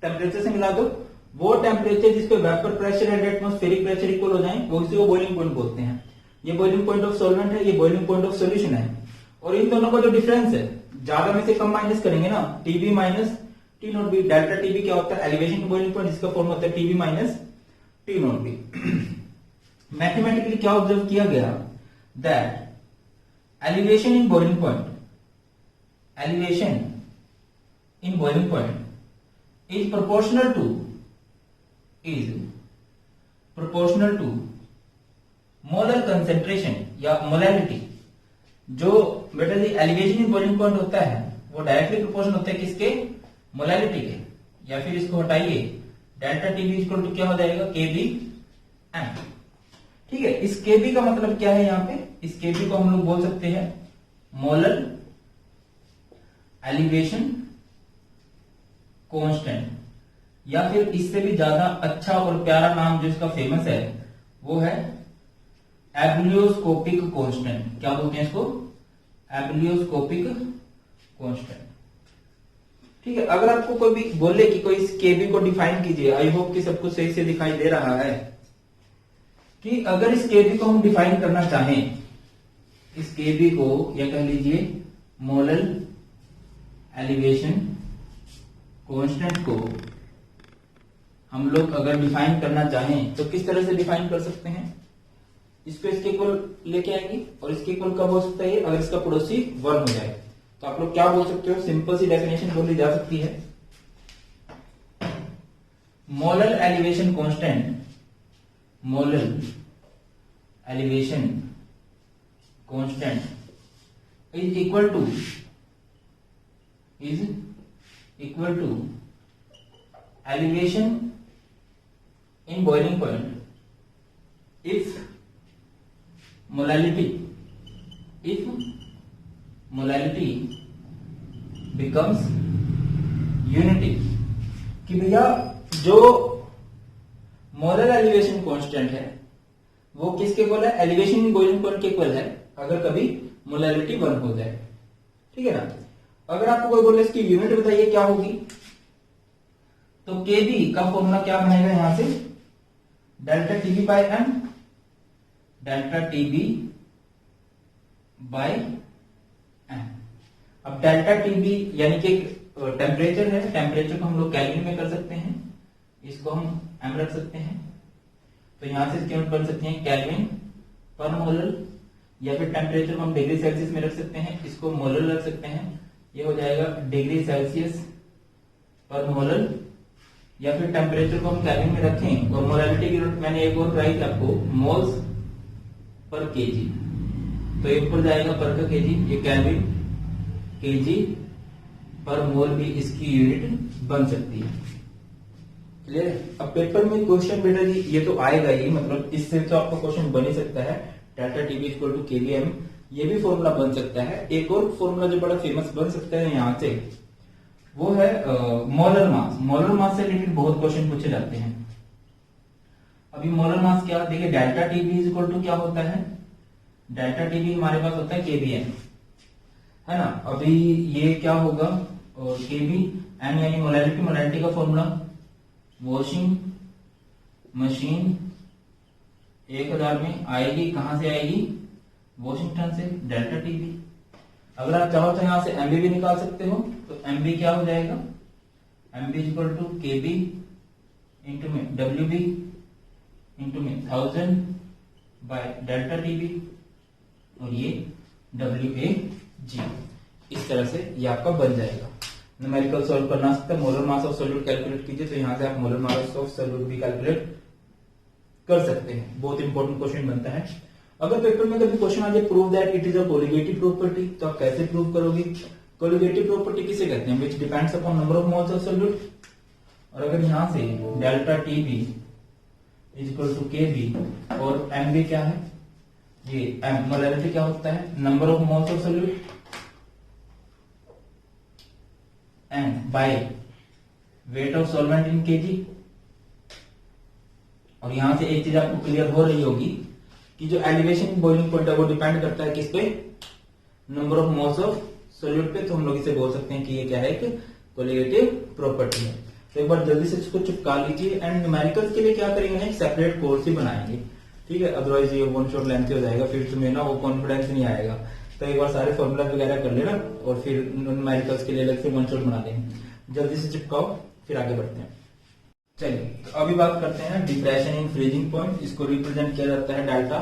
टेम्परेचर से मिला दो, वो टेम्परेचर जिसपे vapour pressure and atmospheric pressure equal हो जाए, वो इसी को बॉइलिंग पॉइंट बोलते हैं। ये बॉइलिंग पॉइंट ऑफ सॉल्वेंट है, ये बॉइलिंग पॉइंट ऑफ सॉल्यूशन है। और इन दोनों का जो डिफरेंस है, ज्यादा में से कम माइनस करेंगे ना, TB minus T not be. Delta TB क्या होता है, एलिवेशन बॉइलिंग पॉइंट, जिसका फॉर्म होता है TB minus T not be. Mathematically क्या ऑब्जर्व किया गया, that elevation in boiling point, elevation in boiling point is proportional to molar concentration या मोलैरिटी। जो बेटा जी एलिवेशन इन बॉइलिंग पॉइंट होता है, वो डायरेक्टली प्रोपोर्शनल होता है किसके, मोलैरिटी के। या फिर इसको हटाइए, डेल्टा टीबी इक्वल टू क्या हो जाएगा, केबी एम, ठीक है। इस केबी का मतलब क्या है, यहाँ पे इस केबी को हम लोग बोल सकते हैं मोलर एलिवेशन कांस्टेंट, या फिर इससे भी ज्यादा अच्छा और प्यारा नाम जो इसका फेमस है वो है एब्लियोस्कोपिक कांस्टेंट। क्या बोलते हैं इसको, एब्लियोस्कोपिक कांस्टेंट, ठीक है। अगर आपको कोई भी बोले कि कोई इस केबी को डिफाइन कीजिए, आई होप कि सब कुछ सही से दिखाई दे रहा है, कि अगर इस केबी को हम डिफाइन करना चाहें, इस केबी को या कह लीजिए मोलर एलिवेशन कांस्टेंट को हम लोग अगर डिफाइन करना चाहें तो किस तरह से डिफाइन कर सकते हैं, इसको इसके इक्वल लेके आएंगे, और इसके इक्वल कब हो सकता है, अगर इसका पड़ोसी 1 हो जाए, तो आप लोग क्या बोल सकते हो, सिंपल सी डेफिनेशन बोली जा सकती है, molar elevation constant, molar elevation constant is equal to elevation in boiling point if molality becomes unity, कि भैया जो मोलर एलिवेशन कांस्टेंट है वो किसके इक्वल है, एलिवेशन इन बॉइलिंग पॉइंट के इक्वल है अगर कभी मोलैलिटी 1 हो जाए, ठीक है ना। अगर आपको कोई बोले इसकी यूनिट बताइए क्या होगी, तो Kb का फॉर्मूला क्या बनेगा, यहां से delta TB by M, delta TB by M. अब डेल्टा टीबी यानी कि टेम्परेचर है, टेम्परेचर को हम लोग केल्विन में कर सकते हैं, इसको हम एम रख सकते हैं, तो यहां से इसकी यूनिट बन सकती है केल्विन पर मोलर, या फिर टेम्परेचर को हम डिग्री सेल्सियस में रख सकते हैं, इसको मोलर रख सकते हैं, ये हो जाएगा डिग्री सेल्सियस पर मोलर, या फिर टेम्परेचर को हम केल्विन में रखें और मोलैलिटी की यूनिट मैंने एक और बताई थी आपको, मोल्स पर केजी, तो एक पर जाएगा पर का केजी, ये केल्विन केजी पर मोल भी इसकी यूनिट बन सकती है। क्लियर। अब पेपर में क्वेश्चन बेटा जी ये तो आएगा ही, मतलब इससे तो आपका क्वेश्चन बन ही सकता है, delta TB equal to KVM, ये भी फॉर्मूला बन सकता है। एक और फॉर्मूला जो बड़ा फेमस बन सकता है यहाँ से, वो है मोलर मास। मोलर मास से रिलेटेड बहुत क्वेश्चन पूछे जाते हैं। अभी मोलर मास क्या, देखिए डेल्टा टीबी इक्वल टू क्या होता है, डेल्टा टीबी हमारे पास होता है केवीएम, है ना। अभी ये क्या होगा, और केबी एम यानी मोलैलिटी, मोलैलिटी का फॉर्मूला वॉशिंग मशीन 1000 में आएगी, कहां से आएगी, वॉशिंगटन से, डेल्टा टीबी। अगर आप चाहो तो यहां से एमबी भी निकाल सकते हो, तो एमबी क्या हो जाएगा, MB equal to KB into में डब्ल्यूबी इंटू में 1000 बाय डेल्टा टीबी, और ये WAG। इस तरह से ये आपका बन जाएगा। न्यूमेरिकल सॉल्व करना सकते हैं, molar mass of solute calculate कीजिए, तो यहां से आप मोलर मास ऑफ सॉल्यूट भी कैलकुलेट कर सकते हैं। बहुत इंपॉर्टेंट क्वेश्चन बनता है। अगर पेपर में कभी क्वेश्चन आ जाए prove that it is a colligative property, तो आप कैसे प्रूव करोगे। कोलिगेटिव प्रॉपर्टी किसे कहते हैं, which depends upon number of moles of solute. और अगर यहां से delta TB is equal to KB और एमबी क्या है, ये मोलैलिटी क्या होता है, number of moles of solute, and by weight of solvent in KG. और यहां से एक चीज आपको क्लियर हो रही होगी कि जो एलिवेशन बॉइलिंग पॉइंट है वो डिपेंड करता है किस पे, number of moles of solute पे। तो हम लोग इसे बोल सकते हैं कि ये क्या है, एक कोलिगेटिव प्रॉपर्टी है। तो एक बार जल्दी से इसको चिपका लीजिए। एंड न्यूमेरिकल्स के लिए क्या करेंगे ना, एक सेपरेट कोर्स ही बनाएंगे, ठीक है, अदरवाइज ये वन शॉट लेंथ हो जाएगा, फिर तुम्हें ना वो कॉन्फिडेंस नहीं आएगा। तो एक बार सारे फॉर्मूला वगैरह कर लेना और फिर न्यूमेरिकल्स के लिए अलग से वन शॉट बना देंगे। जल्दी से चिपकाओ, फिर आगे बढ़ते हैं। चलिए तो अभी बात करते हैं डिप्रेशन इन फ्रीजिंग पॉइंट। इसको रिप्रेजेंट किया जाता है डेल्टा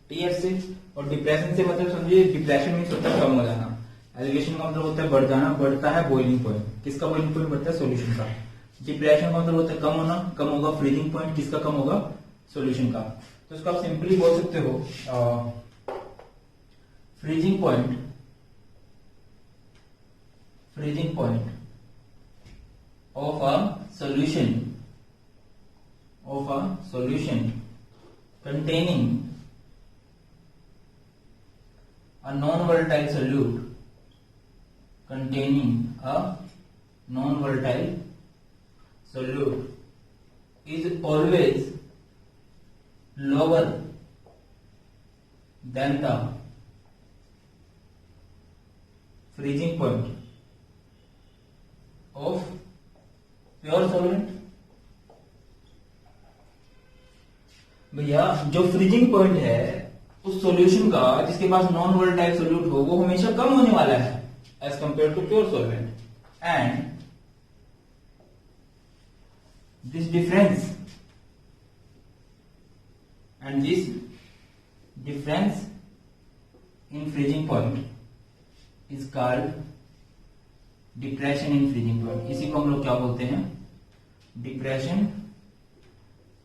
टीएफ से। और डिप्रेशन से मतलब समझिए, डिप्रेशन मीन्स होता है कम हो जाना, एलिवेशन का मतलब होता है बढ़ जाना, बढ़ता है बॉइलिंग पॉइंट। किसका बॉइलिंग पॉइंट बढ़ता है, सोल्यूशन का। डिप्रेशन का मतलब होता है कम होना, कम होगा फ्रीजिंग पॉइंट, किसका कम होगा, सोल्यूशन का। तो इसको आप सिंपली बोल सकते हो freezing point of a solution containing a non-volatile solute is always lower than the freezing point of pure solvent. भैया जो फ्रीजिंग पॉइंट है उस सॉल्यूशन का जिसके पास नॉन वोलेटाइल सॉल्यूट हो, वो हमेशा कम होने वाला है as compare to pure solvent. And this difference in freezing point is called depression in freezing point. इसी को हम लोग क्या बोलते हैं, डिप्रेशन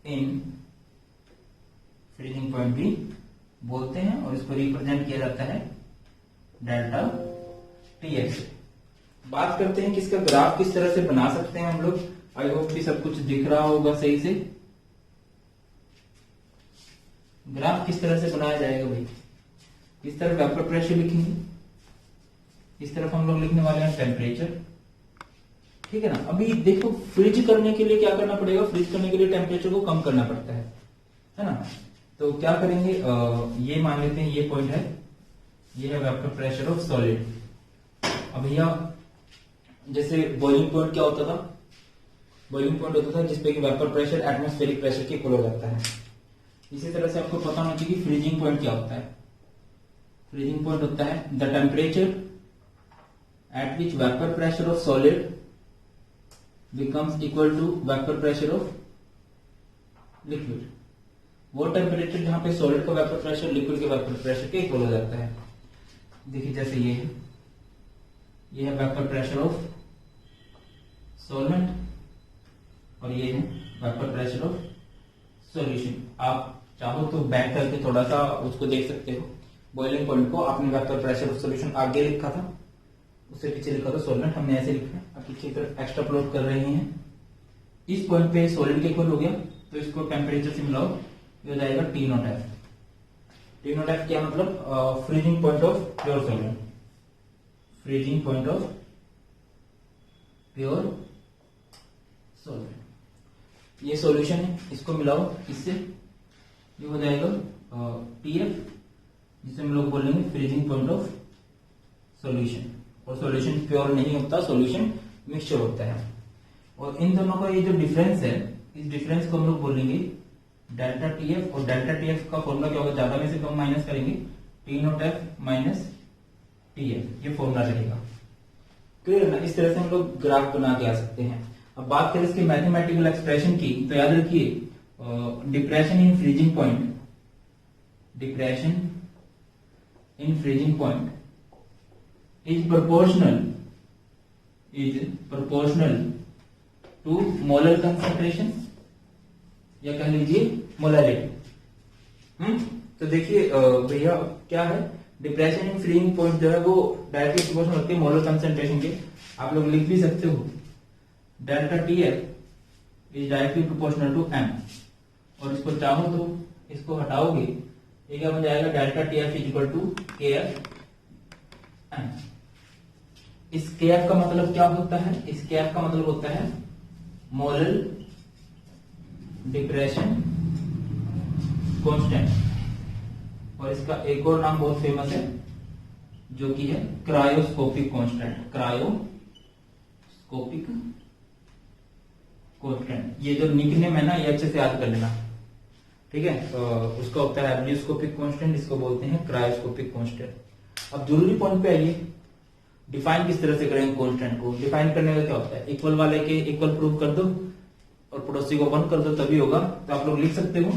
इन फ्रीजिंग पॉइंट भी बोलते हैं। और इसको रिप्रेजेंट किया जाता है डेल्टा टीएफ से। बात करते हैं कि इसका ग्राफ किस तरह से बना सकते हैं हम लोग। आई होप कि सब कुछ दिख रहा होगा सही से। ग्राफ किस तरह से बनाया जाएगा भाई, इस तरफ वेपर प्रेशर लिखेंगे, इस तरफ हम लोग लिखने वाले हैं टेम्परेचर, ठीक है ना। अभी देखो फ्रीज करने के लिए क्या करना पड़ेगा, फ्रीज करने के लिए टेम्परेचर को कम करना पड़ता है ना। तो क्या करेंगे, ये मान लेते हैं ये पॉइंट है, ये है वेपर प्रेशर ऑफ सॉलिड। अब भैया जैसे बॉइलिंग पॉइंट क्या होता था, बॉइलिंग पॉइंट होता था जिसपे कि वेपर प्रेशर एटमॉस्फेरिक प्रेशर के इक्वल हो जाता है। इसी तरह से आपको पता होना चाहिए कि फ्रीजिंग पॉइंट क्या होता है। फ्रीजिंग पॉइंट होता है the temperature at which vapour pressure of solid becomes equal to vapour pressure of liquid. वो टेम्परेचर जहां पे सॉलिड का वेपर प्रेशर लिक्विड के वेपर प्रेशर के इक्वल हो जाता है। देखिए जैसे ये है वेपर प्रेशर ऑफ सॉल्वेंट और ये है वेपर प्रेशर ऑफ सॉल्यूशन। आप चाहो तो बैक करके थोड़ा सा उसको देख सकते हो। बॉइलिंग पॉइंट को आपने वेपर प्रेशर ऑफ सॉल्यूशन आगे लिखा था, उससे पीछे लिखा था सॉल्वेंट, हमने ऐसे लिखा है। अब पीछे की तरफ एक्स्ट्रा प्लॉट कर रहे हैं। इस पॉइंट पे सॉलिड के इक्वल हो गया तो इसको टेम्परेचर से मिलाओ, ये हो जाएगा T not F. T not F क्या मतलब, freezing point of pure solvent, freezing point of pure solvent. ये सॉल्यूशन है, इसको मिलाओ इससे, ये हो जाएगा टी एफ, जिसे हम लोग बोलेंगे फ्रीजिंग पॉइंट ऑफ सॉल्यूशन। और सॉल्यूशन प्योर नहीं होता, सॉल्यूशन मिक्सचर होता है। और इन दोनों का ये जो डिफरेंस है, इस डिफरेंस को हम लोग बोलेंगे डेल्टा टी एफ। और डेल्टा टी एफ का फॉर्मूला क्या होगा, ज्यादा में से कम माइनस करेंगे, T not F minus T F, ये फॉर्मूला रहेगा। क्लियर है ना। इस तरह से हम लोग ग्राफ बना के आ सकते हैं। अब बात करें इसके मैथमेटिकल एक्सप्रेशन की, तो याद रखिए depression in freezing point, depression in freezing point is proportional to molar concentration, या कह लीजिए मोलैरिटी। तो देखिए भैया क्या है, डिप्रेशन इन फ्रीजिंग पॉइंट जो है वो डायरेक्टली प्रोपोर्शनल होती है मोलर कंसंट्रेशन के। आप लोग लिख भी सकते हो delta T F is directly proportional to M. और इसको चाहो तो इसको हटाओगे, ये क्या बन जाएगा, delta T F is equal to K F M. इस के एफ का मतलब क्या होता है, इस के एफ का मतलब होता है मोलर डिप्रेशन कांस्टेंट। और इसका एक और नाम बहुत फेमस है जो कि है क्रायोस्कोपिक कांस्टेंट, क्रायोस्कोपिक कांस्टेंट। ये जो निकनेम है ना, ये अच्छे से याद कर लेना, ठीक है। उसका होता है एब्लियोस्कोपिक कांस्टेंट, इसको बोलते हैं क्रायोस्कोपिक कांस्टेंट। अब जरूरी पॉइंट पे आइए, डिफाइन किस तरह से करेंगे कांस्टेंट को। डिफाइन करने का क्या होता है, इक्वल वाले के इक्वल प्रूव कर दो और पड़ोसी को 1 कर दो, तभी होगा। तो आप लोग लिख सकते हो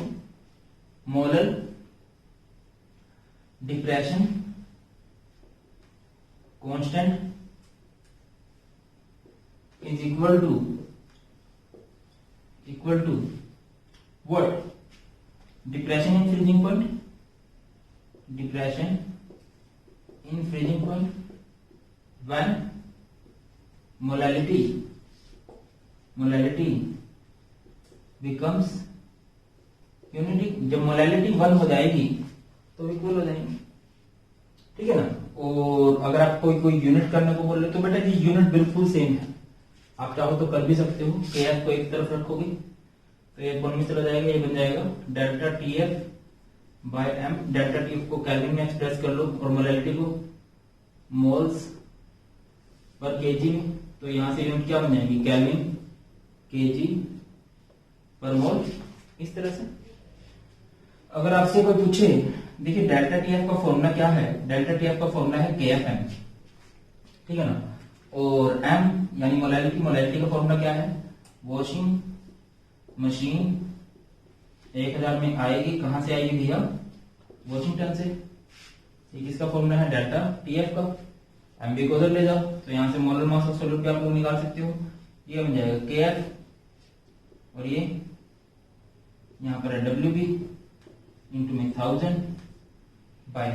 molar depression constant is equal to what, depression in freezing point, depression in freezing point when molality becomes unity। जब मोलैलिटी 1 हो जाएगी तो इक्वल हो जाएंगे, ठीक है ना। और अगर आप कोई यूनिट करने को बोल रहे हो तो बेटा जी यूनिट बिल्कुल सेम है, आप चाहो तो कर भी सकते हो। के एफ को एक तरफ रखोगे तो एक वन में चला जाएगा, ये बन जाएगा delta T F by M. Delta T F को केल्विन में एक्सप्रेस कर लो और मोलैलिटी को मोल्स पर केजी में, तो यहां से यूनिट क्या बन जाएगी, केल्विन केजी पर मोल। इस तरह से अगर आपसे कोई पूछे, देखिए डेल्टा टी एफ का फॉर्मूला क्या है, डेल्टा टी एफ का फॉर्मूला है के एफ एम, ठीक है ना। और एम यानी मोलैलिटी का फॉर्मूला क्या है, वॉशिंग मशीन 1000 में आएगी, कहां से आएगी भैया, वॉशिंगटन से। ठीक, इसका फॉर्मूला है डेल्टा टी एफ का। एम बी को उधर ले जाओ तो यहां से मोलर मास ऑफ सॉलिड भी आप लोग निकाल सकते हो, ये बन जाएगा के एफ और ये यहां पर है डब्ल्यू बी इंटू में 1000 by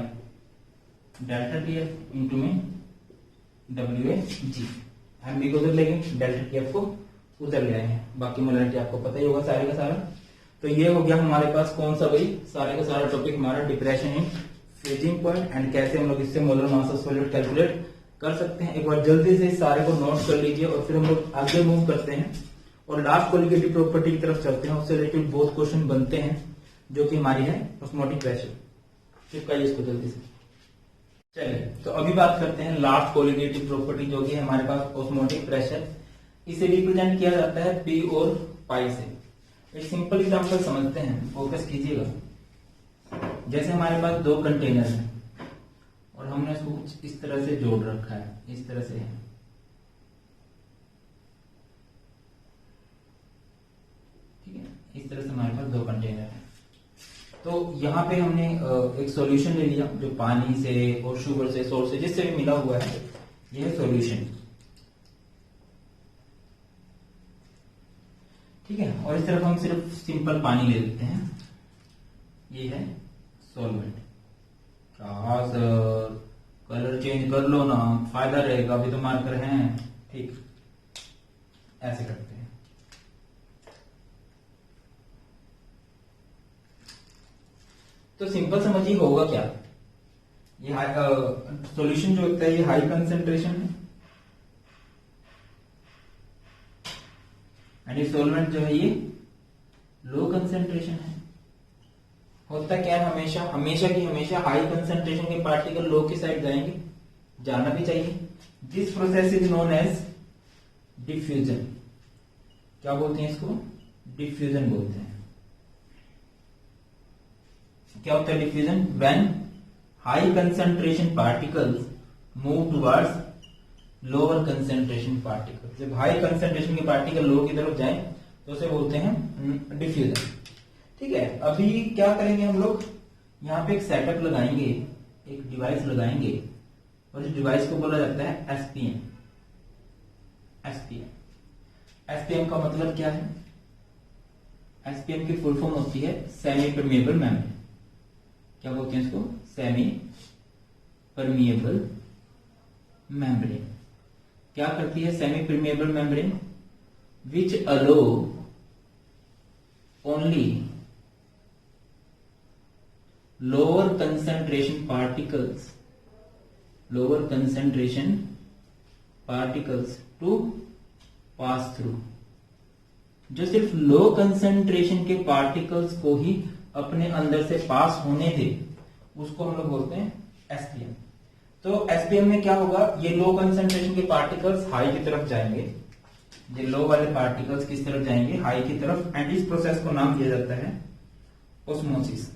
delta T F into में W A G. M B को उधर लेंगे, डेल्टा टी एफ को उधर ले आए हैं। बाकी मोलरिटी आपको पता ही होगा सारे का सारा। तो ये हो गया हमारे पास कौन सा भाई, सारे का सारा टॉपिक हमारा depression in freezing point and कैसे हम लोग इससे molar mass of solid calculate कर सकते हैं। एक बार जल्दी से इस सारे को नोट कर लीजिए और फिर हम लोग आगे मूव करते हैं और लास्ट कोलिगेटिव प्रॉपर्टी की तरफ चलते हैं। उससे रिलेटेड बहुत क्वेश्चन बनते हैं जो कि हमारी है ऑस्मोटिक प्रेशर। चिपकाइए इसको जल्दी से। चलिए तो अभी बात करते हैं लास्ट कोलिगेटिव प्रॉपर्टी जो कि है हमारे पास ऑस्मोटिक प्रेशर। इसे रिप्रेजेंट किया जाता है पी और पाई से। एक सिंपल एग्जांपल समझते हैं, फोकस कीजिएगा। जैसे हमारे पास दो कंटेनर हैं और हमने इसको कुछ इस तरह से जोड़ रखा है, इस तरह से है, ठीक है। इस तरह से हमारे पास दो कंटेनर हैं। तो यहाँ पे हमने एक सॉल्यूशन ले लिया जो पानी से और शुगर से, सोर्स से, जिससे भी मिला हुआ है। यह है सॉल्यूशन, ठीक है। और इस तरफ हम सिर्फ सिंपल पानी ले लेते हैं। ये है सॉल्वेंट। क्या सर कलर चेंज कर लो ना, फायदा रहेगा, अभी तो मार्कर हैं, ठीक। ऐसे करते हैं। तो सिंपल समझिए होगा क्या, ये सॉल्यूशन जो होता है ये हाई कंसेंट्रेशन है एंड ये सॉल्वेंट जो है ये लो कंसेंट्रेशन है। होता क्या है, हमेशा हमेशा की हमेशा हाई कंसेंट्रेशन के पार्टिकल लो की साइड जाएंगे, जाना भी चाहिए। This process is known as diffusion. क्या बोलते हैं इसको, डिफ्यूजन बोलते हैं। क्या होता है diffusion, when high concentration particles move towards lower concentration particle. जब हाई कंसेंट्रेशन के पार्टिकल लो की तरफ जाएं तो उसे बोलते हैं डिफ्यूजन, ठीक है। अभी क्या करेंगे हम लोग, यहाँ पे एक सेटअप लगाएंगे, एक डिवाइस लगाएंगे और इस डिवाइस को बोला जाता है एसपीएम। एसपीएम एसपीएम का मतलब क्या है, एसपीएम की फुल फॉर्म होती है सेमी परमिएबल मेम्ब्रेन। क्या बोलते हैं इसको, सेमी परमिएबल मेम्ब्रेन। क्या करती है semi permeable membrane, which allow only lower concentration particles to pass through. जो सिर्फ लो कंसेंट्रेशन के पार्टिकल्स को ही अपने अंदर से पास होने दे, उसको हम लोग बोलते हैं एसपीएम। तो एसपीएम में क्या होगा, ये लो कंसेंट्रेशन के पार्टिकल्स हाई की तरफ जाएंगे, ये लो वाले पार्टिकल्स किस तरफ जाएंगे, हाई की तरफ। एंड इस प्रोसेस को नाम दिया जाता है ऑस्मोसिस।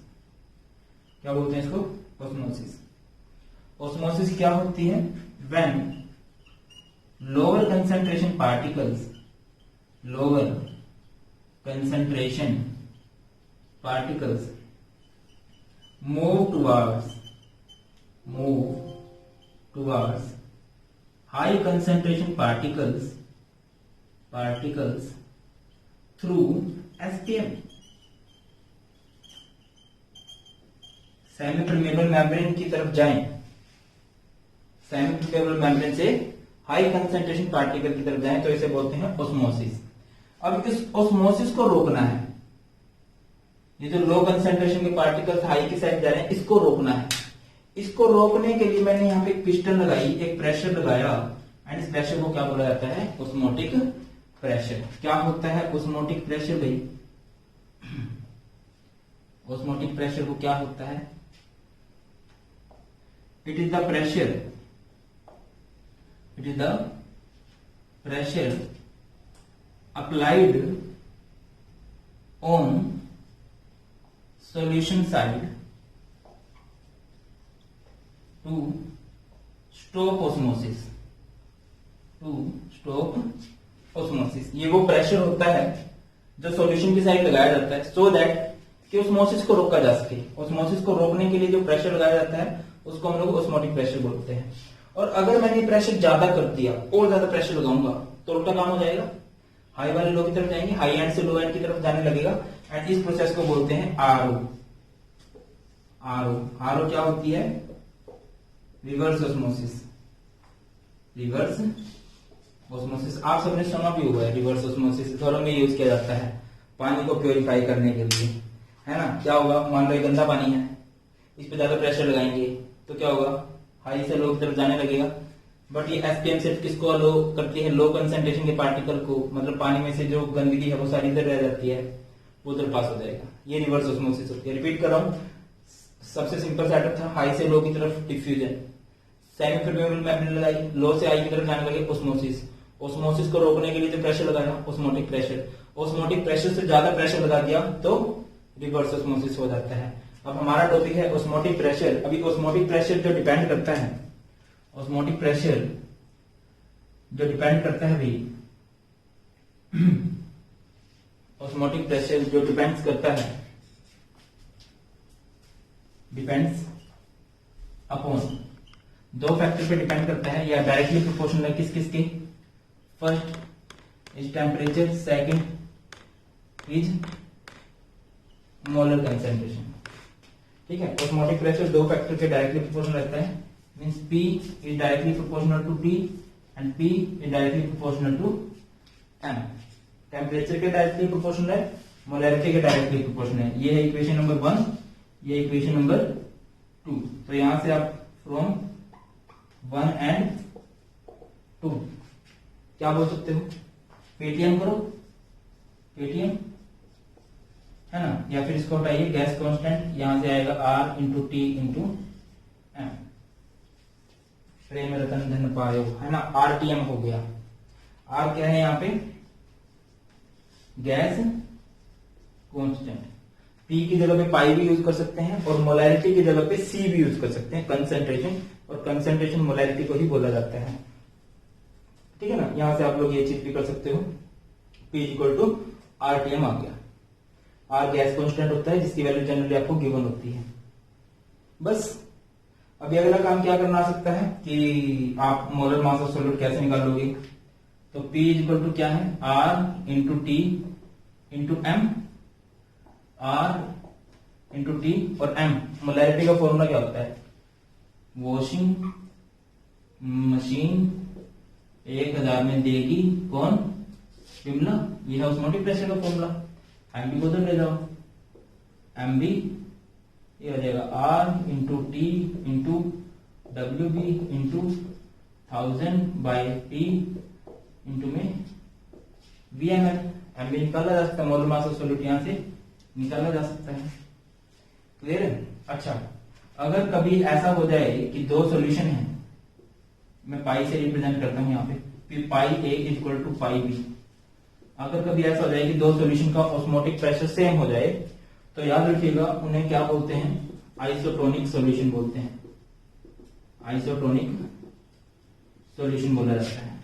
क्या बोलते हैं इसको, ऑस्मोसिस। ऑस्मोसिस क्या होती है, when lower concentration particles move towards high concentration particles through SPM, semi permeable membrane की तरफ जाएं, सेमी परमिएबल मेम्ब्रेन से हाई कंसेंट्रेशन पार्टिकल की तरफ जाएं तो इसे बोलते हैं ऑस्मोसिस। अब इस ऑस्मोसिस को रोकना है, ये जो लो कंसेंट्रेशन के पार्टिकल्स हाई की साइड जा रहे हैं इसको रोकना है। इसको रोकने के लिए मैंने यहाँ पे एक पिस्टन लगाई, एक प्रेशर लगाया एंड इस प्रेशर को क्या बोला जाता है, ऑस्मोटिक प्रेशर। क्या होता है ऑस्मोटिक प्रेशर भाई, ऑस्मोटिक प्रेशर को क्या होता है, it is the pressure applied on solution side to stop osmosis। ये वो प्रेशर होता है जो सॉल्यूशन की साइड लगाया जाता है सो दैट कि ऑस्मोसिस को रोका जा सके। ऑस्मोसिस को रोकने के लिए जो प्रेशर लगाया जाता है उसको हम लोग ऑस्मोटिक प्रेशर बोलते हैं। और अगर मैंने प्रेशर ज्यादा कर दिया और ज्यादा प्रेशर लगाऊंगा तो उल्टा काम हो जाएगा, हाई वाले लो की तरफ जाएंगे, हाई एंड से लो एंड की तरफ जाने लगेगा एंड इस प्रोसेस को बोलते हैं आरओ। आरओ क्या होती है, रिवर्स ऑस्मोसिस। ऑस्मोसिस आप सबने सुना भी हुआ है, रिवर्स ऑस्मोसिस घरों में यूज किया जाता है पानी को प्योरीफाई करने के लिए, है ना। क्या होगा, मान लो ये गंदा पानी है, इस पे ज्यादा प्रेशर लगाएंगे तो क्या होगा, हाई से लो की तरफ जाने लगेगा। बट ये एसपीएम सिर्फ किसको अलो करती है, लो कंसेंट्रेशन के पार्टिकल को, मतलब पानी में से जो गंदगी है वो सारी इधर रह जाती है, वो उधर पास हो जाएगा। ये रिवर्स ऑस्मोसिस होती है। रिपीट कर रहा हूँ, सबसे सिंपल सेटअप था, हाई से लो की तरफ डिफ्यूजन, सेमी परमेबल मेम्ब्रेन लगाई, लो से हाई की तरफ जाने लगे ऑस्मोसिस। ऑस्मोसिस को रोकने के लिए जो प्रेशर लगाया, ऑस्मोटिक प्रेशर, ऑस्मोटिक प्रेशर से ज्यादा प्रेशर लगा दिया तो रिवर्स ऑस्मोसिस हो जाता है। अब हमारा टॉपिक है ऑस्मोटिक प्रेशर। अभी ऑस्मोटिक प्रेशर जो डिपेंड करता है, ऑस्मोटिक प्रेशर जो डिपेंड करता है भाई, ऑस्मोटिक प्रेशर जो डिपेंड्स करता है, डिपेंड्स अपॉन दो फैक्टर पे डिपेंड करता है, या डायरेक्टली प्रोपोर्शनल है किस किस के, first is temperature, second is molar concentration. ठीक है, ऑस्मोटिक प्रेशर दो फैक्टर के डायरेक्टली प्रोपोर्शनल रहता है, means P is directly proportional to T and P is directly proportional to M। Temperature के डायरेक्टली प्रोपोर्शनल है, मोलैरिटी के डायरेक्टली प्रोपोर्शनल है। ये है इक्वेशन नंबर 1, ये इक्वेशन नंबर 2। तो यहां से आप फ्रॉम 1 and 2 क्या बोल सकते हो, पेटीएम करो, पेटीएम है ना, या फिर इसको हटाइए, गैस कांस्टेंट यहां से आएगा R into T into M, Prem Ratan Dhan Payo, है ना, आरटीएम हो गया। आर क्या है यहाँ पे, गैस कांस्टेंट, पी की जगह पे पाई भी यूज कर सकते हैं और मोलैरिटी की जगह पे सी भी यूज कर सकते हैं, कंसेंट्रेशन, और कंसेंट्रेशन मोलैरिटी को ही बोला जाता है। ठीक है ना, यहां से आप लोग ये चीज भी कर सकते हो, P इक्वल टू आरटीएम आ गया। आर गैस कांस्टेंट होता है जिसकी वैल्यू जनरली आपको गिवन होती है। बस अभी अगला काम क्या करना आ सकता है कि आप मोलर मास ऑफ सॉल्यूट कैसे निकालोगे, तो P इक्वल टू क्या है, R into T into M, R into T और M। मोलैरिटी का फॉर्मूला क्या होता है, वॉशिंग मशीन 1000 में देगी कौन, विमला। ये है ऑस्मोटिक प्रेशर का फॉर्मूला। एमबी को उधर ले जाओ, एमबी ये हो जाएगा R into T into W B into 1000 by T into में VML। एमबी निकाला जा सकता है, मोलर मास ऑफ सॉल्यूट यहां से निकाला जा सकता है। क्लियर है। अच्छा, अगर कभी ऐसा हो जाए कि दो सॉल्यूशन है, मैं पाई से रिप्रेजेंट करता हूं यहाँ पे, पाई ए इक्वल टू पाई बी। अगर कभी ऐसा हो जाए कि दो सॉल्यूशन का ऑस्मोटिक प्रेशर सेम हो जाए, तो याद रखिएगा उन्हें क्या बोलते हैं, आइसोटोनिक सॉल्यूशन बोलते हैं, आइसोटोनिक सॉल्यूशन बोला जाता है।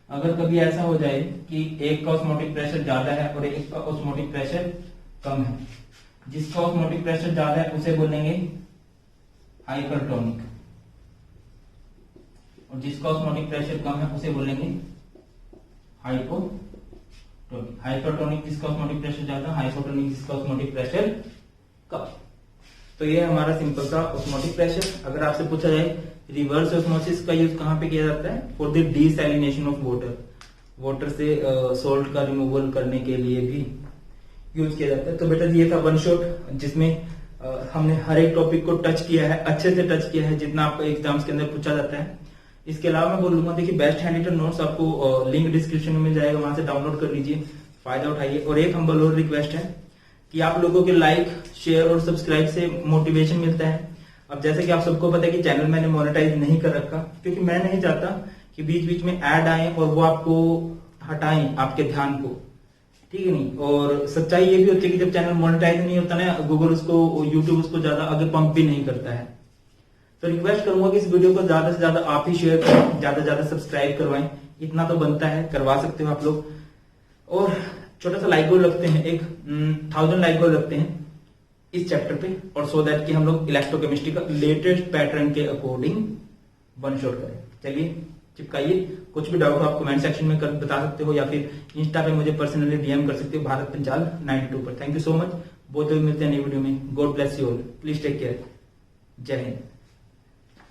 अगर कभी ऐसा हो जाए कि एक का ऑस्मोटिक प्रेशर ज्यादा है और एक का ऑस्मोटिक प्रेशर कम है, जिसका ऑस्मोटिक प्रेशर ज्यादा है उसे बोलेंगे हाइपरटोनिक, और जिसका ऑस्मोटिक प्रेशर कम है उसे बोलेंगे हाइपोटोनिक। हाइपरटोनिक जिसका ऑस्मोटिक प्रेशर ज्यादा, हाइपोटोनिक जिसका ऑस्मोटिक प्रेशर कम। तो ये हमारा सिंपल सा ऑस्मोटिक प्रेशर। अगर आपसे पूछा जाए रिवर्स ऑस्मोसिस का यूज कहां पे किया जाता है, for the desalination of water, water से सॉल्ट का रिमूवल करने के लिए भी यूज किया जाता है। तो बेटा ये था वन शॉट, जिसमें हमने हर एक टॉपिक को टच किया है, अच्छे से टच किया है जितना आपको एग्जाम्स के अंदर पूछा जाता है। इसके अलावा मैं बोलूंगा, देखिए बेस्ट हैंड रिटन नोट्स आपको लिंक डिस्क्रिप्शन में मिल जाएगा, वहां से डाउनलोड कर लीजिए, फायदा उठाइए। और एक हम्बल और रिक्वेस्ट है कि आप लोगों के लाइक, शेयर और सब्सक्राइब से मोटिवेशन मिलता है। अब जैसे कि आप सबको पता है कि चैनल मैंने मोनेटाइज नहीं कर रखा, क्योंकि मैं नहीं चाहता कि बीच बीच में ऐड आए और वो आपको हटाएं आपके ध्यान को, ठीक है नहीं। और सच्चाई ये भी होती है कि जब चैनल मोनेटाइज नहीं होता ना, गूगल उसको, यूट्यूब उसको ज्यादा आगे पंप भी नहीं करता है। तो रिक्वेस्ट करूंगा कि इस वीडियो को ज्यादा से ज्यादा आप ही शेयर करें, ज्यादा से ज्यादा सब्सक्राइब करवाएं, इतना तो बनता है, करवा सकते हो आप लोग। और छोटा सा लाइक गोल रखते हैं, एक 1000 लाइक गोल रखते हैं इस चैप्टर पे, और सो दैट कि हम लोग इलेक्ट्रोकेमिस्ट्री का लेटेस्ट पैटर्न के अकॉर्डिंग वन शॉट करें। चलिए चिपकाइए, कुछ भी डाउट हो आप कमेंट सेक्शन में बता सकते हो, या फिर इंस्टा पे मुझे पर्सनली डीएम कर सकते हो, भारत पंचाल 92 पर। थैंक यू सो मच, बहुत जल्द मिलते हैं नई वीडियो में। God bless you all, please take care, जय हिंद।